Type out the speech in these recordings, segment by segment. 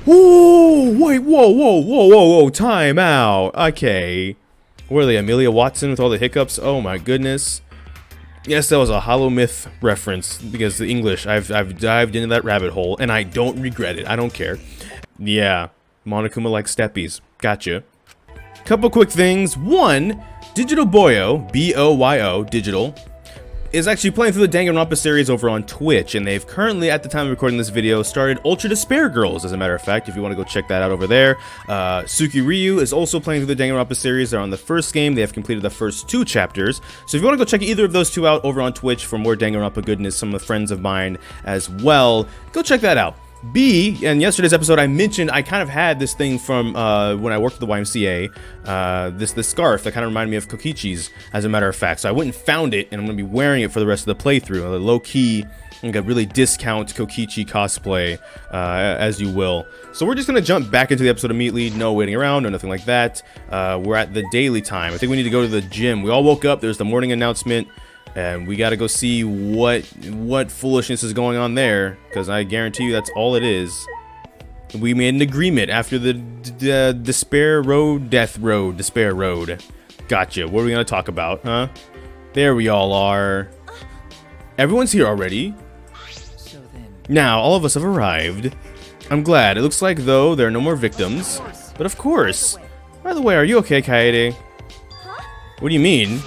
Ooh, wait, whoa, time out. Okay. What are they, Amelia Watson with all the hiccups? Oh my goodness. Yes, that was a HoloMyth reference, because the English, I've dived into that rabbit hole, and I don't regret it. I don't care. Yeah, Monokuma like steppies. Gotcha. Couple quick things. One, Digital Boyo, B-O-Y-O, Digital, is actually playing through the Danganronpa series over on Twitch, and they've currently, at the time of recording this video, started Ultra Despair Girls, as a matter of fact, if you want to go check that out over there. Suki Ryu is also playing through the Danganronpa series. They're on the first game. They have completed the first 2 chapters. So if you want to go check either of those 2 out over on Twitch for more Danganronpa goodness, some of the friends of mine as well, go check that out. B, in yesterday's episode, I mentioned I kind of had this thing from when I worked at the YMCA, this scarf that kind of reminded me of Kokichi's, as a matter of fact. So I went and found it, and I'm going to be wearing it for the rest of the playthrough. A low-key, like a really discount Kokichi cosplay, as you will. So we're just going to jump back into the episode immediately. No waiting around, no nothing like that. We're at the daily time. I think we need to go to the gym. We all woke up. There's the morning announcement. And we gotta go see what foolishness is going on there, because I guarantee you that's all it is. We made an agreement after the Despair Road, Despair Road. Gotcha. What are we gonna talk about, huh? There we all are. Everyone's here already. Now, all of us have arrived. I'm glad. It looks like, though, there are no more victims. But of course. By the way, are you okay, Kaede? What do you mean?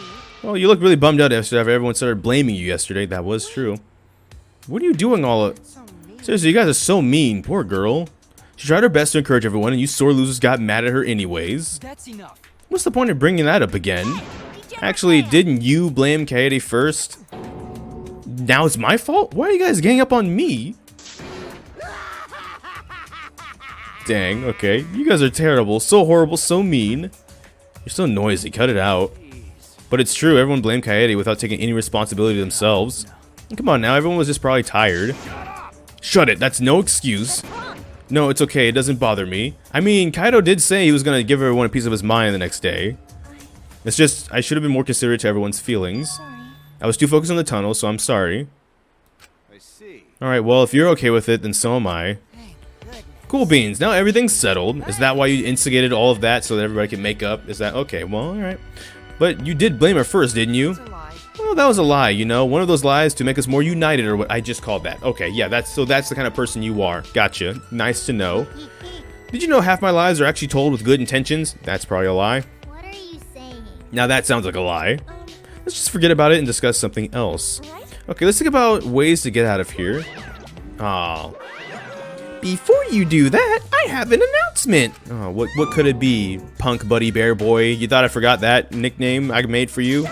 Well, you looked really bummed out yesterday after everyone started blaming you yesterday. That was true. What are you doing all of... Seriously, you guys are so mean. Poor girl. She tried her best to encourage everyone, and you sore losers got mad at her anyways. That's enough. What's the point of bringing that up again? Actually, didn't you blame Kaede first? Now it's my fault? Why are you guys ganging up on me? Dang, okay. You guys are terrible. So horrible, so mean. You're so noisy. Cut it out. But it's true, everyone blamed Kaede without taking any responsibility themselves. Come on now, everyone was just probably tired. Shut it, that's no excuse. No, it's okay, it doesn't bother me. I mean, Kaido did say he was gonna give everyone a piece of his mind the next day. It's just, I should have been more considerate to everyone's feelings. I was too focused on the tunnel, so I'm sorry. I see. Alright, well, if you're okay with it, then so am I. Cool beans, now everything's settled. Is that why you instigated all of that so that everybody can make up? Is that, okay, well, alright. But you did blame her first, didn't you? Well, that was a lie, you know? One of those lies to make us more united, or what I just called that. Okay, yeah, that's the kind of person you are. Gotcha. Nice to know. Did you know half my lies are actually told with good intentions? That's probably a lie. What are you saying? Now that sounds like a lie. Let's just forget about it and discuss something else. Okay, let's think about ways to get out of here. Aw. Before you do that, I have an announcement. Oh, what could it be? Punk Buddy Bear Boy. You thought I forgot that nickname I made for you?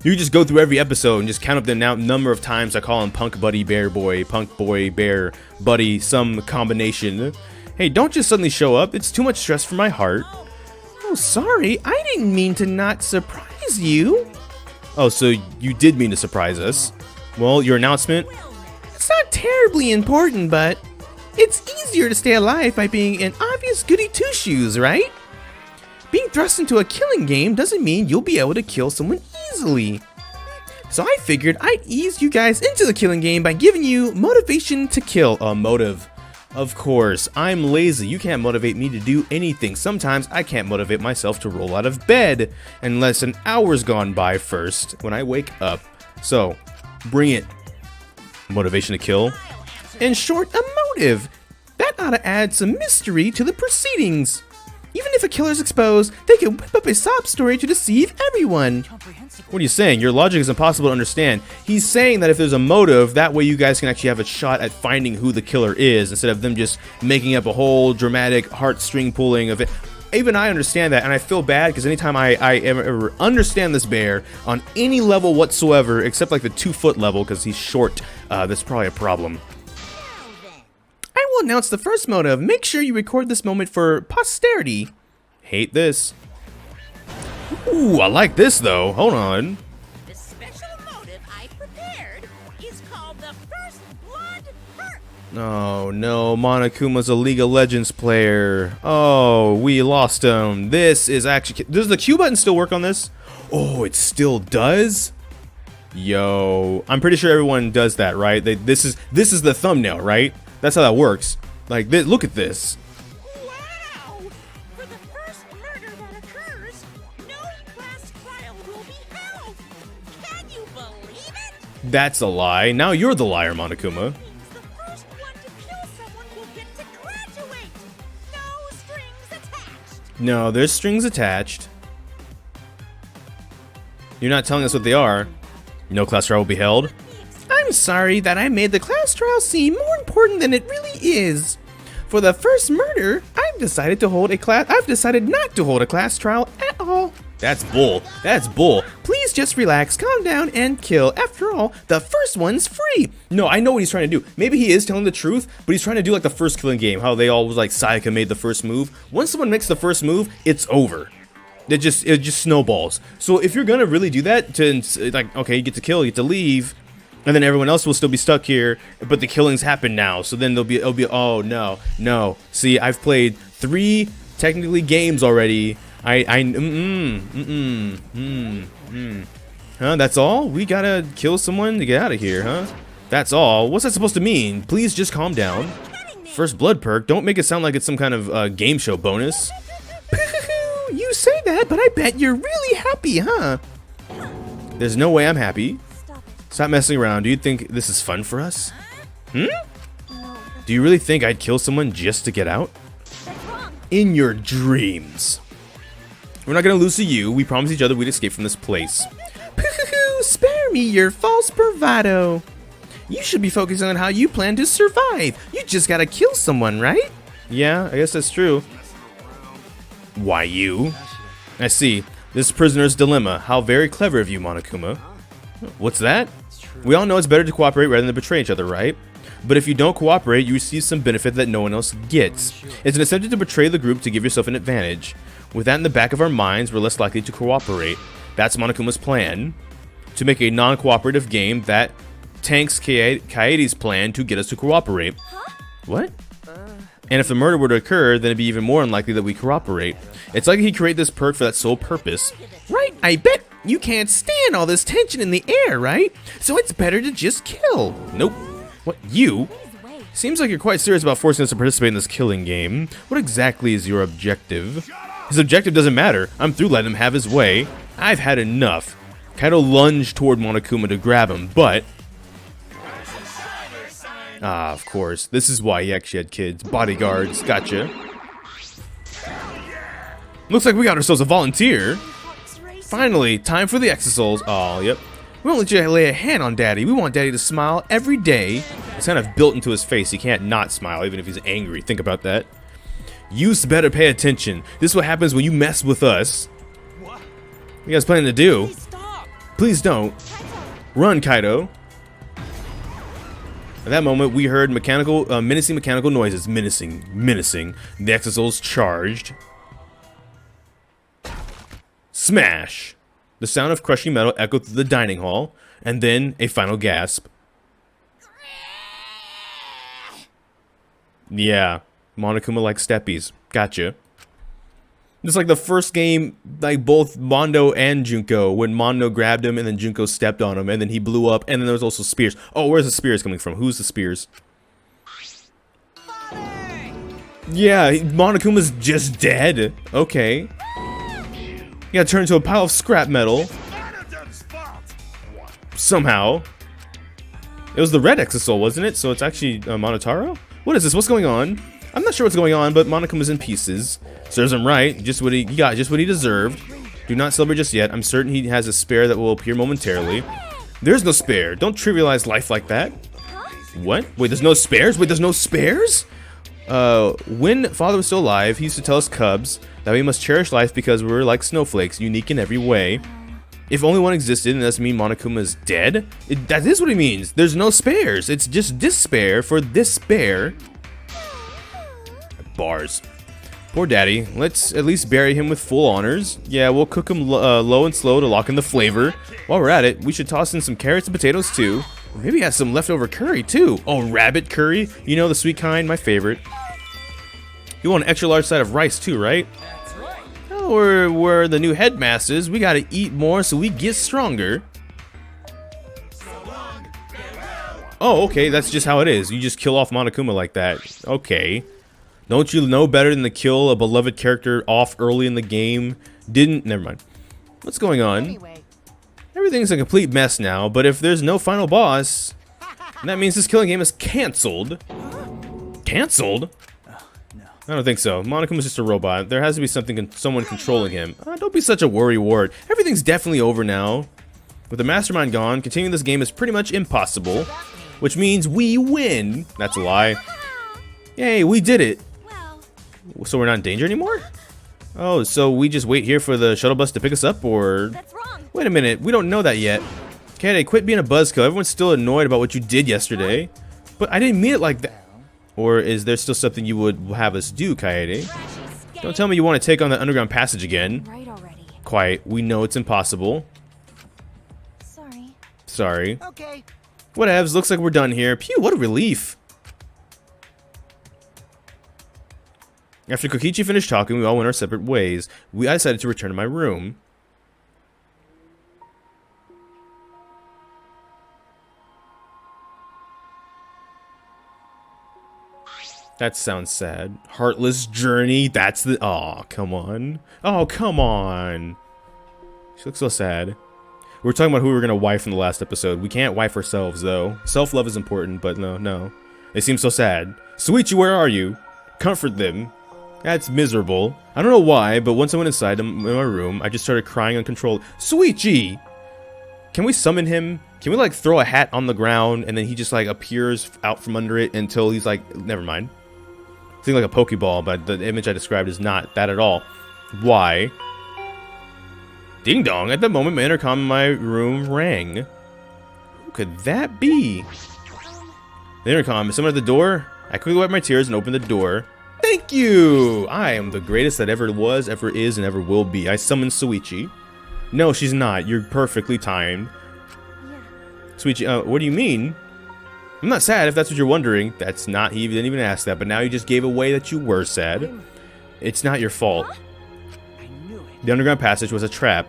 You just go through every episode and just count up the number of times I call him Punk Buddy Bear Boy, Punk Boy Bear Buddy, some combination. Hey, don't just suddenly show up. It's too much stress for my heart. Oh, sorry. I didn't mean to not surprise you. Oh, so you did mean to surprise us. Well, your announcement? It's not terribly important, but... it's easier to stay alive by being an obvious goody two-shoes, right? Being thrust into a killing game doesn't mean you'll be able to kill someone easily. So I figured I'd ease you guys into the killing game by giving you motivation to kill. Motive. Of course, I'm lazy. You can't motivate me to do anything. Sometimes I can't motivate myself to roll out of bed unless an hour's gone by first when I wake up. So, bring it. Motivation to kill. In short, a motive. That ought to add some mystery to the proceedings. Even if a killer's exposed, they can whip up a sob story to deceive everyone. What are you saying? Your logic is impossible to understand. He's saying that if there's a motive, that way you guys can actually have a shot at finding who the killer is, instead of them just making up a whole dramatic heartstring pulling of it. Even I understand that, and I feel bad because anytime I ever understand this bear on any level whatsoever, except like the 2-foot level because he's short, that's probably a problem. I will announce the first motive. Make sure you record this moment for posterity. Hate this. Ooh, I like this though. Hold on. The special motive I prepared is called the First Blood Hurt. Oh no, Monokuma's a League of Legends player. Oh, we lost him. This is actually... does the Q button still work on this? Oh, it still does? Yo, I'm pretty sure everyone does that, right? This is the thumbnail, right? That's how that works. Like this, look at this. Wow! For the first murder that occurs, no class trial will be held. Can you believe it? That's a lie. Now you're the liar, Monokuma. Means the first one to kill someone will get to graduate. No strings attached. No, there's strings attached. You're not telling us what they are. No class trial will be held. I'm sorry that I made the class trial seem more important than it really is. For the first murder, I've decided not to hold a class trial at all. That's bull. That's bull. Please just relax, calm down, and kill. After all, the first one's free. No, I know what he's trying to do. Maybe he is telling the truth, but he's trying to do like the first killing game, how they all was like Sayaka made the first move. Once someone makes the first move, it's over. It just snowballs. So if you're gonna really do that, to like, okay, you get to kill, you get to leave, and then everyone else will still be stuck here, but the killings happen now. So then it'll be oh no. See, I've played 3 technically games already. Huh? That's all? We gotta kill someone to get out of here, huh? That's all? What's that supposed to mean? Please just calm down. First blood perk. Don't make it sound like it's some kind of game show bonus. You say that, but I bet you're really happy, huh? There's no way I'm happy. Stop messing around. Do you think this is fun for us? Do you really think I'd kill someone just to get out? In your dreams. We're not gonna lose to you. We promised each other we'd escape from this place. Spare me your false bravado. You should be focusing on how you plan to survive. You just gotta kill someone, right? Yeah, I guess that's true. Why you? I see. This prisoner's dilemma. How very clever of you, Monokuma. What's that? We all know it's better to cooperate rather than betray each other, right? But if you don't cooperate, you receive some benefit that no one else gets. It's an attempt to betray the group to give yourself an advantage. With that in the back of our minds, we're less likely to cooperate. That's Monokuma's plan. To make a non-cooperative game that tanks Kaede's plan to get us to cooperate. What? And if the murder were to occur, then it'd be even more unlikely that we cooperate. It's like he created this perk for that sole purpose. Right, I bet you can't stand all this tension in the air, right? So it's better to just kill. Nope. What, you? Seems like you're quite serious about forcing us to participate in this killing game. What exactly is your objective? His objective doesn't matter. I'm through letting him have his way. I've had enough. Kaido lunged toward Monokuma to grab him, but... Ah, of course. This is why he actually had kids. Bodyguards. Gotcha. Looks like we got ourselves a volunteer. Finally, time for the Exisouls. Oh, yep. We won't let you lay a hand on Daddy. We want Daddy to smile every day. It's kind of built into his face. He can't not smile, even if he's angry. Think about that. You better pay attention. This is what happens when you mess with us. What you guys planning to do? Please don't. Run, Kaido. At that moment, we heard menacing mechanical noises. Menacing. The Exisouls charged. Smash! The sound of crushing metal echoed through the dining hall, and then a final gasp. Yeah, Monokuma likes steppies. Gotcha. It's like the first game, like both Mondo and Junko, when Mondo grabbed him and then Junko stepped on him and then he blew up, and then there was also spears. Oh, where's the spears coming from? Who's the spears? Yeah, Monokuma's just dead. Okay. You gotta turn into a pile of scrap metal. Somehow. It was the red Exisol, wasn't it? So it's actually Monotaro? What is this? What's going on? I'm not sure what's going on, but Monokuma's in pieces. Serves him right. Just what he got, just what he deserved. Do not celebrate just yet. I'm certain he has a spare that will appear momentarily. There's no spare. Don't trivialize life like that. What? Wait, there's no spares? Wait, there's no spares? When Father was still alive, he used to tell us cubs that we must cherish life because we're like snowflakes, unique in every way. If only one existed, and doesn't mean Monokuma is dead. That is what he means. There's no spares. It's just despair for despair. Bars. Poor Daddy. Let's at least bury him with full honors. Yeah, we'll cook him low and slow to lock in the flavor. While we're at it, we should toss in some carrots and potatoes too. Or maybe have some leftover curry too. Oh, rabbit curry. You know, the sweet kind, my favorite. You want an extra large side of rice too, right? Oh, we're the new headmasters. We gotta eat more so we get stronger. Oh, okay, that's just how it is. You just kill off Monokuma like that. Okay. Don't you know better than to kill a beloved character off early in the game? Never mind. What's going on? Anyway. Everything's a complete mess now, but if there's no final boss, that means this killing game is cancelled. Cancelled? I don't think so. Monokuma's just a robot. There has to be someone controlling him. Don't be such a worrywart. Everything's definitely over now. With the mastermind gone, continuing this game is pretty much impossible. Which means we win. That's a lie. Yay, we did it. Well, So we're not in danger anymore? Oh, so we just wait here for the shuttle bus to pick us up, or... that's wrong. Wait a minute, we don't know that yet. Kaede, quit being a buzzkill. Everyone's still annoyed about what you did yesterday. But I didn't mean it like that. Or is there still something you would have us do, Kaede? Don't tell me you want to take on the underground passage again. Right already. Quiet, we know it's impossible. Sorry. Sorry. Okay. Whatevs, looks like we're done here. Phew, what a relief. After Kokichi finished talking, we all went our separate ways. I decided to return to my room. That sounds sad. Heartless journey, that's the... Aw, come on. Oh, come on. She looks so sad. We were talking about who we were going to wife in the last episode. We can't wife ourselves, though. Self-love is important, but no. They seem so sad. Suichi, where are you? Comfort them. That's miserable. I don't know why, but once I went inside in my room, I just started crying uncontrolled. Suichi! Can we summon him? Can we, like, throw a hat on the ground, and then he just, like, appears out from under it until he's, like... Never mind. It's like a Pokeball, but the image I described is not that at all. Why? Ding dong! At that moment, my intercom in my room rang. Who could that be? The intercom. Is someone at the door? I quickly wiped my tears and opened the door. Thank you! I am the greatest that ever was, ever is, and ever will be. I summoned Suichi. No, she's not. You're perfectly timed. Yeah. Suichi, what do you mean? I'm not sad, if that's what you're wondering. That's not, he didn't even ask that, but now you just gave away that you were sad. It's not your fault. I knew it. The underground passage was a trap.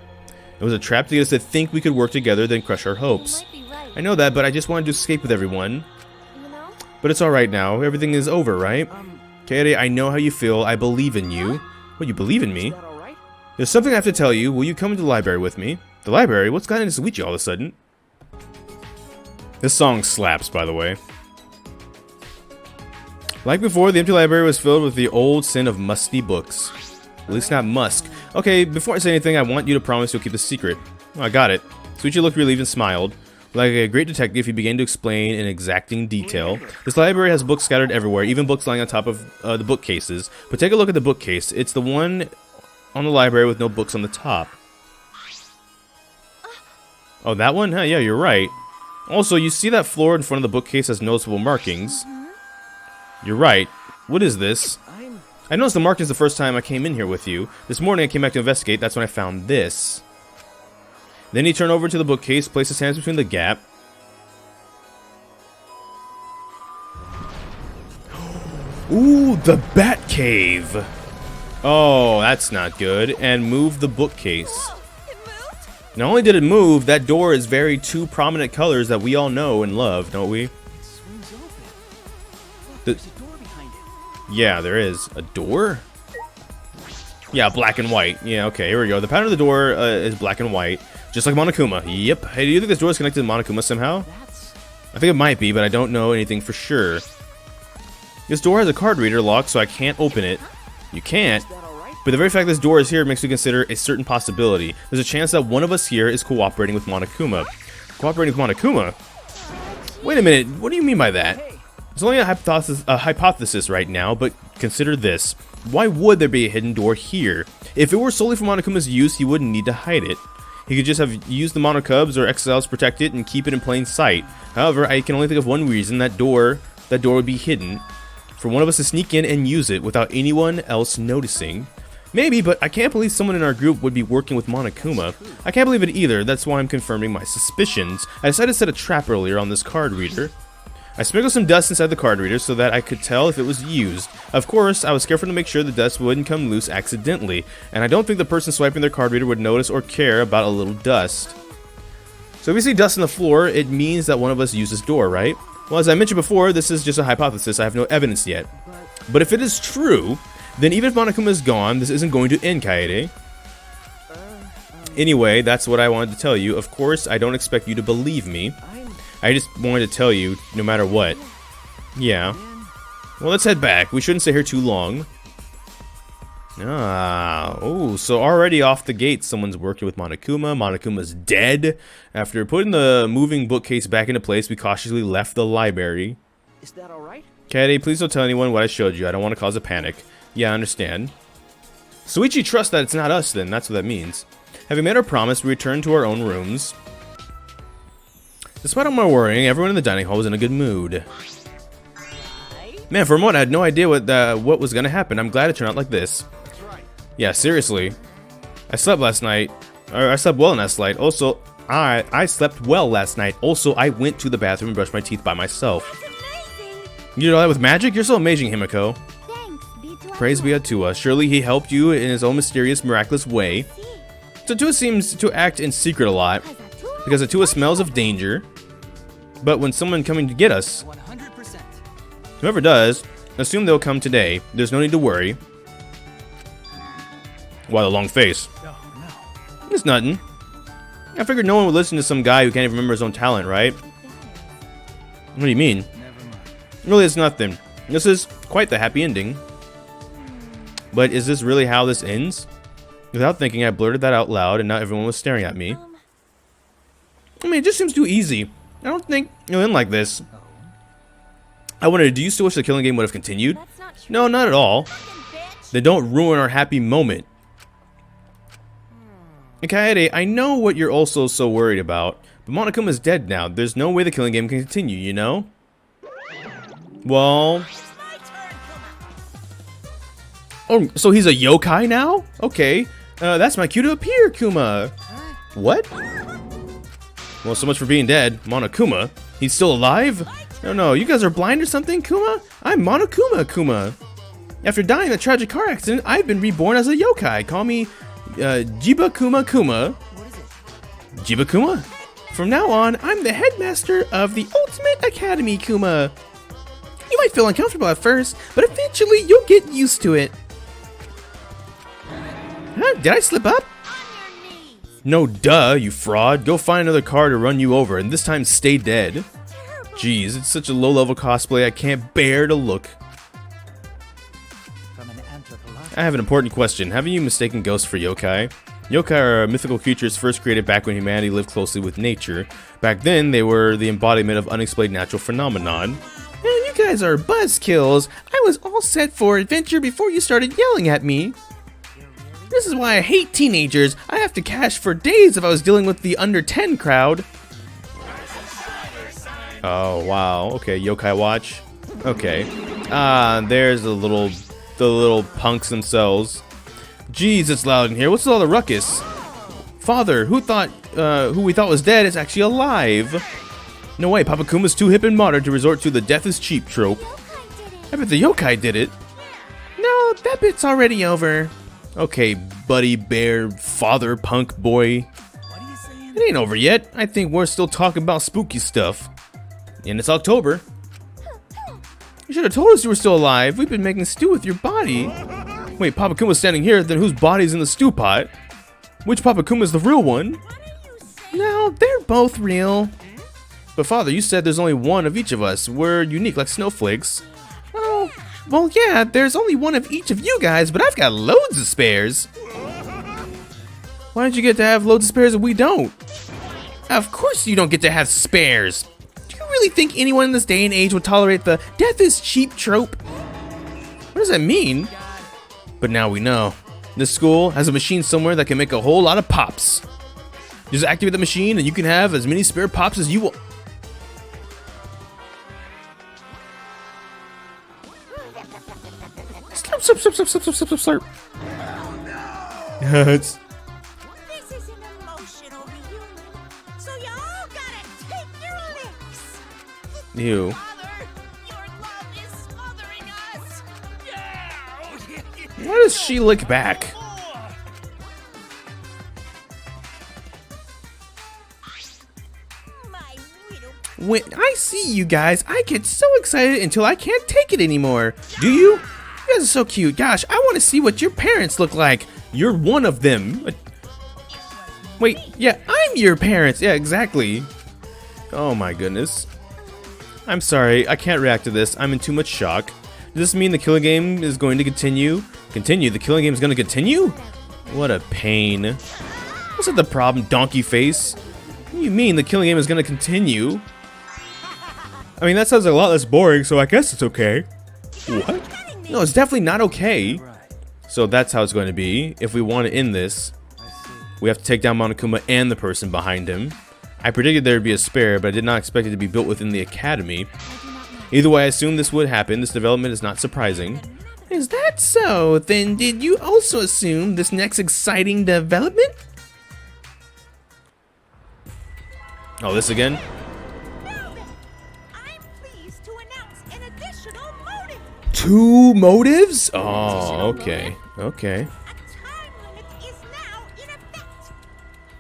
It was a trap to get us to think we could work together, then crush our hopes. You might be right. I know that, but I just wanted to escape with everyone. You know? But it's alright now. Everything is over, right? Kaede, I know how you feel. I believe in you. What, you believe in me? Is that all right? There's something I have to tell you. Will you come into the library with me? The library? What's gotten into Suichi all of a sudden? This song slaps, by the way. Like before, the empty library was filled with the old sin of musty books. At least not musk. Okay, before I say anything, I want you to promise you'll keep the secret. Oh, I got it. Suichi looked relieved and smiled. Like a great detective, he began to explain in exacting detail. This library has books scattered everywhere, even books lying on top of the bookcases. But take a look at the bookcase. It's the one on the library with no books on the top. Oh, that one? Huh, yeah, you're right. Also, you see that floor in front of the bookcase has noticeable markings. You're right. What is this? I noticed the markings the first time I came in here with you. This morning I came back to investigate, that's when I found this. Then he turned over to the bookcase, placed his hands between the gap. Ooh, the Bat Cave! Oh, that's not good. And moved the bookcase. Whoa, it moved? Not only did it move, that door is very two prominent colors that we all know and love, don't we? It swings open. Look, The- there's a door behind it. Yeah, there is. A door? Yeah, black and white. Yeah, okay, here we go. The pattern of the door is black and white, just like Monokuma. Yep. Hey, do you think this door is connected to Monokuma somehow? That's... I think it might be, but I don't know anything for sure. This door has a card reader lock, so I can't open it. You can't? Is that all right? But the very fact this door is here makes me consider a certain possibility. There's a chance that one of us here is cooperating with Monokuma. Cooperating with Monokuma? Wait a minute, what do you mean by that? Hey, It's only a hypothesis right now, but consider this. Why would there be a hidden door here? If it were solely for Monokuma's use, he wouldn't need to hide it. He could just have used the Monokubs or Exiles to protect it and keep it in plain sight. However, I can only think of one reason that door would be hidden. For one of us to sneak in and use it without anyone else noticing. Maybe, but I can't believe someone in our group would be working with Monokuma. I can't believe it either, that's why I'm confirming my suspicions. I decided to set a trap earlier on this card reader. I sprinkled some dust inside the card reader so that I could tell if it was used. Of course, I was careful to make sure the dust wouldn't come loose accidentally, and I don't think the person swiping their card reader would notice or care about a little dust. So if we see dust on the floor, it means that one of us used this door, right? Well, as I mentioned before, this is just a hypothesis. I have no evidence yet. But if it is true, then even if Monokuma is gone, this isn't going to end Kaede. Anyway, that's what I wanted to tell you. Of course, I don't expect you to believe me. I just wanted to tell you, no matter what. Yeah. Well, let's head back. We shouldn't stay here too long. Oh, so already off the gate, someone's working with Monokuma. Monokuma's dead. After putting the moving bookcase back into place, we cautiously left the library. Is that alright? Kaede, please don't tell anyone what I showed you. I don't want to cause a panic. Yeah, I understand. Soichi trusts that it's not us then. That's what that means. Having made our promise, we returned to our own rooms. Despite all my worrying, everyone in the dining hall was in a good mood. Man, for a moment, I had no idea what was going to happen. I'm glad it turned out like this. Yeah, seriously. I slept last night. Or I slept well last night. Also, I slept well last night. Also, I went to the bathroom and brushed my teeth by myself. You did all that with magic? You're so amazing, Himiko. Thanks, Praise be unto us. Surely he helped you in his own mysterious, miraculous way. Tatua seems to act in secret a lot, because Tatua smells of danger. But when someone coming to get us, 100%. whoever does, assume they'll come today. There's no need to worry. Why the long face? Oh, no. It's nothing. I figured no one would listen to some guy who can't even remember his own talent, right? What do you mean? Never mind. Really, it's nothing. This is quite the happy ending. But is this really how this ends? Without thinking, I blurted that out loud, and now everyone was staring at me. I mean, it just seems too easy. I don't think it'll end like this. I wondered, do you still wish the killing game would have continued? That's not true. No, not at all. Bitch. Then don't ruin our happy moment. And Kaede, I know what you're also so worried about, but Monokuma is dead now. There's no way the killing game can continue, you know? Well... Oh, so he's a yokai now? Okay. That's my cue to appear, Kuma. What? Well, so much for being dead. Monokuma? He's still alive? No, you guys are blind or something, Kuma? I'm Monokuma, Kuma. After dying in a tragic car accident, I've been reborn as a yokai. Call me, Jiba Kuma Kuma. What is it? Jiba Kuma? From now on, I'm the headmaster of the Ultimate Academy, Kuma. You might feel uncomfortable at first, but eventually you'll get used to it. Huh? Did I slip up? On your knees. No, duh, you fraud. Go find another car to run you over, and this time stay dead. Jeez, it's such a low-level cosplay, I can't bear to look. From an anthropological... I have an important question. Haven't you mistaken ghosts for yokai? Yokai are mythical creatures first created back when humanity lived closely with nature. Back then, they were the embodiment of unexplained natural phenomenon. Man, you guys are buzzkills. I was all set for adventure before you started yelling at me. This is why I hate teenagers. I have to cash for days if I was dealing with the under 10 crowd. Oh, wow. Okay, yokai watch. Okay. There's the little punks themselves. Jeez, it's loud in here. What's all the ruckus? Father, who we thought was dead is actually alive. No way, Papa Kuma's too hip and modern to resort to the death is cheap trope. I bet the yokai did it. No, that bit's already over. Okay, buddy bear, father punk boy. What are you saying? It ain't over yet. I think we're still talking about spooky stuff. And it's October. You should have told us you were still alive. We've been making stew with your body. Wait, Papa Kuma's standing here, then whose body's in the stew pot? Which Papa Kuma's the real one? No, they're both real. But father, you said there's only one of each of us. We're unique like snowflakes. Oh, well yeah, there's only one of each of you guys, but I've got loads of spares. Why don't you get to have loads of spares if we don't? Of course you don't get to have spares. Do you really think anyone in this day and age would tolerate the death is cheap trope? What does that mean? But now we know. This school has a machine somewhere that can make a whole lot of pops. Just activate the machine and you can have as many spare pops as you want. Slurp. It's... This is an emotional reunion, so you all gotta take your licks. Ew. Father, your love is smothering us. Why does she lick back? My little When I see you guys, I get so excited until I can't take it anymore. Do you? You guys are so cute. Gosh, I want to see what your parents look like. You're one of them. Wait, yeah, I'm your parents. Yeah, exactly. Oh my goodness. I'm sorry, I can't react to this. I'm in too much shock. Does this mean the killing game is going to continue? Continue? The killing game is going to continue? What a pain. What's that the problem, donkey face? What do you mean the killing game is going to continue? I mean, that sounds a lot less boring, so I guess it's okay. What? No, it's definitely not okay. So that's how it's going to be. If we want to end this, we have to take down Monokuma and the person behind him. I predicted there would be a spare, but I did not expect it to be built within the academy. Either way, I assumed this would happen. This development is not surprising. Is that so? Then did you also assume this next exciting development? Oh, this again? Now then, I'm pleased to announce an additional motive. 2 motives? Oh, okay. Okay. A time limit is now in effect.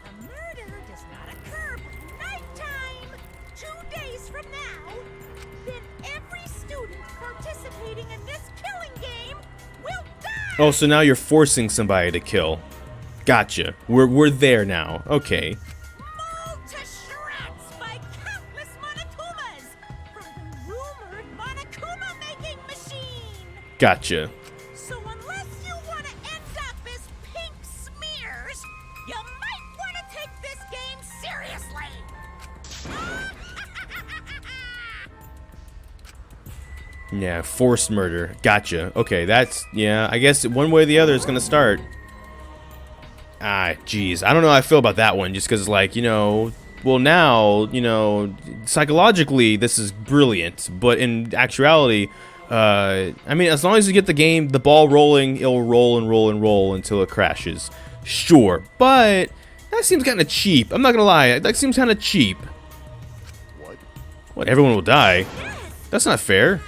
The murder does not occur by nighttime. 2 days from now, then every student participating in this killing game will die. Oh, so now you're forcing somebody to kill. Gotcha. We're there now. Okay. Mauled to shreds by countless Monokumas from the rumored Monokuma-making machine. Gotcha. So unless you want to end up as pink smears, you might want to take this game seriously. Yeah, forced murder. Gotcha. Okay, that's, yeah, I guess one way or the other it's gonna start. Ah, jeez. I don't know how I feel about that one, just because, like, you know, well, now, you know, psychologically, this is brilliant, but in actuality, I mean, as long as you get the ball rolling, it'll roll and roll and roll until it crashes. Sure, but that seems kind of cheap. I'm not gonna lie, that seems kind of cheap. What, everyone will die? That's not fair.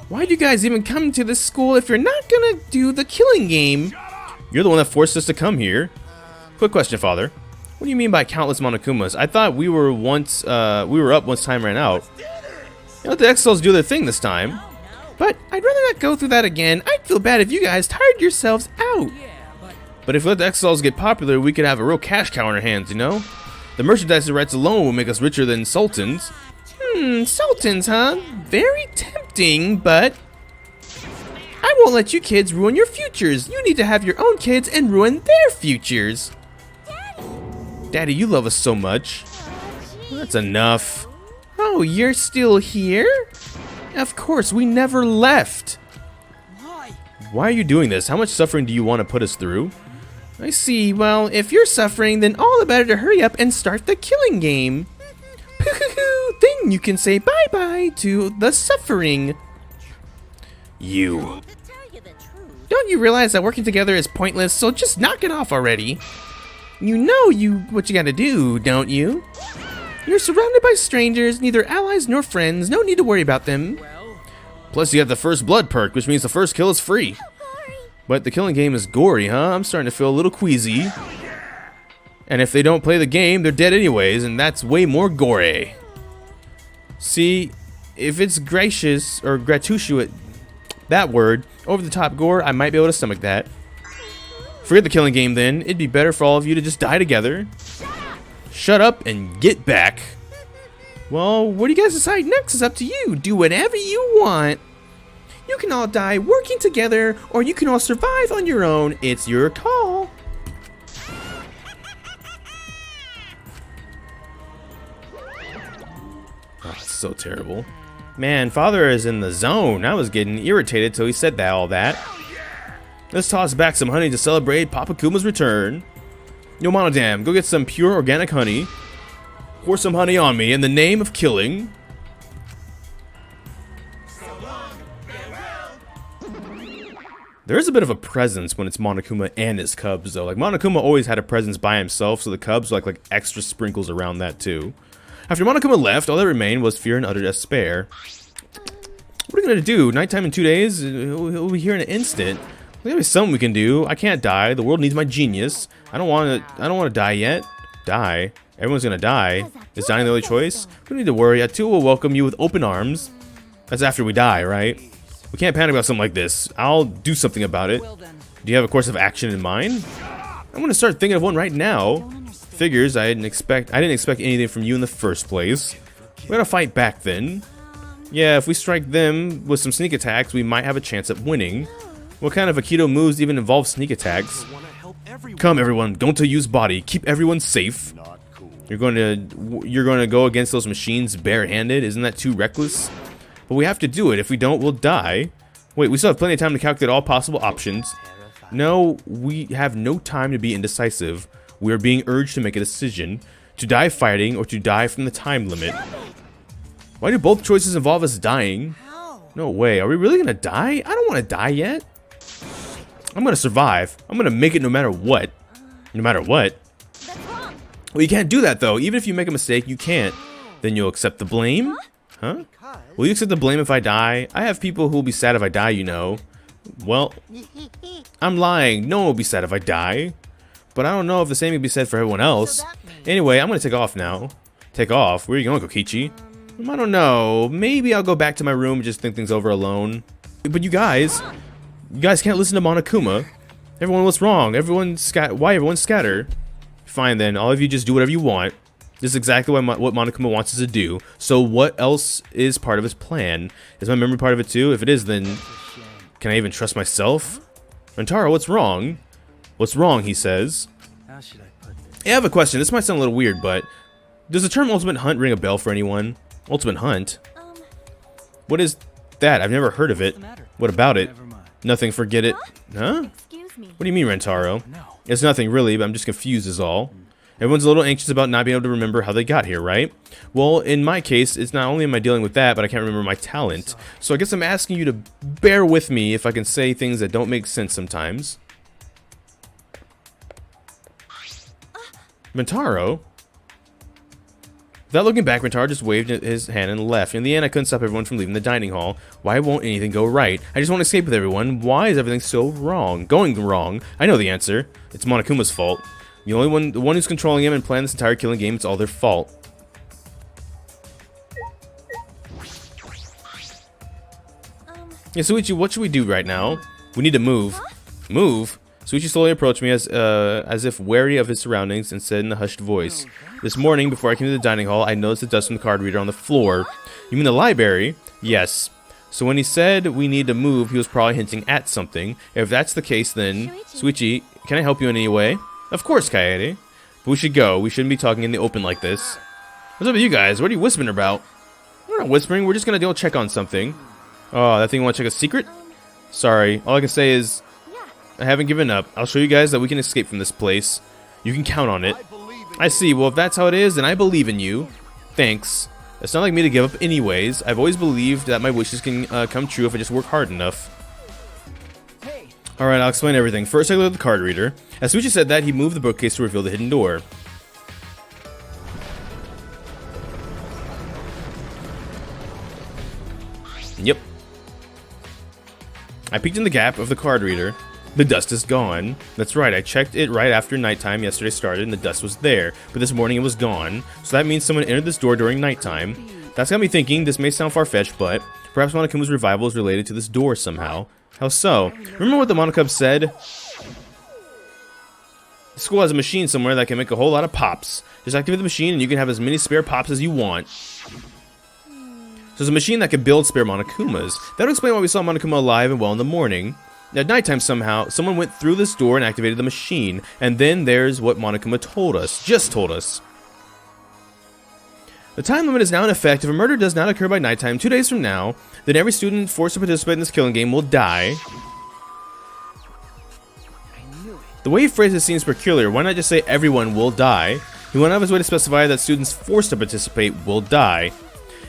Why'd you guys even come to this school if you're not gonna do the killing game? You're the one that forced us to come here. Quick question, Father. What do you mean by countless Monokumas? I thought we were up once time ran out. You let the X-Cells do their thing this time. But I'd rather not go through that again. I'd feel bad if you guys tired yourselves out. But if we let the X-Cells get popular, we could have a real cash cow in our hands, you know? The merchandise rights alone will make us richer than sultans. Sultans, huh? Very tempting, but I won't let you kids ruin your futures. You need to have your own kids and ruin their futures. Daddy, you love us so much. That's enough. Oh, you're still here? Of course, we never left. Why are you doing this? How much suffering do you want to put us through? I see. Well, if you're suffering, then all the better to hurry up and start the killing game. Then you can say bye-bye to the suffering. You. To tell you the truth, Don't you realize that working together is pointless, so just knock it off already? You know what you gotta do, don't you? You're surrounded by strangers, neither allies nor friends, no need to worry about them. Plus you have the first blood perk, which means the first kill is free. But the killing game is gory, huh? I'm starting to feel a little queasy. And if they don't play the game, they're dead anyways, and that's way more gory. See, if it's gracious, or gratuitous, that word, over-the-top gore, I might be able to stomach that. Forget the killing game then. It'd be better for all of you to just die together. Shut up and get back. Well, what do you guys decide next is up to you. Do whatever you want. You can all die working together, or you can all survive on your own. It's your call. Oh, it's so terrible. Man, Father is in the zone. I was getting irritated till he said all that. Let's toss back some honey to celebrate Papa Kuma's return. Yo, Monodam, go get some pure organic honey. Pour some honey on me in the name of killing. There is a bit of a presence when it's Monokuma and his cubs, though. Like, Monokuma always had a presence by himself, so the cubs were like extra sprinkles around that, too. After Monokuma left, all that remained was fear and utter despair. What are we gonna do? Nighttime in 2 days? He'll be here in an instant. There's gotta be something we can do. I can't die. The world needs my genius. I don't want to die yet. Die. Everyone's gonna die. Is dying the only choice? We don't need to worry. Atu will welcome you with open arms. That's after we die, right? We can't panic about something like this. I'll do something about it. Well then. Do you have a course of action in mind? I'm gonna start thinking of one right now. Figures I didn't expect anything from you in the first place. We gotta fight back then. Yeah, if we strike them with some sneak attacks, we might have a chance at winning. What kind of Aikido moves even involve sneak attacks? Come everyone, don't use body. Keep everyone safe. You're going to go against those machines barehanded? Isn't that too reckless? But we have to do it. If we don't, we'll die. Wait, we still have plenty of time to calculate all possible options. No, we have no time to be indecisive. We are being urged to make a decision. To die fighting or to die from the time limit. Why do both choices involve us dying? No way. Are we really going to die? I don't want to die yet. I'm going to survive. I'm going to make it no matter what. No matter what. Well, you can't do that, though. Even if you make a mistake, you can't. Then you'll accept the blame? Huh? Will you accept the blame if I die? I have people who will be sad if I die, you know. Well, I'm lying. No one will be sad if I die. But I don't know if the same can be said for everyone else. Anyway, I'm going to take off now. Take off? Where are you going, Kokichi? I don't know. Maybe I'll go back to my room and just think things over alone. But you guys can't listen to Monokuma. Everyone, what's wrong? Why everyone scatter? Fine then, all of you just do whatever you want. This is exactly what Monokuma wants us to do. So what else is part of his plan? Is my memory part of it too? If it is, then can I even trust myself? Rentaro, what's wrong? What's wrong, he says. How should I put this? Hey, I have a question. This might sound a little weird, but does the term Ultimate Hunt ring a bell for anyone? Ultimate Hunt? What is that? I've never heard of it. What about it? Never mind. Nothing, forget it. Huh? Excuse me. What do you mean, Rentaro? No. It's nothing really, but I'm just confused is all. Everyone's a little anxious about not being able to remember how they got here, right? Well, in my case, it's not only am I dealing with that, but I can't remember my talent. So I guess I'm asking you to bear with me if I can say things that don't make sense sometimes. Rentaro? Without looking back, Rentaro just waved his hand and left. In the end, I couldn't stop everyone from leaving the dining hall. Why won't anything go right? I just want to escape with everyone. Why is everything so going wrong? I know the answer. It's Monokuma's fault. The one who's controlling him and planning this entire killing game, it's all their fault. Yeah, Suichi, what should we do right now? We need to move. Move? Suichi slowly approached me as if wary of his surroundings and said in a hushed voice, "This morning, before I came to the dining hall, I noticed the dust from the card reader on the floor." "You mean the library?" "Yes." So when he said we need to move, he was probably hinting at something. If that's the case, then... Suichi, can I help you in any way? Of course, Kaede. But we should go. We shouldn't be talking in the open like this. What's up with you guys? What are you whispering about? We're not whispering. We're just going to go check on something. Oh, that thing want to check a secret? Sorry. All I can say is... I haven't given up. I'll show you guys that we can escape from this place. You can count on it. I see. Well, if that's how it is, then I believe in you. Thanks. It's not like me to give up anyways. I've always believed that my wishes can come true if I just work hard enough. Hey. Alright, I'll explain everything. First, I looked at the card reader. As Suichi said that, he moved the bookcase to reveal the hidden door. Yep. I peeked in the gap of the card reader. The dust is gone. That's right, I checked it right after nighttime yesterday started and the dust was there. But this morning it was gone. So that means someone entered this door during nighttime. That's got me thinking, this may sound far-fetched, but perhaps Monokuma's revival is related to this door somehow. How so? Remember what the Monokub said? The school has a machine somewhere that can make a whole lot of pops. Just activate the machine and you can have as many spare pops as you want. So there's a machine that can build spare Monokumas. That'll explain why we saw Monokuma alive and well in the morning. At nighttime somehow, someone went through this door and activated the machine. And then there's what Monokuma told us. Just told us. The time limit is now in effect. If a murder does not occur by nighttime 2 days from now, then every student forced to participate in this killing game will die. The way he phrased it seems peculiar. Why not just say everyone will die? He went out of his way to specify that students forced to participate will die.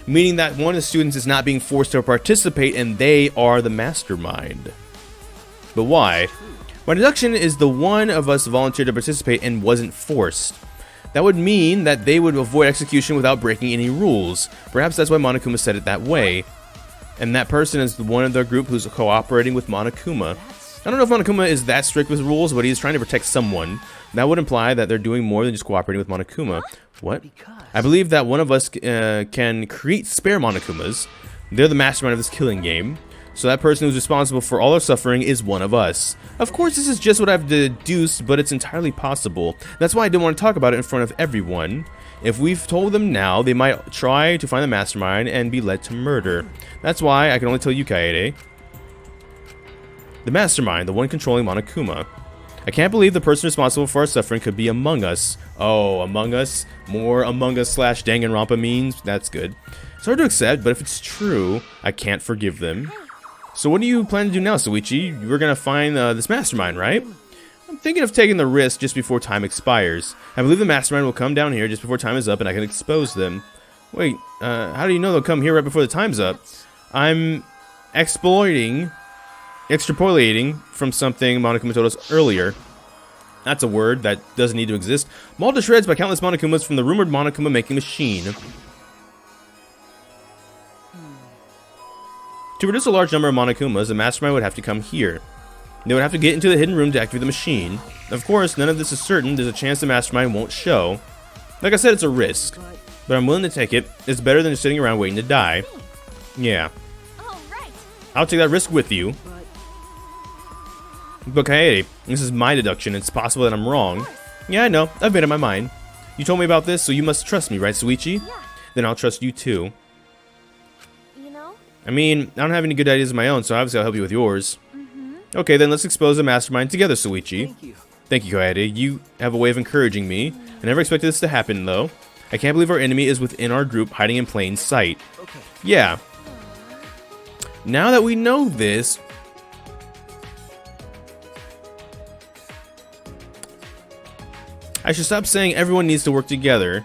Meaning that one of the students is not being forced to participate and they are the mastermind. But why? My deduction is the one of us volunteered to participate and wasn't forced. That would mean that they would avoid execution without breaking any rules. Perhaps that's why Monokuma said it that way. And that person is the one of their group who's cooperating with Monokuma. I don't know if Monokuma is that strict with rules, but he's trying to protect someone. That would imply that they're doing more than just cooperating with Monokuma. What? I believe that one of us can create spare Monokumas. They're the mastermind of this killing game. So that person who's responsible for all our suffering is one of us. Of course, this is just what I've deduced, but it's entirely possible. That's why I didn't want to talk about it in front of everyone. If we've told them now, they might try to find the mastermind and be led to murder. That's why I can only tell you, Kaede. The mastermind, the one controlling Monokuma. I can't believe the person responsible for our suffering could be among us. Oh, among us? More Among Us / Danganronpa means? That's good. It's hard to accept, but if it's true, I can't forgive them. So what do you plan to do now, Suichi? We're gonna find this mastermind, right? I'm thinking of taking the risk just before time expires. I believe the mastermind will come down here just before time is up and I can expose them. Wait, how do you know they'll come here right before the time's up? I'm extrapolating from something Monokuma told us earlier. That's a word that doesn't need to exist. Mauled to shreds by countless Monokumas from the rumored Monokuma making machine. To produce a large number of Monokumas, the mastermind would have to come here. They would have to get into the hidden room to activate the machine. Of course, none of this is certain. There's a chance the mastermind won't show. Like I said, it's a risk. But I'm willing to take it. It's better than just sitting around waiting to die. Yeah. I'll take that risk with you. But Kaede, this is my deduction. It's possible that I'm wrong. Yeah, I know. I've made up my mind. You told me about this, so you must trust me, right, Suichi? Yeah. Then I'll trust you too. You know? I mean, I don't have any good ideas of my own, so obviously I'll help you with yours. Okay, then let's expose the mastermind together, Suichi. Thank you. Thank you, Kaede. You have a way of encouraging me. I never expected this to happen, though. I can't believe our enemy is within our group, hiding in plain sight. Okay. Yeah. Now that we know this... I should stop saying everyone needs to work together.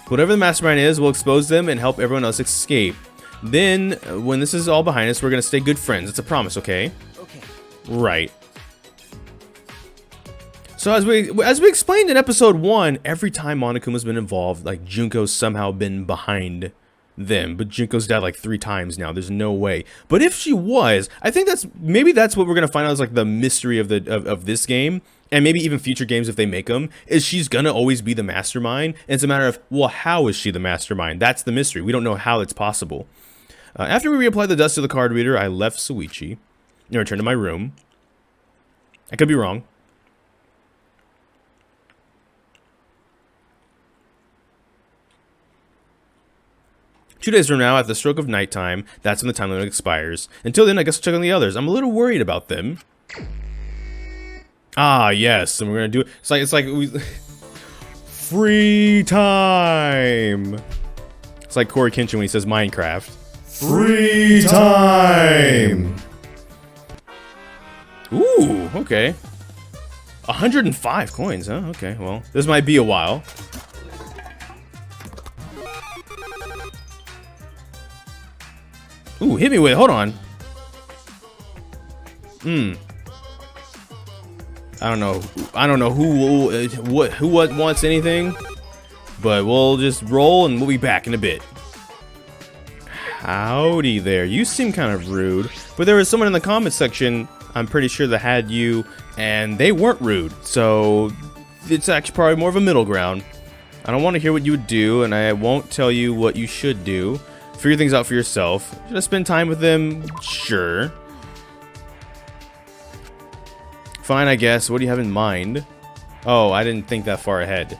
Whatever the mastermind is, we'll expose them and help everyone else escape. Then, when this is all behind us, we're gonna stay good friends. It's a promise, okay? Okay. Right. So as we explained in episode 1, every time Monokuma's been involved, like Junko's somehow been behind them. But Junko's died like 3 times now. There's no way. But if she was, I think maybe that's what we're gonna find out is like the mystery of this game. And maybe even future games if they make them, is she's gonna always be the mastermind. And it's a matter of, well, how is she the mastermind? That's the mystery. We don't know how it's possible. After we reapplied the dust to the card reader, I left Suichi and returned to my room. I could be wrong. Two days from now, at the stroke of nighttime, that's when the time limit expires. Until then, I guess I'll check on the others. I'm a little worried about them. Ah, yes, and we're gonna do it. It's like we free time. It's like Corey Kenshin when he says Minecraft. Free time. Ooh, okay. 105 coins, huh? Okay, well, this might be a while. Ooh, hit me with it. Hold on. I don't know who wants anything, but we'll just roll and we'll be back in a bit. Howdy there. You seem kind of rude, but there was someone in the comment section, I'm pretty sure, that had you, and they weren't rude, so it's actually probably more of a middle ground. I don't want to hear what you would do, and I won't tell you what you should do. Figure things out for yourself. Should I spend time with them? Sure. Fine, I guess. What do you have in mind? Oh, I didn't think that far ahead.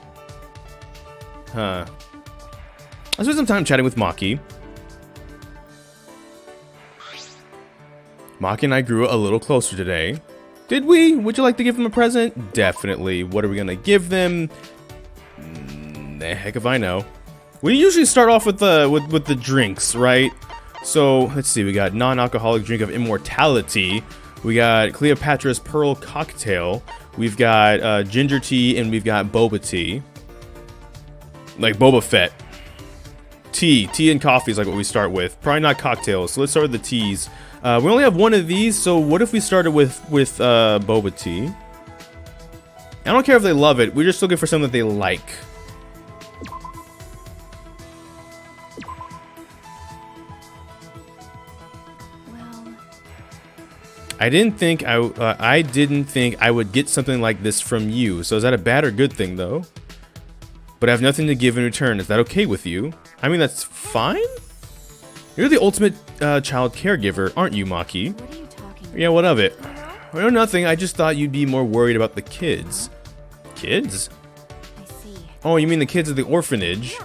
Huh. I spent some time chatting with Maki. Maki and I grew a little closer today. Did we? Would you like to give them a present? Definitely. What are we gonna give them? The heck if I know. We usually start off with the drinks, right? So let's see. We got non-alcoholic drink of immortality. We got Cleopatra's Pearl Cocktail. We've got ginger tea, and we've got boba tea. Like Boba Fett. Tea and coffee is like what we start with. Probably not cocktails, so let's start with the teas. We only have one of these, so what if we started with boba tea? I don't care if they love it. We're just looking for something that they like. I didn't think I would get something like this from you. So is that a bad or good thing, though? But I have nothing to give in return. Is that okay with you? I mean, that's fine? You're the ultimate child caregiver, aren't you, Maki? What are you talking about? Yeah, what of it? Well, nothing. I just thought you'd be more worried about the kids. Kids? I see. Oh, you mean the kids at the orphanage?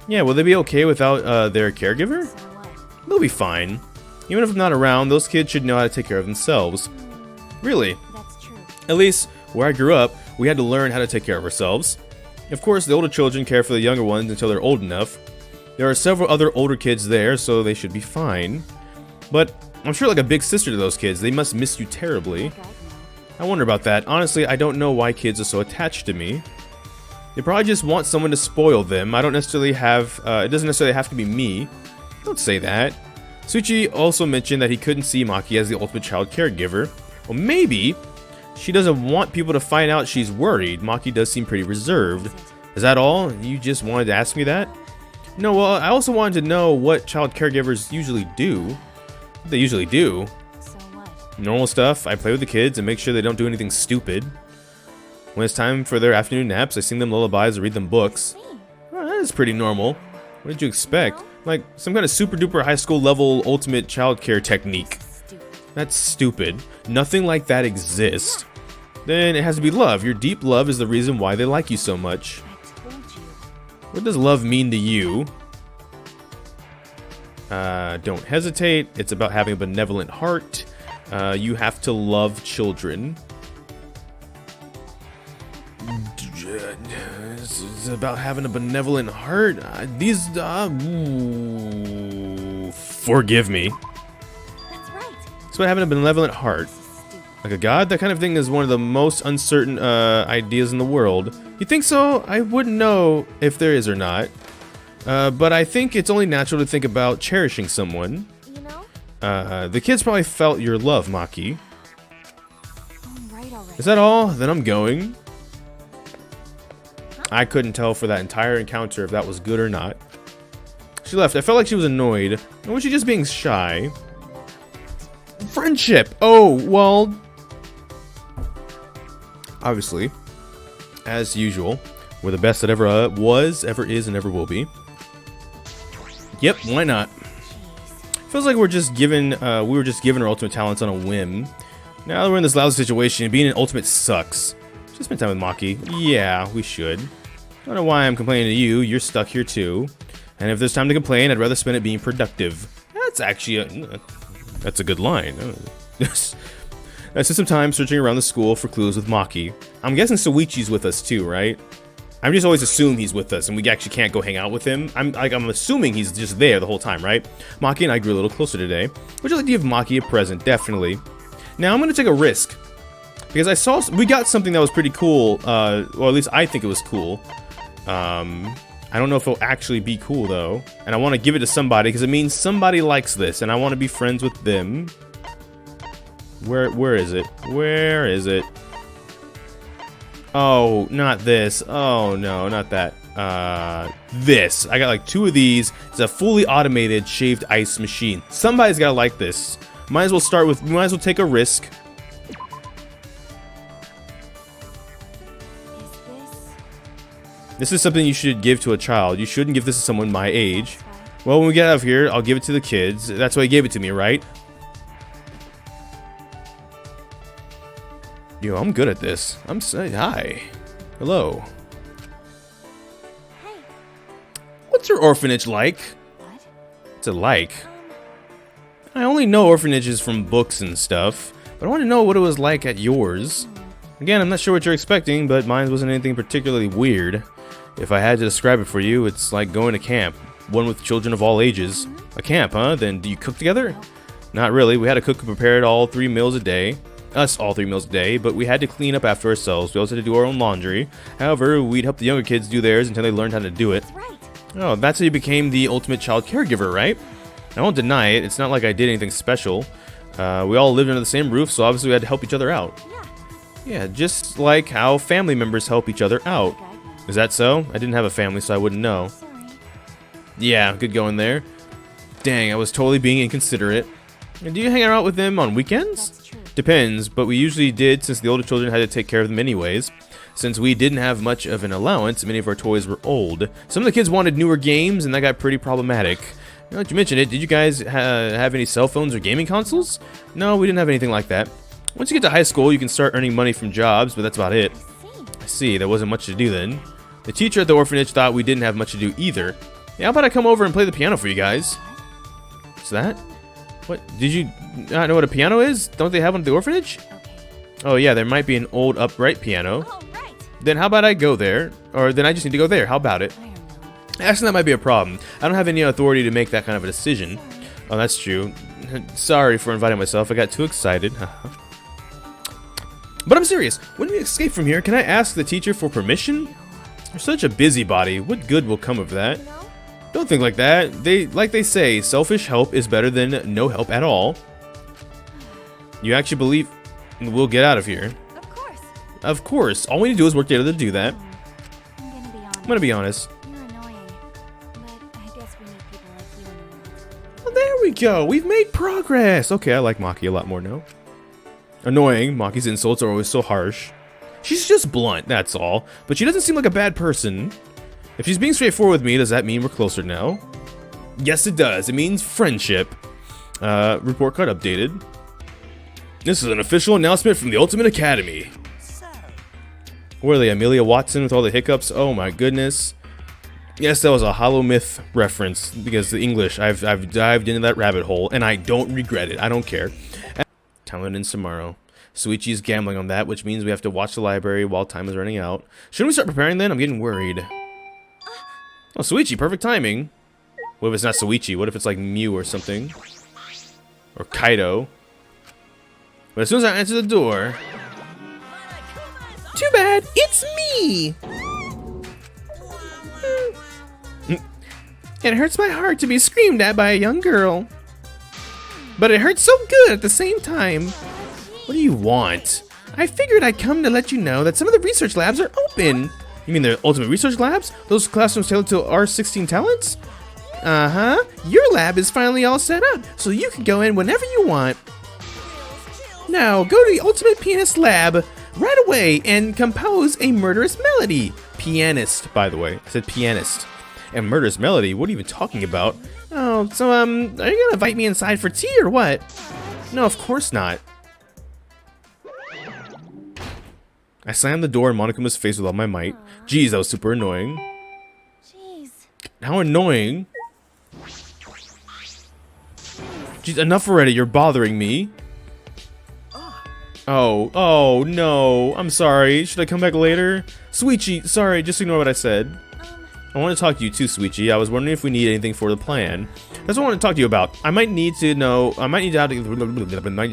Yeah, will they be okay without their caregiver? So what? They'll be fine. Even if I'm not around, those kids should know how to take care of themselves. Really. That's true. At least, where I grew up, we had to learn how to take care of ourselves. Of course, the older children care for the younger ones until they're old enough. There are several other older kids there, so they should be fine. But I'm sure like a big sister to those kids, they must miss you terribly. God, no. I wonder about that. Honestly, I don't know why kids are so attached to me. They probably just want someone to spoil them. I don't necessarily have, it doesn't necessarily have to be me. Don't say that. Suichi also mentioned that he couldn't see Maki as the ultimate child caregiver. Well, maybe she doesn't want people to find out she's worried. Maki does seem pretty reserved. Is that all? You just wanted to ask me that? No, well, I also wanted to know what child caregivers usually do. What they usually do. So what? Normal stuff. I play with the kids and make sure they don't do anything stupid. When it's time for their afternoon naps, I sing them lullabies or read them books. Me. Oh, that is pretty normal. What did you expect? Like some kind of super duper high school level ultimate childcare technique. Stupid. That's stupid. Nothing like that exists. Then it has to be love. Your deep love is the reason why they like you so much. I told you. What does love mean to you? Don't hesitate. It's about having a benevolent heart. You have to love children. It's about having a benevolent heart. Forgive me. That's right. It's about having a benevolent heart. Stupid. Like a god? That kind of thing is one of the most uncertain ideas in the world. You think so? I wouldn't know if there is or not. But I think it's only natural to think about cherishing someone. You know? The kids probably felt your love, Maki. I'm right already. Is that all? Then I'm going. I couldn't tell for that entire encounter if that was good or not. She left. I felt like she was annoyed. Or was she just being shy? Friendship! Oh, well... Obviously, as usual, we're the best that ever was, ever is, and ever will be. Yep, why not? Feels like we were just given our ultimate talents on a whim. Now that we're in this lousy situation, being an ultimate sucks. Should spend time with Maki. Yeah, we should. I don't know why I'm complaining to you. You're stuck here too. And if there's time to complain, I'd rather spend it being productive. That's actually that's a good line. I spent some time searching around the school for clues with Maki. I'm guessing Soichi's with us too, right? I'm just always assume he's with us and we actually can't go hang out with him. I'm assuming he's just there the whole time, right? Maki and I grew a little closer today. Would you like to give Maki a present? Definitely. Now I'm gonna take a risk. Because we got something that was pretty cool, well at least I think it was cool. I don't know if it'll actually be cool though. And I want to give it to somebody because it means somebody likes this and I want to be friends with them. Where is it? Where is it? Oh, not this. Oh no, not that. This. I got like 2 of these. It's a fully automated shaved ice machine. Somebody's gotta like this. Might as well take a risk. This is something you should give to a child. You shouldn't give this to someone my age. Well, when we get out of here, I'll give it to the kids. That's why he gave it to me, right? Yo, I'm good at this. I'm saying hi. Hello. Hey. What's your orphanage like? What? What's it like? I only know orphanages from books and stuff, but I want to know what it was like at yours. Again, I'm not sure what you're expecting, but mine wasn't anything particularly weird. If I had to describe it for you, it's like going to camp. One with children of all ages. A camp, huh? Then do you cook together? Not really. We had to cook and prepare it all 3 meals a day. Us all 3 meals a day, but we had to clean up after ourselves. We also had to do our own laundry. However, we'd help the younger kids do theirs until they learned how to do it. That's right. Oh, that's how you became the ultimate child caregiver, right? I won't deny it. It's not like I did anything special. We all lived under the same roof, so obviously we had to help each other out. Yeah. Yeah, just like how family members help each other out. Is that so? I didn't have a family, so I wouldn't know. Sorry. Yeah, good going there. Dang, I was totally being inconsiderate. And do you hang out with them on weekends? That's true. Depends, but we usually did since the older children had to take care of them anyways. Since we didn't have much of an allowance, many of our toys were old. Some of the kids wanted newer games, and that got pretty problematic. Now that you mentioned it, did you guys have any cell phones or gaming consoles? No, we didn't have anything like that. Once you get to high school, you can start earning money from jobs, but that's about it. I see, there wasn't much to do then. The teacher at the orphanage thought we didn't have much to do either. Yeah, how about I come over and play the piano for you guys? What's that? What? Did you not know what a piano is? Don't they have one at the orphanage? Oh yeah, there might be an old upright piano. Oh, right. Then how about I go there? Or then I just need to go there. How about it? I don't know. Actually, that might be a problem. I don't have any authority to make that kind of a decision. Oh, that's true. Sorry for inviting myself. I got too excited. But I'm serious. When we escape from here, can I ask the teacher for permission? You're such a busybody. What good will come of that? You know? Don't think like that. Like they say, selfish help is better than no help at all. You actually believe we'll get out of here? Of course. Of course. All we need to do is work together to do that. I'm gonna be honest. I'm gonna be honest. You're annoying, but I guess we need people like you in the world. Well, there we go. We've made progress. Okay, I like Maki a lot more now. Annoying. Maki's insults are always so harsh. She's just blunt, that's all. But she doesn't seem like a bad person. If she's being straightforward with me, does that mean we're closer now? Yes, it does. It means friendship. Report card updated. This is an official announcement from the Ultimate Academy. So, Really, Amelia Watson with all the hiccups? Oh my goodness. Yes, that was a HoloMyth reference, because the English, I've dived into that rabbit hole, and I don't regret it. I don't care. Time ends tomorrow. Suichi's gambling on that, which means we have to watch the library while time is running out. Shouldn't we start preparing then? I'm getting worried. Oh, Suichi, perfect timing. What if it's not Suichi? What if it's like Mew or something? Or Kaido? But as soon as I answer the door... Too bad, it's me! It hurts my heart to be screamed at by a young girl. But it hurts so good at the same time. What do you want? I figured I'd come to let you know that some of the research labs are open. You mean the ultimate research labs? Those classrooms tailored to our 16 talents? Uh-huh. Your lab is finally all set up, so you can go in whenever you want. Now, go to the ultimate pianist lab right away and compose a murderous melody. Pianist, by the way. I said pianist. And murderous melody? What are you even talking about? Oh, so, are you gonna invite me inside for tea or what? No, of course not. I slammed the door in Monokuma's face with all my might. Jeez, that was super annoying. Jeez. How annoying. Jeez, enough already, you're bothering me. Oh no, I'm sorry. Should I come back later? Suichi, sorry, just ignore what I said. I want to talk to you too, Suichi. I was wondering if we need anything for the plan. That's what I want to talk to you about. I might need to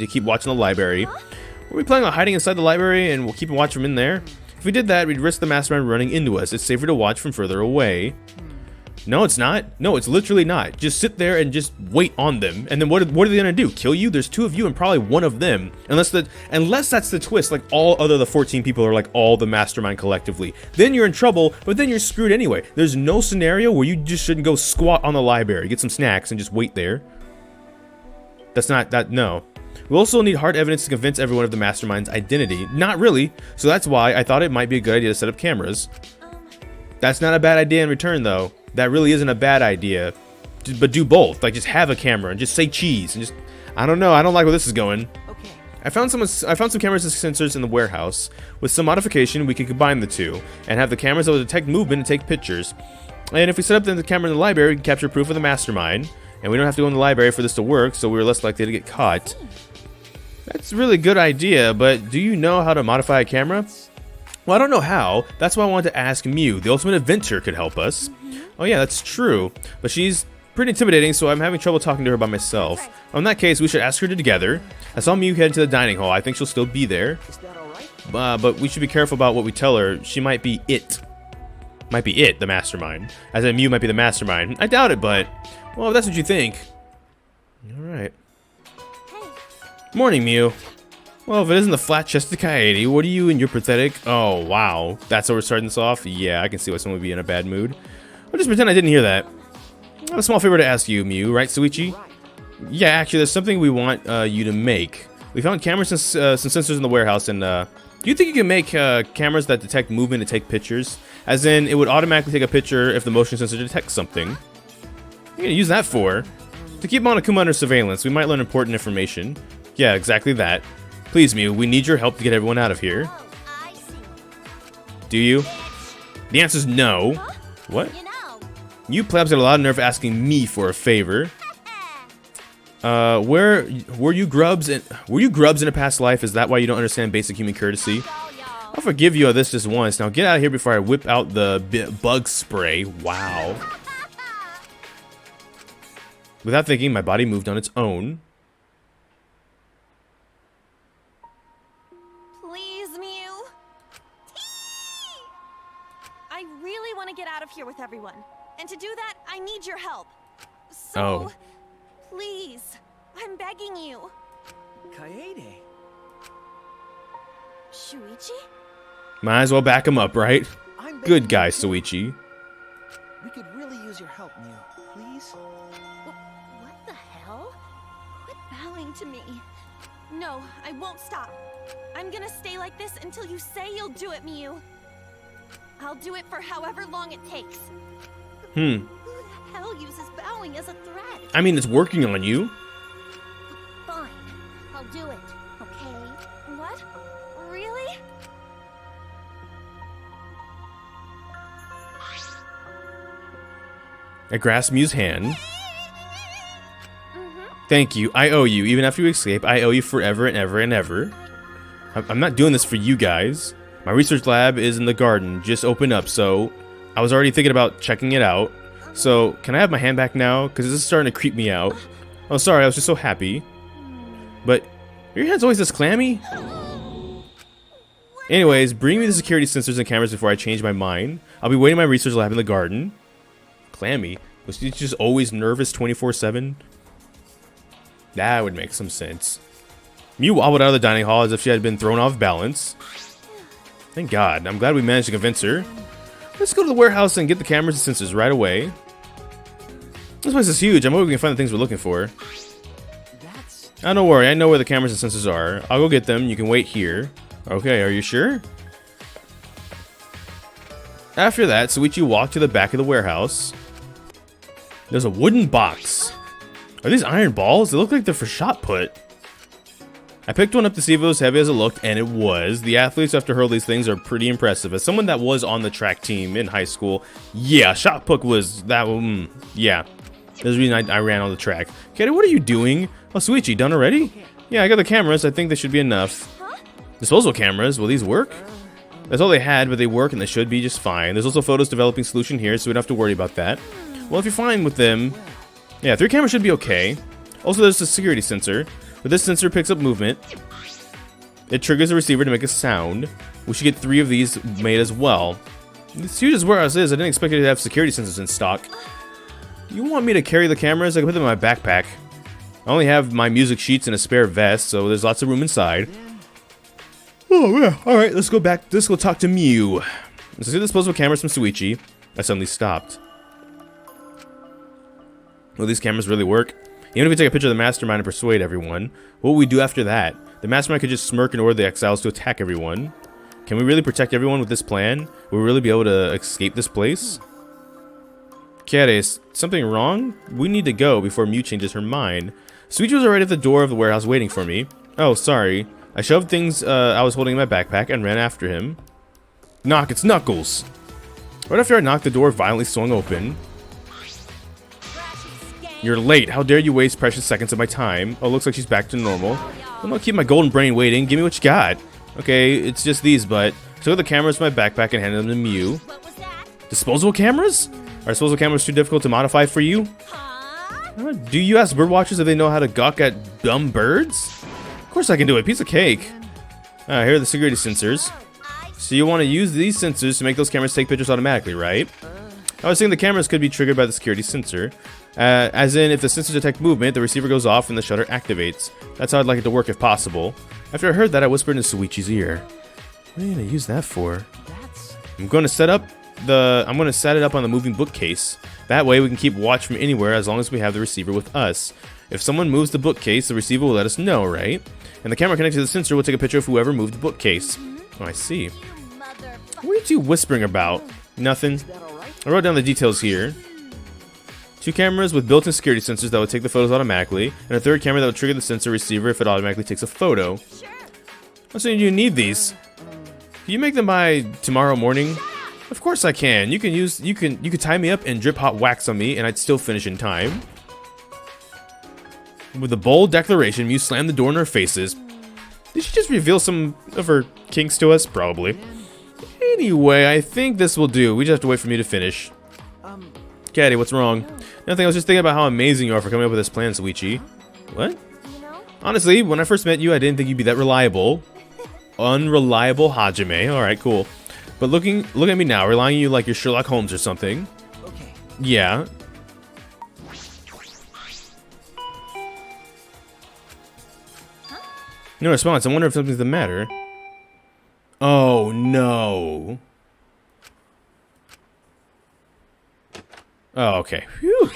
keep watching the library. Were we planning on hiding inside the library and we'll keep a watch from in there? If we did that, we'd risk the mastermind running into us. It's safer to watch from further away. No, it's not. No, it's literally not. Just sit there and just wait on them. And then what are they gonna do? Kill you? There's 2 of you and probably 1 of them. Unless that's the twist, like all other the 14 people are like all the mastermind collectively. Then you're in trouble, but then you're screwed anyway. There's no scenario where you just shouldn't go squat on the library, get some snacks, and just wait there. That's not that. No. We also need hard evidence to convince everyone of the mastermind's identity. Not really. So that's why I thought it might be a good idea to set up cameras. That's not a bad idea in return, though. That really isn't a bad idea. But do both. Like, just have a camera and just say cheese and just... I don't know. I don't like where this is going. okay. I found some cameras and sensors in the warehouse. With some modification, we can combine the two and have the cameras that will detect movement and take pictures. And if we set up the camera in the library, we can capture proof of the mastermind. And we don't have to go in the library for this to work, so we're less likely to get caught. That's a really good idea, but do you know how to modify a camera? Well, I don't know how. That's why I wanted to ask Mew. The ultimate inventor could help us. Oh yeah, that's true. But she's pretty intimidating, so I'm having trouble talking to her by myself. In that case, we should ask her together. I saw Mew head into the dining hall. I think she'll still be there. Is that alright? But we should be careful about what we tell her. She might be it. Might be it, the mastermind. As in, Mew might be the mastermind. I doubt it, but... well, if that's what you think. Alright. Morning, Mew. Well, if it isn't the flat-chested coyote, what are you and your pathetic... oh, wow. That's how we're starting this off? Yeah, I can see why someone would be in a bad mood. I'll just pretend I didn't hear that. I have a small favor to ask you, Mew. Right, Suichi? Yeah, actually, there's something we want you to make. We found cameras and some sensors in the warehouse, and do you think you can make cameras that detect movement and take pictures? As in, it would automatically take a picture if the motion sensor detects something. What are you gonna use that for? To keep Monokuma under surveillance, we might learn important information. Yeah, exactly that. Please, Mew, we need your help to get everyone out of here. Oh, I see. Do you? The answer's no. Huh? What? You know. You plebs got a lot of nerve asking me for a favor. Were you grubs in a past life? Is that why you don't understand basic human courtesy? I'll forgive you of this just once. Now get out of here before I whip out the bug spray. Wow. Without thinking, my body moved on its own. Please, Mew. I really want to get out of here with everyone. And to do that, I need your help. So, please, I'm begging you. Kaede. Shuichi? Might as well back him up, right? I'm Good begging guy, you, too. Suichi. We could really use your help, Mew. Please? What the hell? Quit bowing to me. No, I won't stop. I'm gonna stay like this until you say you'll do it, Mew. I'll do it for however long it takes. Who the hell uses bowing as a threat? I mean, it's working on you. Fine. I'll do it. Okay. What? Really? I grasp Mew's hand. Thank you. I owe you. Even after you escape, I owe you forever and ever and ever. I'm not doing this for you guys. My research lab is in the garden. Just opened up, so I was already thinking about checking it out. So, can I have my hand back now? Because this is starting to creep me out. Oh, sorry. I was just so happy. But your hand's always this clammy? Anyways, bring me the security sensors and cameras before I change my mind. I'll be waiting in my research lab in the garden. Clammy? Was she just always nervous 24/7? That would make some sense. Mew wobbled out of the dining hall as if she had been thrown off balance. Thank God. I'm glad we managed to convince her. Let's go to the warehouse and get the cameras and sensors right away. This place is huge. I'm hoping we can find the things we're looking for. That's... Oh, don't worry. I know where the cameras and sensors are. I'll go get them. You can wait here. Okay, are you sure? After that, Suichi walked to the back of the warehouse. There's a wooden box. Are these iron balls? They look like they're for shot put. I picked one up to see if it was heavy as it looked, and it was. The athletes who have to hurl these things are pretty impressive. As someone that was on the track team in high school, yeah, shot put was that one. Yeah, there's the reason I ran on the track. Katie, what are you doing? Oh, Suichi, done already? Yeah, I got the cameras. I think they should be enough. Disposable cameras, will these work? That's all they had, but they work and they should be just fine. There's also photos developing solution here, so we don't have to worry about that. Well, if you're fine with them, yeah, 3 cameras should be okay. Also, there's a security sensor. But this sensor picks up movement. It triggers a receiver to make a sound. We should get 3 of these made as well. As huge as warehouse is, I didn't expect it to have security sensors in stock. You want me to carry the cameras? I can put them in my backpack. I only have my music sheets and a spare vest, so there's lots of room inside. Oh yeah, alright, let's go back. Let's go talk to Mew. Let's see the disposable cameras from Suichi. I suddenly stopped. Will these cameras really work? Even if we take a picture of the mastermind and persuade everyone, what will we do after that? The mastermind could just smirk and order the exiles to attack everyone. Can we really protect everyone with this plan? Will we really be able to escape this place? Kere, is something wrong? We need to go before Mew changes her mind. Suichi was already at the door of the warehouse waiting for me. Oh, sorry. I shoved things I was holding in my backpack and ran after him. Knock, it's Knuckles! Right after I knocked, the door violently swung open. You're late. How dare you waste precious seconds of my time? Oh, looks like she's back to normal. I'm gonna keep my golden brain waiting. Give me what you got. Okay, it's just these, but I took the cameras from my backpack and handed them to Mew. What was that? Disposable cameras? Are disposable cameras too difficult to modify for you? Huh? Do you ask birdwatchers if they know how to gawk at dumb birds? Of course I can do it. Piece of cake. Here are the security sensors. So you want to use these sensors to make those cameras take pictures automatically, right? I was thinking the cameras could be triggered by the security sensor. As in, if the sensors detect movement, the receiver goes off and the shutter activates. That's how I'd like it to work if possible. After I heard that, I whispered into Suichi's ear. What are you gonna use that for? That's... I'm gonna set it up on the moving bookcase. That way we can keep watch from anywhere as long as we have the receiver with us. If someone moves the bookcase, the receiver will let us know, right? And the camera connected to the sensor will take a picture of whoever moved the bookcase. Oh, I see. What are you whispering about? Nothing. I wrote down the details here. 2 cameras with built-in security sensors that will take the photos automatically, and a 3rd camera that will trigger the sensor receiver if it automatically takes a photo. I'm saying you need these. Can you make them by tomorrow morning? Of course I can. You could tie me up and drip hot wax on me, and I'd still finish in time. With a bold declaration, Mew slammed the door in our faces. Did she just reveal some of her kinks to us? Probably. Anyway, I think this will do. We just have to wait for me to finish. Caddy, what's wrong? Nothing, I was just thinking about how amazing you are for coming up with this plan, Suichi. What? Honestly, when I first met you, I didn't think you'd be that reliable. Unreliable Hajime. Alright, cool. But look at me now, relying on you like you're Sherlock Holmes or something. Okay. Yeah. No response. I wonder if something's the matter. Oh, no. Oh, okay. Phew.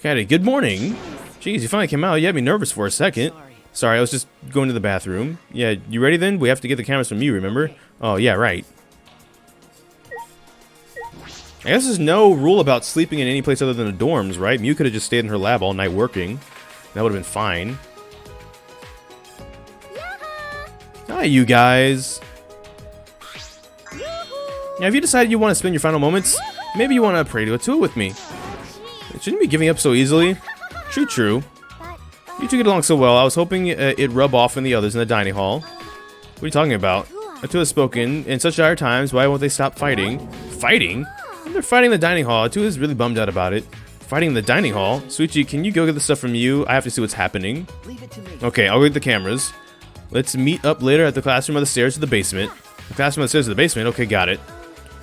Caddy, good morning. Jeez, you finally came out. You had me nervous for a second. Sorry, I was just going to the bathroom. Yeah, you ready then? We have to get the cameras from you, remember? Oh, yeah, right. I guess there's no rule about sleeping in any place other than the dorms, right? Mew could have just stayed in her lab all night working. That would have been fine. Hi, you guys. Now, have you decided you want to spend your final moments? Maybe you want to pray to a tool with me. Shouldn't be giving up so easily. True. You two get along so well. I was hoping it'd rub off on the others in the dining hall. What are you talking about? Atua has spoken. In such dire times, why won't they stop fighting? Fighting? They're fighting in the dining hall. Atua is really bummed out about it. Fighting in the dining hall? Suichi, can you go get the stuff from you? I have to see what's happening. Leave it to me. Okay, I'll go get the cameras. Let's meet up later at the classroom on the stairs to the basement. The classroom on the stairs to the basement? Okay, got it.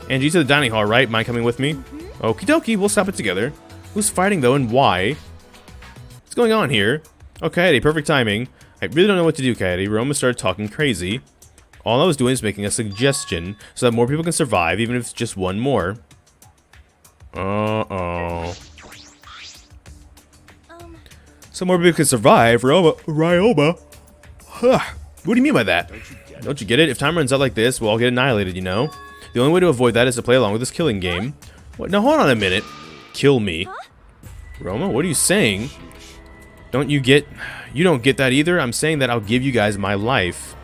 Angie, to the dining hall, right? Mind coming with me? Okie dokie, we'll stop it together. Who's fighting, though, and why? What's going on here? Oh, Coyote, perfect timing. I really don't know what to do, Coyote. Roma started talking crazy. All I was doing is making a suggestion so that more people can survive, even if it's just one more. Uh-oh. So more people can survive, Ryoma. Huh. What do you mean by that? Don't you get it? If time runs out like this, we'll all get annihilated, you know? The only way to avoid that is to play along with this killing game. What? Now, hold on a minute. Kill me. Roma, what are you saying? You don't get that either? I'm saying that I'll give you guys my life.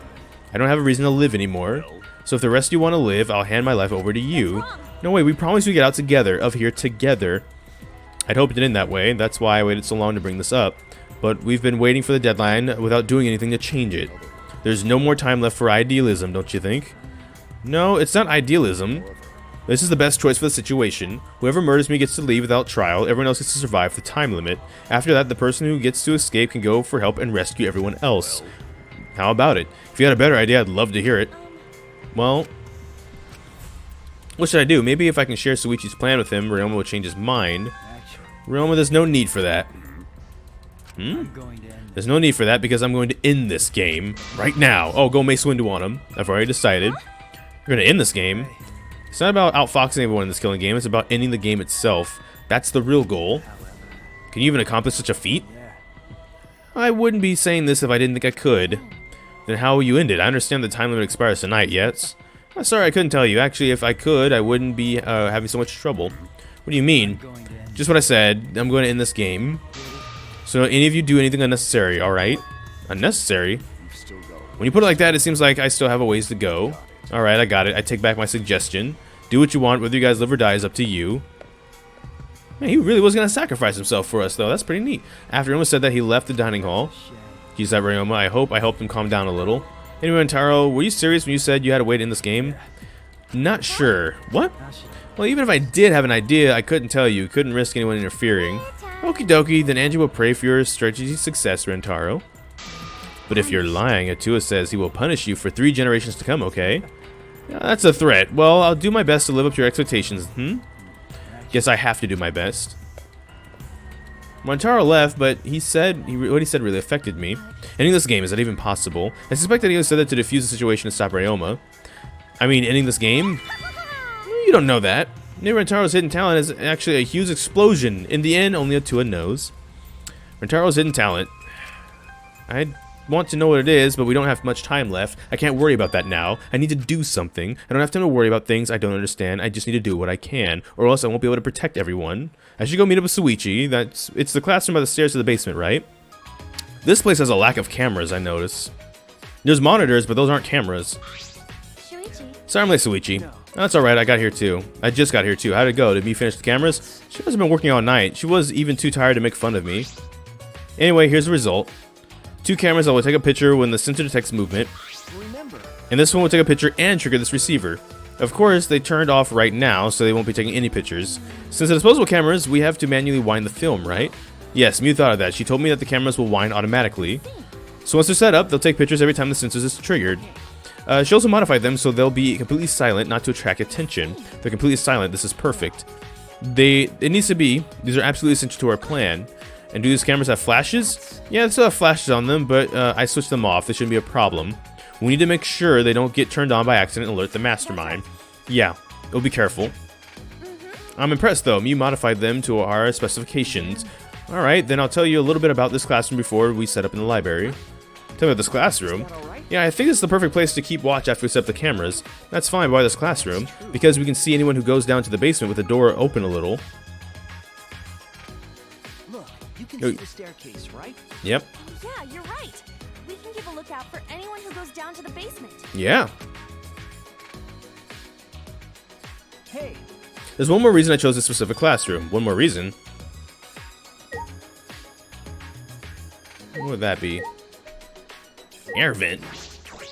I don't have a reason to live anymore. So if the rest of you want to live, I'll hand my life over to you. No way, we promised we'd get out together, of here together. I'd hoped it didn't that way. That's why I waited so long to bring this up. But we've been waiting for the deadline without doing anything to change it. There's no more time left for idealism, don't you think? No, it's not idealism. This is the best choice for the situation. Whoever murders me gets to leave without trial. Everyone else gets to survive the time limit. After that, the person who gets to escape can go for help and rescue everyone else. How about it? If you had a better idea, I'd love to hear it. Well, what should I do? Maybe if I can share Suichi's plan with him, Ryoma will change his mind. Ryoma, there's no need for that. There's no need for that because I'm going to end this game right now. Oh, go Mace Windu on him. I've already decided. We're going to end this game. It's not about outfoxing everyone in this killing game. It's about ending the game itself. That's the real goal. Can you even accomplish such a feat? I wouldn't be saying this if I didn't think I could. Then how will you end it? I understand the time limit expires tonight, yes? I'm sorry I couldn't tell you. Actually, if I could, I wouldn't be having so much trouble. What do you mean? Just what I said. I'm going to end this game. So any of you do anything unnecessary, alright? Unnecessary? When you put it like that, it seems like I still have a ways to go. Alright, I got it. I take back my suggestion. Do what you want. Whether you guys live or die is up to you. Man, he really was going to sacrifice himself for us, though. That's pretty neat. After Ryoma said that, he left the dining hall. Geez, that Ryoma. I hope I helped him calm down a little. Anyway, Taro, were you serious when you said you had to wait in this game? Not sure. What? Well, even if I did have an idea, I couldn't tell you. Couldn't risk anyone interfering. Okie dokie, then Angie will pray for your strategy success, Rentaro. But if you're lying, Atua says he will punish you for 3 generations to come, okay? Yeah, that's a threat. Well, I'll do my best to live up to your expectations, Guess I have to do my best. Montaro left, but what he said really affected me. Ending this game, is that even possible? I suspect that he said that to defuse the situation and stop Ryoma. I mean, ending this game? You don't know that. Maybe Rentaro's hidden talent is actually a huge explosion. In the end, only Atua knows. Rentaro's hidden talent. I want to know what it is, but we don't have much time left. I can't worry about that now. I need to do something. I don't have time to worry about things I don't understand. I just need to do what I can, or else I won't be able to protect everyone. I should go meet up with Suichi. It's the classroom by the stairs to the basement, right? This place has a lack of cameras, I notice. There's monitors, but those aren't cameras. Shuichi. Sorry, I'm late, Suichi. That's alright, I got here too. I just got here too. How'd it go? Did me finish the cameras? She must have been working all night. She was even too tired to make fun of me. Anyway, here's the result. 2 cameras that will take a picture when the sensor detects movement. Remember, And this one will take a picture and trigger this receiver. Of course, they turned off right now, so they won't be taking any pictures. Since the disposable cameras, we have to manually wind the film, right? Yes, Mew thought of that. She told me that the cameras will wind automatically. So once they're set up, they'll take pictures every time the sensors is triggered. She also modified them so they'll be completely silent, not to attract attention. They're completely silent. This is perfect. It needs to be. These are absolutely essential to our plan. And do these cameras have flashes? Yeah, they still have flashes on them, but I switched them off. They shouldn't be a problem. We need to make sure they don't get turned on by accident and alert the mastermind. Yeah, we'll be careful. I'm impressed though. Mew modified them to our specifications. Alright, then I'll tell you a little bit about this classroom before we set up in the library. Tell me about this classroom. Yeah, I think it's the perfect place to keep watch after we set up the cameras. That's fine by this classroom, because we can see anyone who goes down to the basement with the door open a little. look, you can Oh. see the staircase, right? Yep. Yeah, you're right. We can keep a lookout for anyone who goes down to the basement. Yeah. Hey, There's one more reason I chose this specific classroom. One more reason. What would that be? Air vent.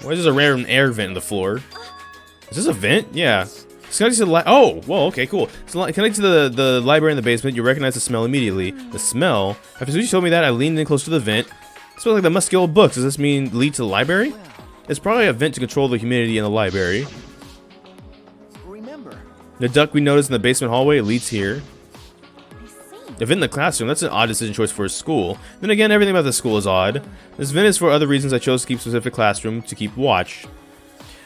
Why is there a random air vent in the floor? Is this a vent? Yeah. It's connected to the oh, whoa, okay, cool. It's connected to the library in the basement. You recognize the smell immediately. The smell? After Sushi told me that, I leaned in close to the vent. It smells like the musky old books. Does this mean lead to the library? It's probably a vent to control the humidity in the library. remember, The duct we noticed in the basement hallway leads here. I see. A vent in the classroom, that's an odd decision choice for a school. Then again, everything about the school is odd. This vent is for other reasons. I chose to keep specific classroom to keep watch.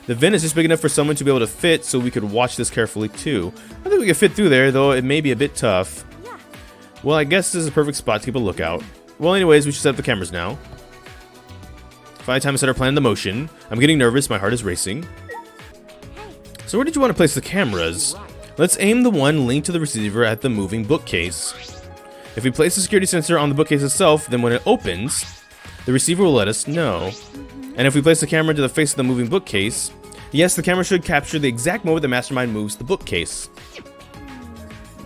The vent is just big enough for someone to be able to fit, so we could watch this carefully too. I think we could fit through there, though it may be a bit tough. Yeah. Well, I guess this is a perfect spot to keep a lookout. Well, anyways, we should set up the cameras now. Finally, time to set our plan into motion. I'm getting nervous, my heart is racing. So where did you want to place the cameras? Let's aim the one linked to the receiver at the moving bookcase. If we place the security sensor on the bookcase itself, then when it opens, the receiver will let us know. And if we place the camera to the face of the moving bookcase, yes, the camera should capture the exact moment the mastermind moves the bookcase.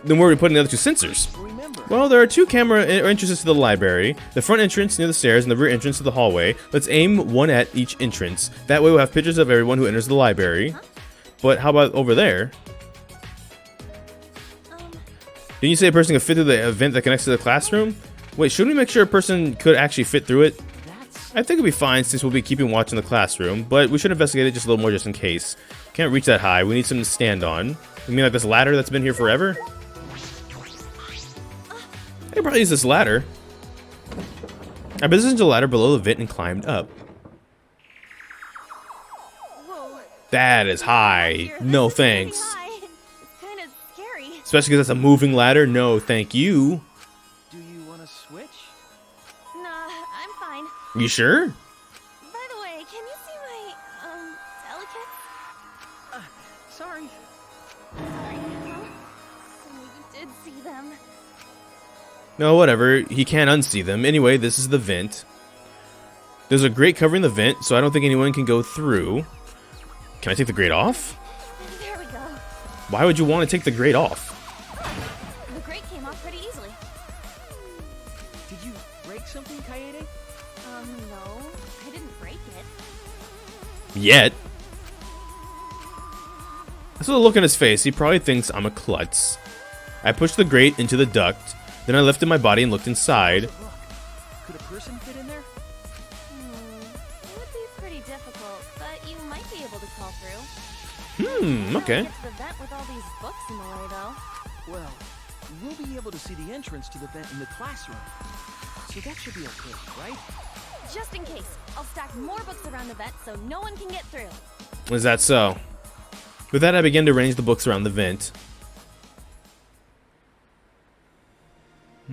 Then where are we putting the other 2 sensors? remember. Well, there are 2 camera entrances to the library. The front entrance near the stairs and the rear entrance to the hallway. Let's aim one at each entrance. That way we'll have pictures of everyone who enters the library. But how about over there? Didn't you say a person could fit through the vent that connects to the classroom? Wait, shouldn't we make sure a person could actually fit through it? I think it'll be fine since we'll be keeping watch in the classroom, but we should investigate it just a little more just in case. Can't reach that high. We need something to stand on. You mean like this ladder that's been here forever? I could probably use this ladder. I positioned the ladder below the vent and climbed up. Whoa. That is high. No thanks. High. It's kind of scary. Especially because that's a moving ladder. No, thank you. Do you want to switch? Nah, I'm fine. You sure? By the way, can you see my, delicates? Sorry. Sorry, huh? So you did see them. No, whatever. He can't unsee them. Anyway, this is the vent. There's a grate covering the vent, so I don't think anyone can go through. Can I take the grate off? There we go. Why would you want to take the grate off? The grate came off pretty easily. Did you break something, Kaede? No, I didn't break it. Yet. I saw the look on his face. He probably thinks I'm a klutz. I pushed the grate into the duct. Then I lifted my body and looked inside. Look, could a person fit in there? It would be pretty difficult, but you might be able to crawl through. Okay. Get to the vent with all these books in the way, though. Well, we'll be able to see the entrance to the vent in the classroom. So that should be okay, right? Just in case, I'll stack more books around the vent so no one can get through. Is that so? With that, I began to arrange the books around the vent.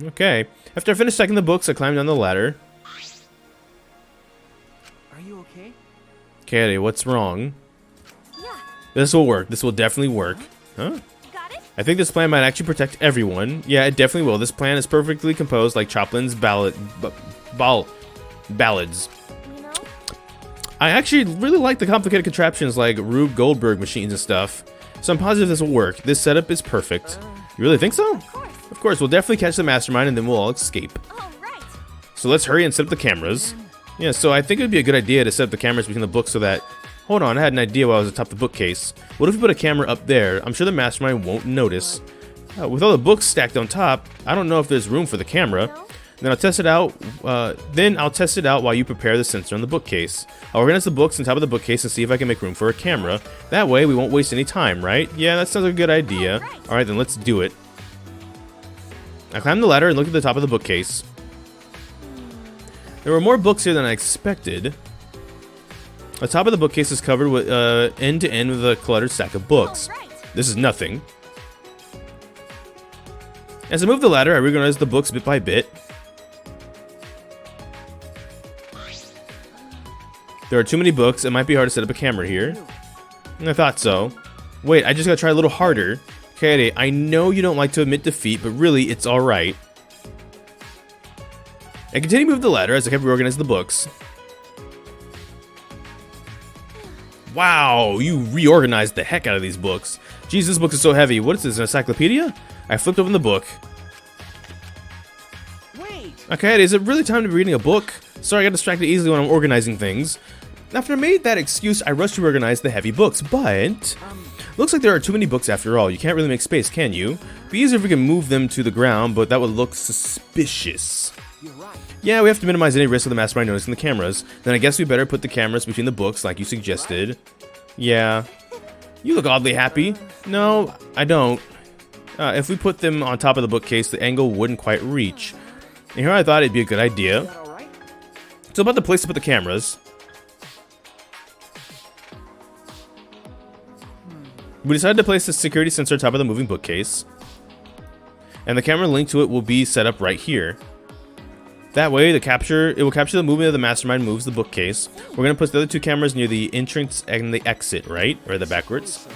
Okay. After I finished stacking the books, I climbed down the ladder. Kaede, what's wrong? Yeah, This will work. This will definitely work. Huh? got it? I think this plan might actually protect everyone. Yeah, it definitely will. This plan is perfectly composed like Choplin's ballads. You know? I actually really like the complicated contraptions like Rube Goldberg machines and stuff. So I'm positive this will work. This setup is perfect. You really think so? Of course. Of course, we'll definitely catch the mastermind and then we'll all escape. All right. So let's hurry and set up the cameras. Yeah, so I think it would be a good idea to set up the cameras between the books so that... Hold on, I had an idea while I was atop the bookcase. What if we put a camera up there? I'm sure the mastermind won't notice. With all the books stacked on top, I don't know if there's room for the camera. No? Then I'll test it out. I'll test it out while you prepare the sensor on the bookcase. I'll organize the books on top of the bookcase and see if I can make room for a camera. That way, we won't waste any time, right? Yeah, that sounds like a good idea. All right, then let's do it. I climbed the ladder and looked at the top of the bookcase. There were more books here than I expected. The top of the bookcase is covered with end to end with a cluttered stack of books. All right. This is nothing. As I moved the ladder, I reorganized the books bit by bit. There are too many books. It might be hard to set up a camera here. I thought so. Wait, I just gotta try a little harder. Kaede, I know you don't like to admit defeat, but really, it's alright. I continued to move the ladder as I kept reorganizing the books. Wow, you reorganized the heck out of these books. Jeez, this book is so heavy. What is this, an encyclopedia? I flipped open the book. Wait! Okay, is it really time to be reading a book? Sorry, I got distracted easily when I'm organizing things. After I made that excuse, I rushed to organize the heavy books, but... Looks like there are too many books after all. You can't really make space, can you? It'd be easier if we can move them to the ground, but that would look suspicious. You're right. Yeah, we have to minimize any risk of the mastermind noticing the cameras. Then I guess we better put the cameras between the books like you suggested. Yeah. You look oddly happy. No, I don't. If we put them on top of the bookcase, the angle wouldn't quite reach. And here I thought it'd be a good idea. Is that all right? So about the place to put the cameras. We decided to place the security sensor on top of the moving bookcase. And the camera linked to it will be set up right here. That way, it will capture the movement of the mastermind moves the bookcase. We're going to put the other two cameras near the entrance and the exit, right? Or the backwards.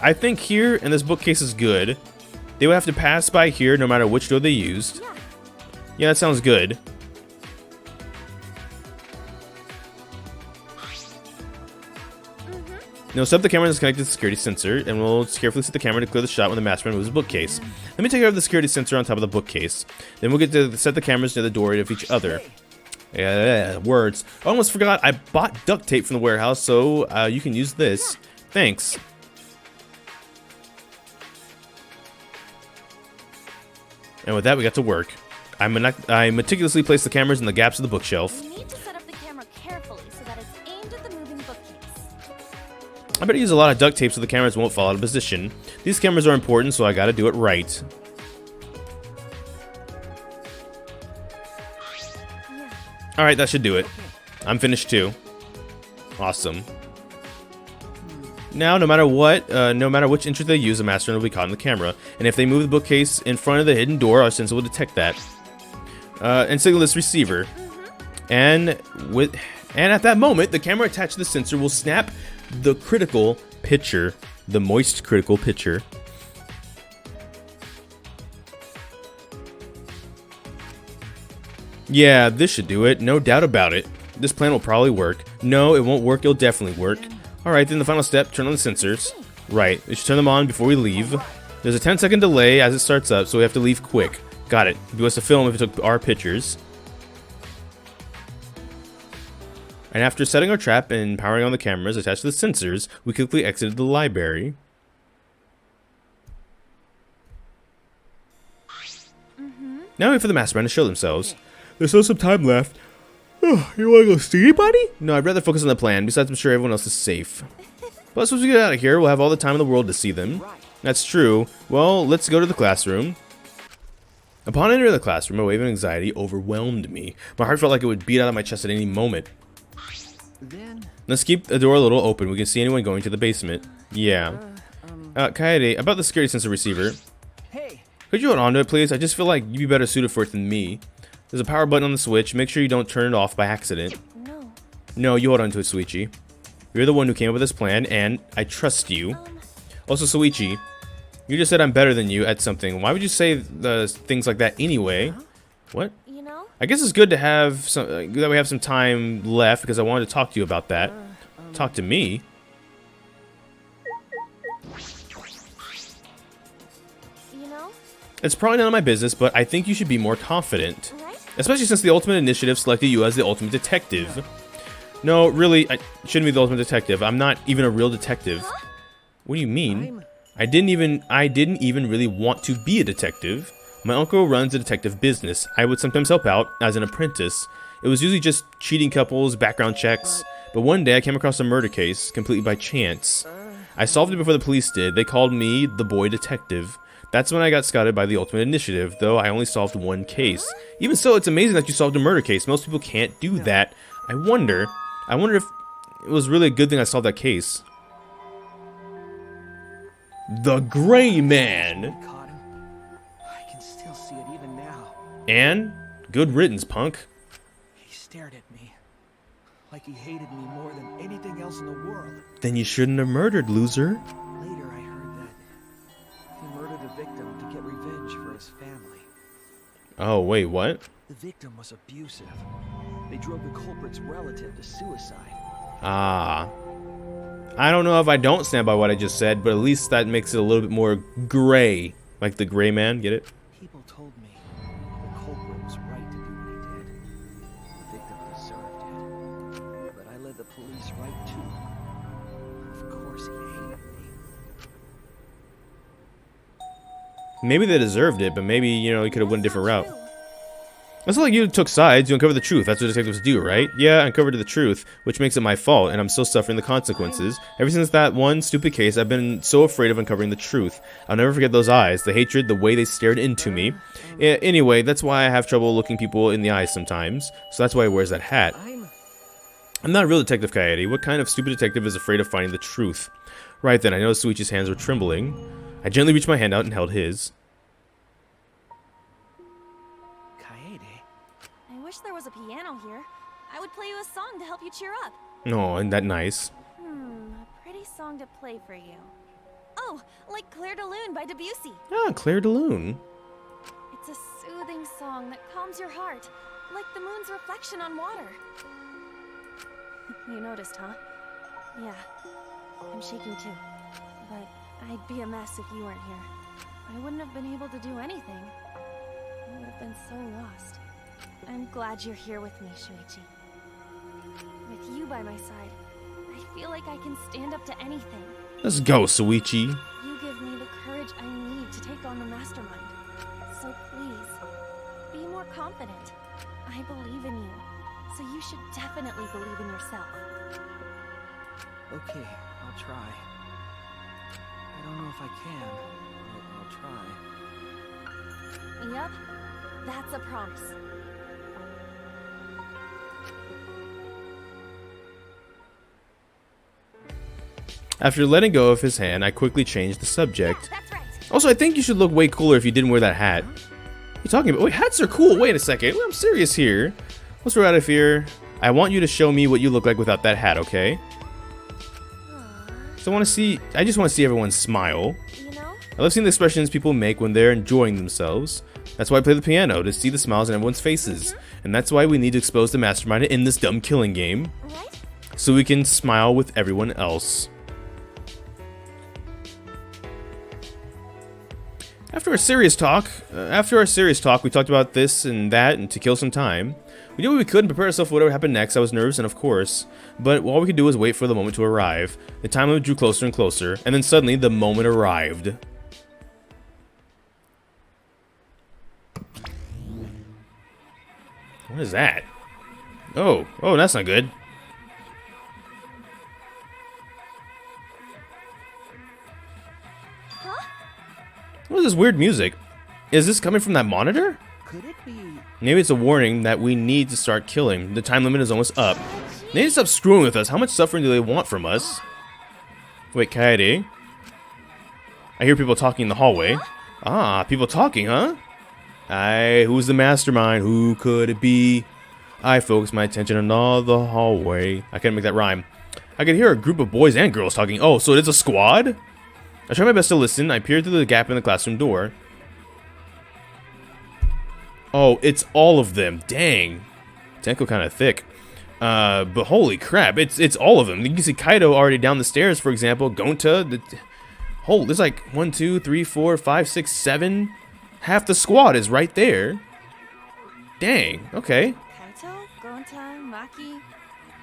I think here, and this bookcase is good. They would have to pass by here no matter which door they used. Yeah, that sounds good. Now set up the camera that's connected to the security sensor, and we'll carefully set the camera to clear the shot when the mastermind moves the bookcase. Let me take care of the security sensor on top of the bookcase. Then we'll get to set the cameras near the door of each other. Words. I almost forgot, I bought duct tape from the warehouse, so you can use this. Thanks. And with that, we got to work. I meticulously placed the cameras in the gaps of the bookshelf. We need to set up the camera carefully so that it's aimed at the moving bookcase. I better use a lot of duct tape so the cameras won't fall out of position. These cameras are important, so I gotta do it right. Alright, that should do it. I'm finished too. Awesome. Now, no matter which entrance they use, the master will be caught in the camera. And if they move the bookcase in front of the hidden door, our sensor will detect that. And signal this receiver. And at that moment, the camera attached to the sensor will snap the critical picture, the moist critical picture. Yeah, this should do it, no doubt about it. This plan will probably work. No, it won't work, it'll definitely work. Alright, then the final step, turn on the sensors. Right, we should turn them on before we leave. There's a 10-second delay as it starts up, so we have to leave quick. Got it. It'd be us to film if it took our pictures. And after setting our trap and powering on the cameras attached to the sensors, we quickly exited the library. Now we wait for the mastermind to show themselves. There's still some time left. Oh, you wanna go see anybody? No, I'd rather focus on the plan. Besides, I'm sure everyone else is safe. Plus, once we get out of here, we'll have all the time in the world to see them. That's true. Well, let's go to the classroom. Upon entering the classroom, a wave of anxiety overwhelmed me. My heart felt like it would beat out of my chest at any moment. Then... Let's keep the door a little open. We can see anyone going to the basement. Yeah. Kaede, about the security sensor receiver. Hey! Could you hold on to it, please? I just feel like you'd be better suited for it than me. There's a power button on the switch. Make sure you don't turn it off by accident. No. No, you hold on to it, Sweetie. You're the one who came up with this plan, and I trust you. Also, Soichi, you just said I'm better than you at something. Why would you say the things like that anyway? What? You know? I guess it's good to have some that we have some time left because I wanted to talk to you about that. Talk to me. You know? It's probably none of my business, but I think you should be more confident. Right? Especially since the Ultimate Initiative selected you as the Ultimate Detective. No, really, I shouldn't be the Ultimate Detective. I'm not even a real detective. Huh? What do you mean? I didn't even really want to be a detective. My uncle runs a detective business. I would sometimes help out as an apprentice. It was usually just cheating couples, background checks. But one day I came across a murder case, completely by chance. I solved it before the police did. They called me the boy detective. That's when I got scouted by the Ultimate Initiative, though I only solved one case. Even so, it's amazing that you solved a murder case. Most people can't do that. I wonder if it was really a good thing I solved that case. The Gray Man! Caught him. I can still see it even now. And good riddance, punk. He stared at me like he hated me more than anything else in the world. Then you shouldn't have murdered, loser. Later, I heard that he murdered a victim to get revenge for his family. Oh, wait, what? The victim was abusive. They drove the culprit's relative to suicide. Ah. I don't know if I don't stand by what I just said, but at least that makes it a little bit more gray. Like the Gray Man, get it? People told me the culprit was right to do what he did. The victim deserved it. But I led the police right to him. Of course he hated me. Maybe they deserved it, but maybe, you know, he could have went a different route. It's not like you took sides, you uncovered the truth. That's what detectives do, right? Yeah, I uncovered the truth, which makes it my fault, and I'm still suffering the consequences. Ever since that one stupid case, I've been so afraid of uncovering the truth. I'll never forget those eyes, the hatred, the way they stared into me. Anyway, that's why I have trouble looking people in the eyes sometimes, so that's why he wears that hat. I'm not a real detective, Coyote. What kind of stupid detective is afraid of finding the truth? Right then, I noticed Suichi's hands were trembling. I gently reached my hand out and held his. I wish there was a piano here. I would play you a song to help you cheer up. Oh, isn't that nice? A pretty song to play for you. Oh, like Clair de Lune by Debussy. Ah, Clair de Lune. It's a soothing song that calms your heart, like the moon's reflection on water. You noticed, huh? Yeah, I'm shaking too. But I'd be a mess if you weren't here. I wouldn't have been able to do anything. I would have been so lost. I'm glad you're here with me, Shuichi. With you by my side, I feel like I can stand up to anything. Let's go, Suichi. You give me the courage I need to take on the mastermind. So please, be more confident. I believe in you, so you should definitely believe in yourself. Okay, I'll try. I don't know if I can, but I'll try. Yep, that's a promise. After letting go of his hand, I quickly changed the subject. Yeah, that's right. Also, I think you should look way cooler if you didn't wear that hat. What are you talking about? Wait, hats are cool. Wait a second. I'm serious here. Let's roll out of here. I want you to show me what you look like without that hat, okay? So I just want to see everyone smile. You know? I love seeing the expressions people make when they're enjoying themselves. That's why I play the piano, to see the smiles on everyone's faces. And that's why we need to expose the mastermind in this dumb killing game. Right? So we can smile with everyone else. After our serious talk, we talked about this and that and to kill some time. We did what we could and prepare ourselves for whatever happened next. I was nervous and of course, but all we could do was wait for the moment to arrive. The time limit drew closer and closer, and then suddenly the moment arrived. What is that? Oh, that's not good. What is this weird music? Is this coming from that monitor? Could it be? Maybe it's a warning that we need to start killing. The time limit is almost up. They need to stop screwing with us. How much suffering do they want from us? Wait, Kaede? I hear people talking in the hallway. Ah, people talking, huh? Who's the mastermind? Who could it be? I focus my attention on all the hallway. I can't make that rhyme. I could hear a group of boys and girls talking. Oh, so it is a squad? I try my best to listen. I peer through the gap in the classroom door. Oh, it's all of them. Dang. Tenko kind of thick. But holy crap, it's all of them. You can see Kaido already down the stairs, for example. Gonta. There's like 1, 2, 3, 4, 5, 6, 7. Half the squad is right there. Dang. Okay. Kaito, Gonta, Maki,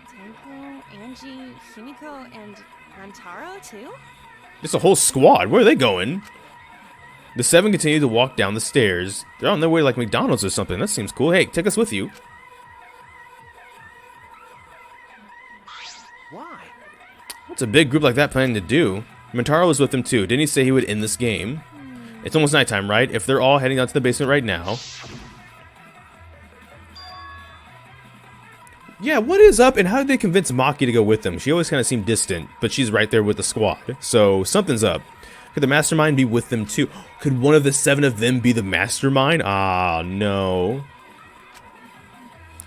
Tenko, Angie, Himiko, and Rantaro too? It's a whole squad. Where are they going? The 7 continue to walk down the stairs. They're on their way like McDonald's or something. That seems cool. Hey, take us with you. Why? What's a big group like that planning to do? Mintaro was with them too. Didn't he say he would end this game? It's almost nighttime, right? If they're all heading out to the basement right now. Yeah, what is up, and how did they convince Maki to go with them? She always kind of seemed distant, but she's right there with the squad. So, something's up. Could the mastermind be with them too? Could one of the 7 of them be the mastermind? Ah, no.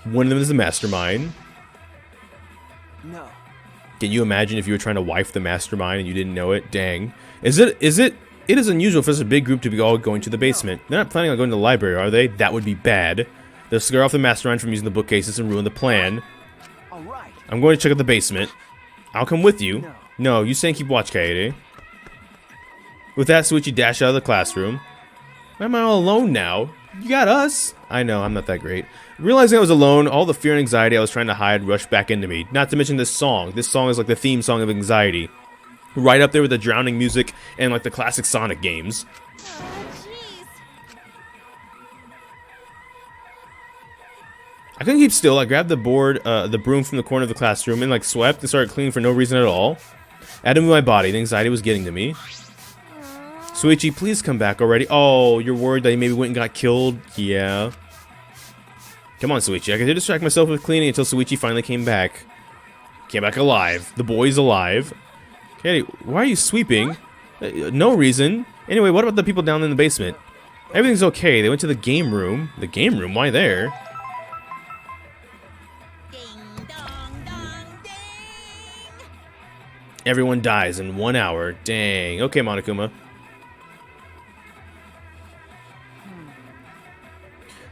One of them is the mastermind. No. Can you imagine if you were trying to wife the mastermind and you didn't know it? Dang. It is unusual for such a big group to be all going to the basement. They're not planning on going to the library, are they? That would be bad. They'll scare off the mastermind from using the bookcases and ruin the plan. All right. I'm going to check out the basement. I'll come with you. No. No, you stay and keep watch, Kaede. With that, Suichi dashed out of the classroom. Why am I all alone now? You got us. I know, I'm not that great. Realizing I was alone, all the fear and anxiety I was trying to hide rushed back into me. Not to mention this song. This song is like the theme song of anxiety. Right up there with the drowning music and like the classic Sonic games. Oh, jeez. I couldn't keep still. I grabbed the broom from the corner of the classroom and like swept and started cleaning for no reason at all. I had to move my body. The anxiety was getting to me. Suichi, please come back already. Oh, you're worried that he maybe went and got killed? Yeah. Come on, Suichi. I could distract myself with cleaning until Suichi finally came back. Came back alive. The boy's alive. Okay, why are you sweeping? No reason. Anyway, what about the people down in the basement? Everything's okay. They went to the game room. The game room? Why there? Ding dong dong ding. Everyone dies in 1 hour. Dang. Okay, Monokuma.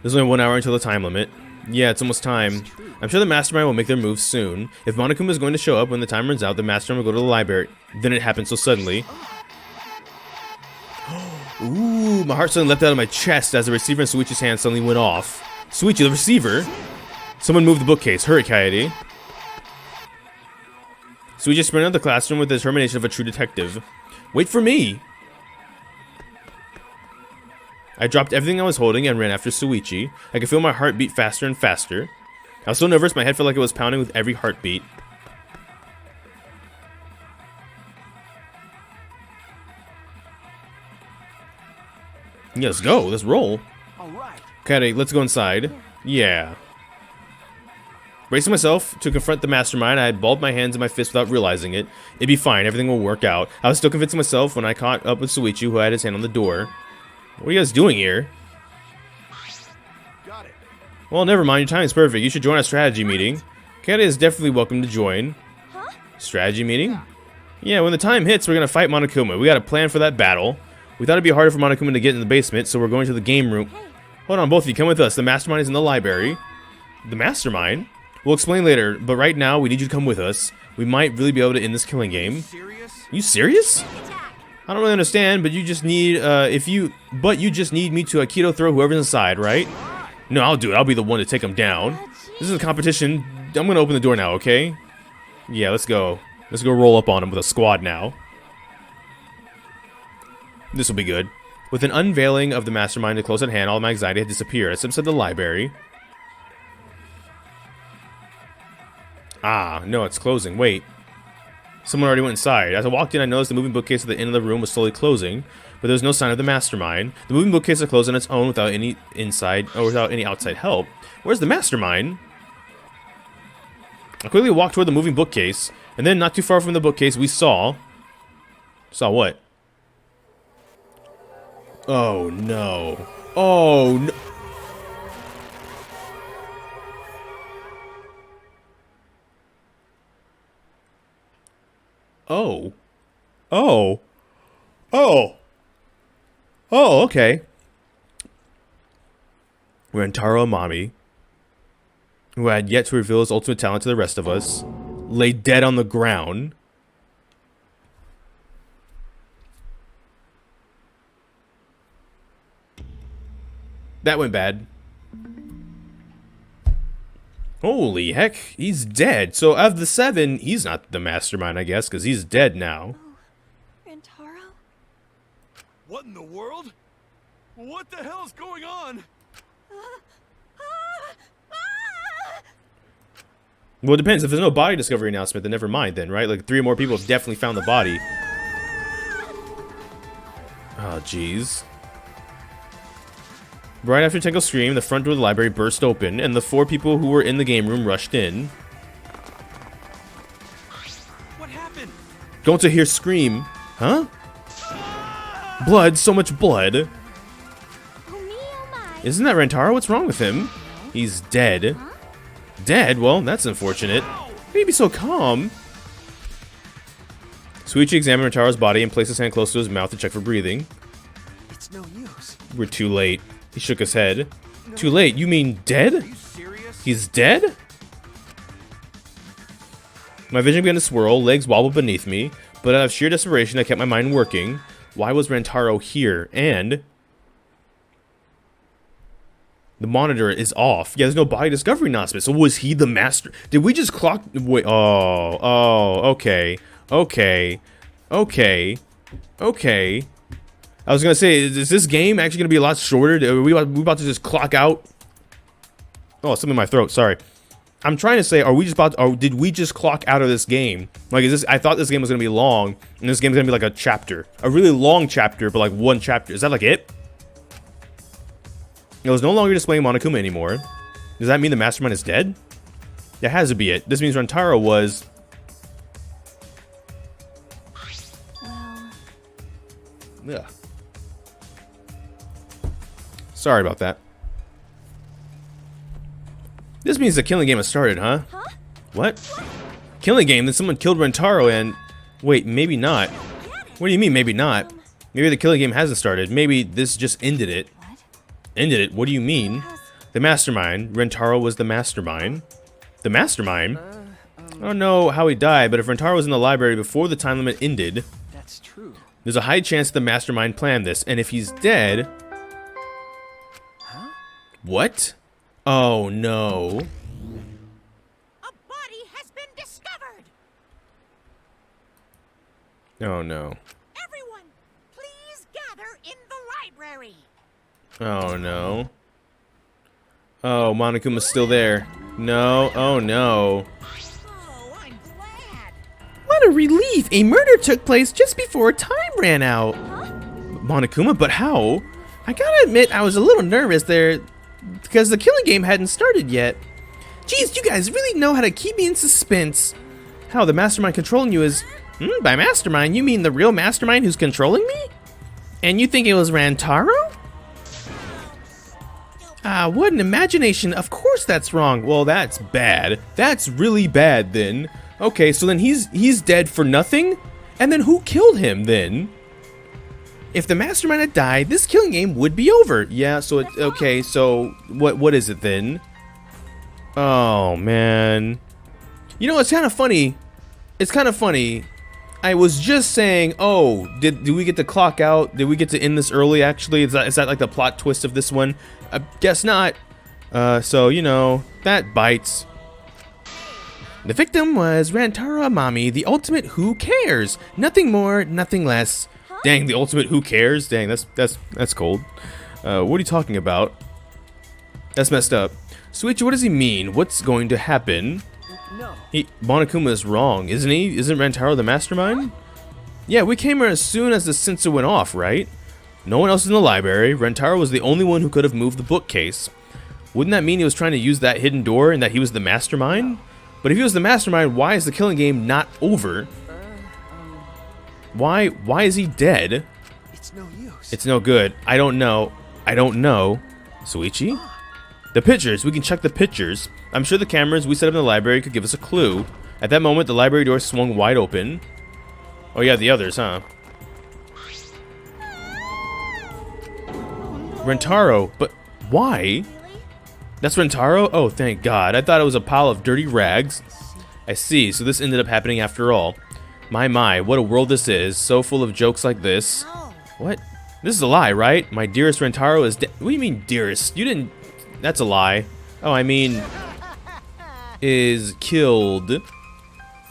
There's only 1 hour until the time limit. Yeah, it's almost time. I'm sure the mastermind will make their move soon. If Monokuma is going to show up when the time runs out, the mastermind will go to the library. Then it happens so suddenly. Ooh, my heart suddenly leapt out of my chest as the receiver in Suichi's hand suddenly went off. Suichi, the receiver? Someone moved the bookcase. Hurry, Kaede. Suichi sprinted out of the classroom with the determination of a true detective. Wait for me! I dropped everything I was holding and ran after Suichi. I could feel my heart beat faster and faster. I was so nervous, my head felt like it was pounding with every heartbeat. Yeah, let's go. Let's roll. All right. Okay, let's go inside. Yeah. Bracing myself to confront the mastermind, I had balled my hands in my fists without realizing it. It'd be fine. Everything will work out. I was still convincing myself when I caught up with Suichi, who had his hand on the door. What are you guys doing here? Got it. Well, never mind. Your timing's perfect. You should join our strategy meeting. Kaede is definitely welcome to join. Huh? Strategy meeting? Yeah, when the time hits, we're gonna fight Monokuma. We got a plan for that battle. We thought it'd be harder for Monokuma to get in the basement, so we're going to the game room. Hold on, both of you, come with us. The mastermind is in the library. The mastermind? We'll explain later, but right now, we need you to come with us. We might really be able to end this killing game. Serious? You serious? I don't really understand, but you just need, you just need me to Aikido throw whoever's inside, right? No, I'll do it. I'll be the one to take him down. This is a competition. I'm gonna open the door now, okay? Yeah, let's go. Let's go roll up on him with a squad now. This will be good. With an unveiling of the mastermind close at hand, all my anxiety had disappeared. I stepped to the library. Ah, no, it's closing. Wait. Someone already went inside. As I walked in, I noticed the moving bookcase at the end of the room was slowly closing, but there was no sign of the mastermind. The moving bookcase had closed on its own without any outside help. Where's the mastermind? I quickly walked toward the moving bookcase, and then not too far from the bookcase, we saw... Saw what? Oh, no. Oh, no. Oh. Oh. Oh. Oh, okay. Rentaro Amami, who had yet to reveal his ultimate talent to the rest of us, lay dead on the ground. That went bad. Holy heck, he's dead. So of the 7, he's not the mastermind, I guess, because he's dead now. Rentaro? What in the world? What the hell's going on? Well, it depends. If there's no body discovery announcement, then never mind then, right? Like 3 or more people have definitely found the body. Oh, jeez. Right after Tenko's scream, the front door of the library burst open, and the 4 people who were in the game room rushed in. What happened? Going to hear scream. Huh? Blood, so much blood. Oh me, oh my. Isn't that Rentaro? What's wrong with him? He's dead. Dead? Well, that's unfortunate. Maybe so calm. Suichi examined Rentaro's body and placed his hand close to his mouth to check for breathing. It's no use. We're too late. He shook his head. Too late? You mean dead? Are you serious? He's dead? My vision began to swirl, legs wobbled beneath me, but out of sheer desperation I kept my mind working. Why was Rentaro here? And the monitor is off. Yeah, there's no body discovery announcement. So was he the master? Did we just clock? Wait. Oh. Okay. Okay. Okay. Okay. I was gonna say, is this game actually gonna be a lot shorter? Are we about to just clock out? Oh, something in my throat. Sorry. I'm trying to say, are we just about? Or did we just clock out of this game? Like, is this? I thought this game was gonna be long, and this game is gonna be like a chapter, a really long chapter, but like 1 chapter. Is that like it? It was no longer displaying Monokuma anymore. Does that mean the mastermind is dead? That has to be it. This means Rentaro was. Well, Ugh. Sorry about that. This means the killing game has started, huh? What? Killing game? Then someone killed Rentaro and... Wait, maybe not. What do you mean, maybe not? Maybe the killing game hasn't started. Maybe this just ended it. what? Ended it? What do you mean? The mastermind. Rentaro was the mastermind. The mastermind? I don't know how he died, but if Rentaro was in the library before the time limit ended, That's true. there's a high chance the mastermind planned this. And if he's dead... What? Oh, no. A body has been discovered. Oh, no. Everyone, please gather in the library. Oh, no. Oh, Monokuma's still there. No. Oh, no. Oh, I'm glad. What a relief! A murder took place just before time ran out. Monokuma, but how? I gotta admit, I was a little nervous there because the killing game hadn't started yet. Geez, you guys really know how to keep me in suspense. How the mastermind controlling you is... by mastermind, you mean the real mastermind who's controlling me? And you think it was Rentaro? Ah, what an imagination. Of course that's wrong. Well, that's bad. That's really bad then. Okay, so then he's dead for nothing? And then who killed him then? If the mastermind had died, this killing game would be over. Yeah, so it, okay, so what is it then? Oh, man. You know, it's kind of funny. It's kind of funny. I was just saying, oh, did we get to clock out? Did we get to end this early, actually? Is that like the plot twist of this one? I guess not. So, you know, that bites. The victim was Rentaro Amami, the ultimate who cares. Nothing more, nothing less. Dang, the ultimate who cares? Dang, that's cold. What are you talking about? That's messed up. Suichi, what does he mean? What's going to happen? No. Monokuma is wrong, isn't he? Isn't Rentaro the mastermind? Yeah, we came here as soon as the sensor went off, right? No one else is in the library. Rentaro was the only one who could have moved the bookcase. Wouldn't that mean he was trying to use that hidden door and that he was the mastermind? But if he was the mastermind, why is the killing game not over? Why is he dead? It's no use. It's no good. I don't know. I don't know. Suichi? The pictures. We can check the pictures. I'm sure the cameras we set up in the library could give us a clue. At that moment, the library door swung wide open. Oh yeah, the others, huh? Rentaro, but why? That's Rentaro? Oh, thank God. I thought it was a pile of dirty rags. I see, so this ended up happening after all. My, what a world this is. So full of jokes like this. What? This is a lie, right? My dearest Rentaro is dead. What do you mean, dearest? You didn't... That's a lie. Oh, I mean... Is killed.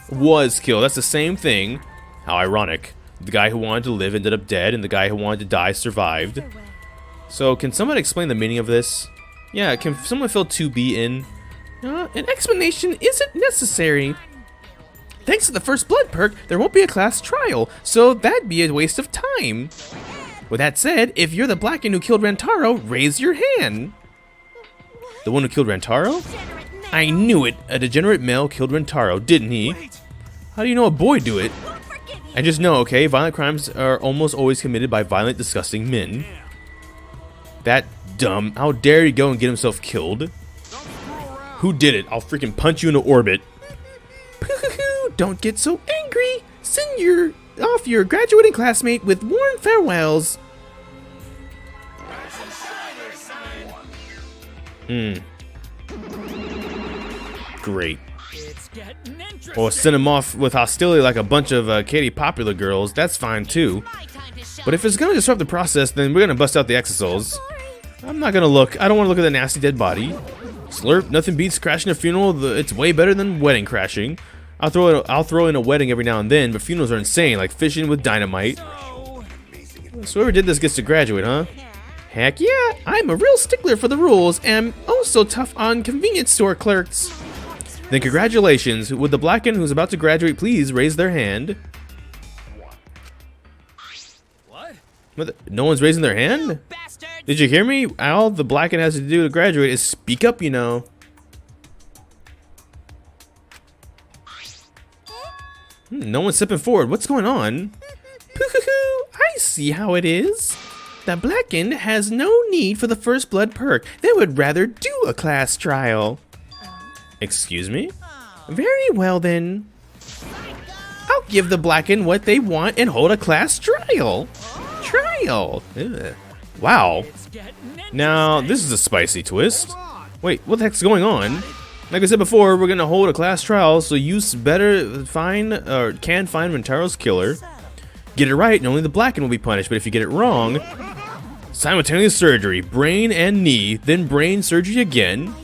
Was killed. That's the same thing. How ironic. The guy who wanted to live ended up dead, and the guy who wanted to die survived. So, can someone explain the meaning of this? Yeah, can someone fill 2B in? An explanation isn't necessary. Thanks to the first blood perk, there won't be a class trial, so that'd be a waste of time. With that said, if you're the Blacken who killed Rentaro, raise your hand. The one who killed Rentaro? I knew it. A degenerate male killed Rentaro, didn't he? How do you know a boy do it? I just know, okay? Violent crimes are almost always committed by violent, disgusting men. That dumb. How dare he go and get himself killed? Who did it? I'll freaking punch you into orbit. Don't get so angry. Send off your graduating classmate with warm farewells. Great. Or send him off with hostility like a bunch of Katy Popular girls. That's fine too. But if it's gonna disrupt the process, then we're gonna bust out the exosols. I'm not gonna look. I don't want to look at the nasty dead body. Slurp. Nothing beats crashing a funeral. It's way better than wedding crashing. I'll throw in a wedding every now and then, but funerals are insane, like fishing with dynamite. So whoever did this gets to graduate, huh? Heck yeah! I'm a real stickler for the rules, and I'm also tough on convenience store clerks. Then congratulations. Would the Blacken who's about to graduate please raise their hand? What? No one's raising their hand? Did you hear me? All the Blacken has to do to graduate is speak up, you know. No one's stepping forward. What's going on? I see how it is. The Blacken has no need for the first blood perk. They would rather do a class trial. Excuse me? Very well then. I'll give the Blacken what they want and hold a class trial. Ugh. Wow. Now, this is a spicy twist. Wait, what the heck's going on? Like I said before, we're gonna hold a class trial, so you better find or can find Rentaro's killer. Get it right, and only the Blacken will be punished. But if you get it wrong, simultaneous surgery, brain and knee, then brain surgery again.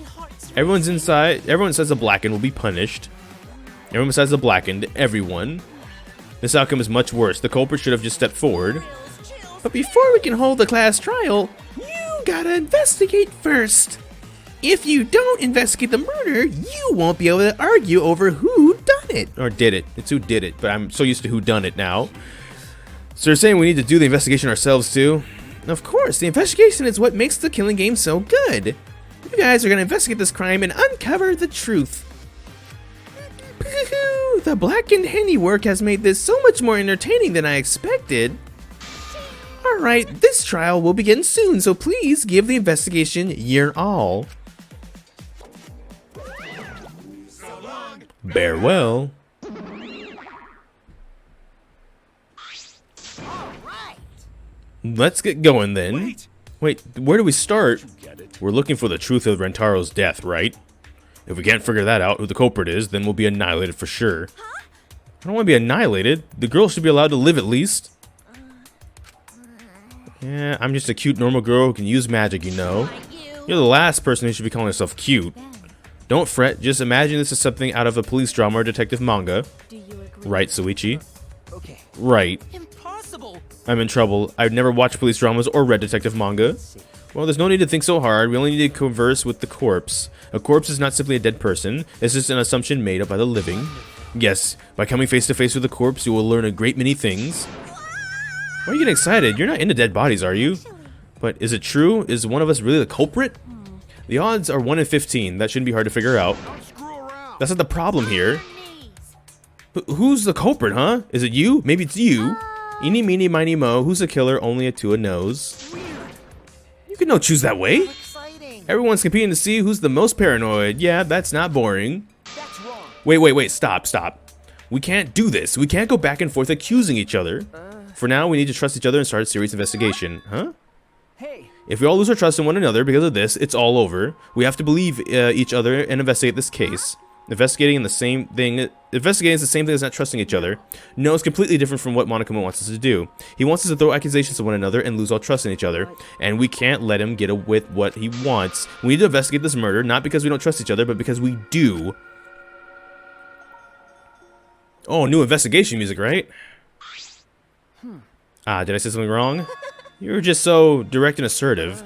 Everyone's inside. Everyone says the Blacken will be punished. Everyone besides the Blackened, everyone. This outcome is much worse. The culprit should have just stepped forward. But before we can hold the class trial, you gotta investigate first. If you don't investigate the murder, you won't be able to argue over who done it. Or did it. It's who did it, but I'm so used to who done it now. So you're saying we need to do the investigation ourselves too? Of course, the investigation is what makes the killing game so good. You guys are gonna investigate this crime and uncover the truth. The Blackened handiwork has made this so much more entertaining than I expected. Alright, this trial will begin soon, so please give the investigation your all. Bear well. Let's get going then. Wait, where do we start? We're looking for the truth of Rentaro's death, right? If we can't figure that out, who the culprit is, then we'll be annihilated for sure. I don't want to be annihilated. The girl should be allowed to live at least. Yeah, I'm just a cute normal girl who can use magic, you know. You're the last person who should be calling herself cute. Don't fret, just imagine this is something out of a police drama or detective manga. Right, Suichi? Okay. Right. Impossible. I'm in trouble. I've never watched police dramas or read detective manga. Well, there's no need to think so hard. We only need to converse with the corpse. A corpse is not simply a dead person. It's just an assumption made up by the living. Yes, by coming face to face with the corpse, you will learn a great many things. Why are you getting excited? You're not into dead bodies, are you? But is it true? Is one of us really the culprit? The odds are 1 in 15. That shouldn't be hard to figure out. That's not the problem here. Who's the culprit, huh? Is it you? Maybe it's you. Eeny, meeny, miny, mo. Who's the killer? Only a two knows. You can no choose that way. Everyone's competing to see who's the most paranoid. Yeah, that's not boring. Wait. Stop. We can't do this. We can't go back and forth accusing each other. For now, we need to trust each other and start a serious investigation. Huh? Hey, If we all lose our trust in one another because of this, it's all over. We have to believe each other and investigate this case. Investigating is the same thing as not trusting each other. No, it's completely different from what Monokuma wants us to do. He wants us to throw accusations at one another and lose all trust in each other, and we can't let him get with what he wants. We need to investigate this murder, not because we don't trust each other, but because we do. Oh, new investigation music, right? Ah, did I say something wrong? You were just so direct and assertive.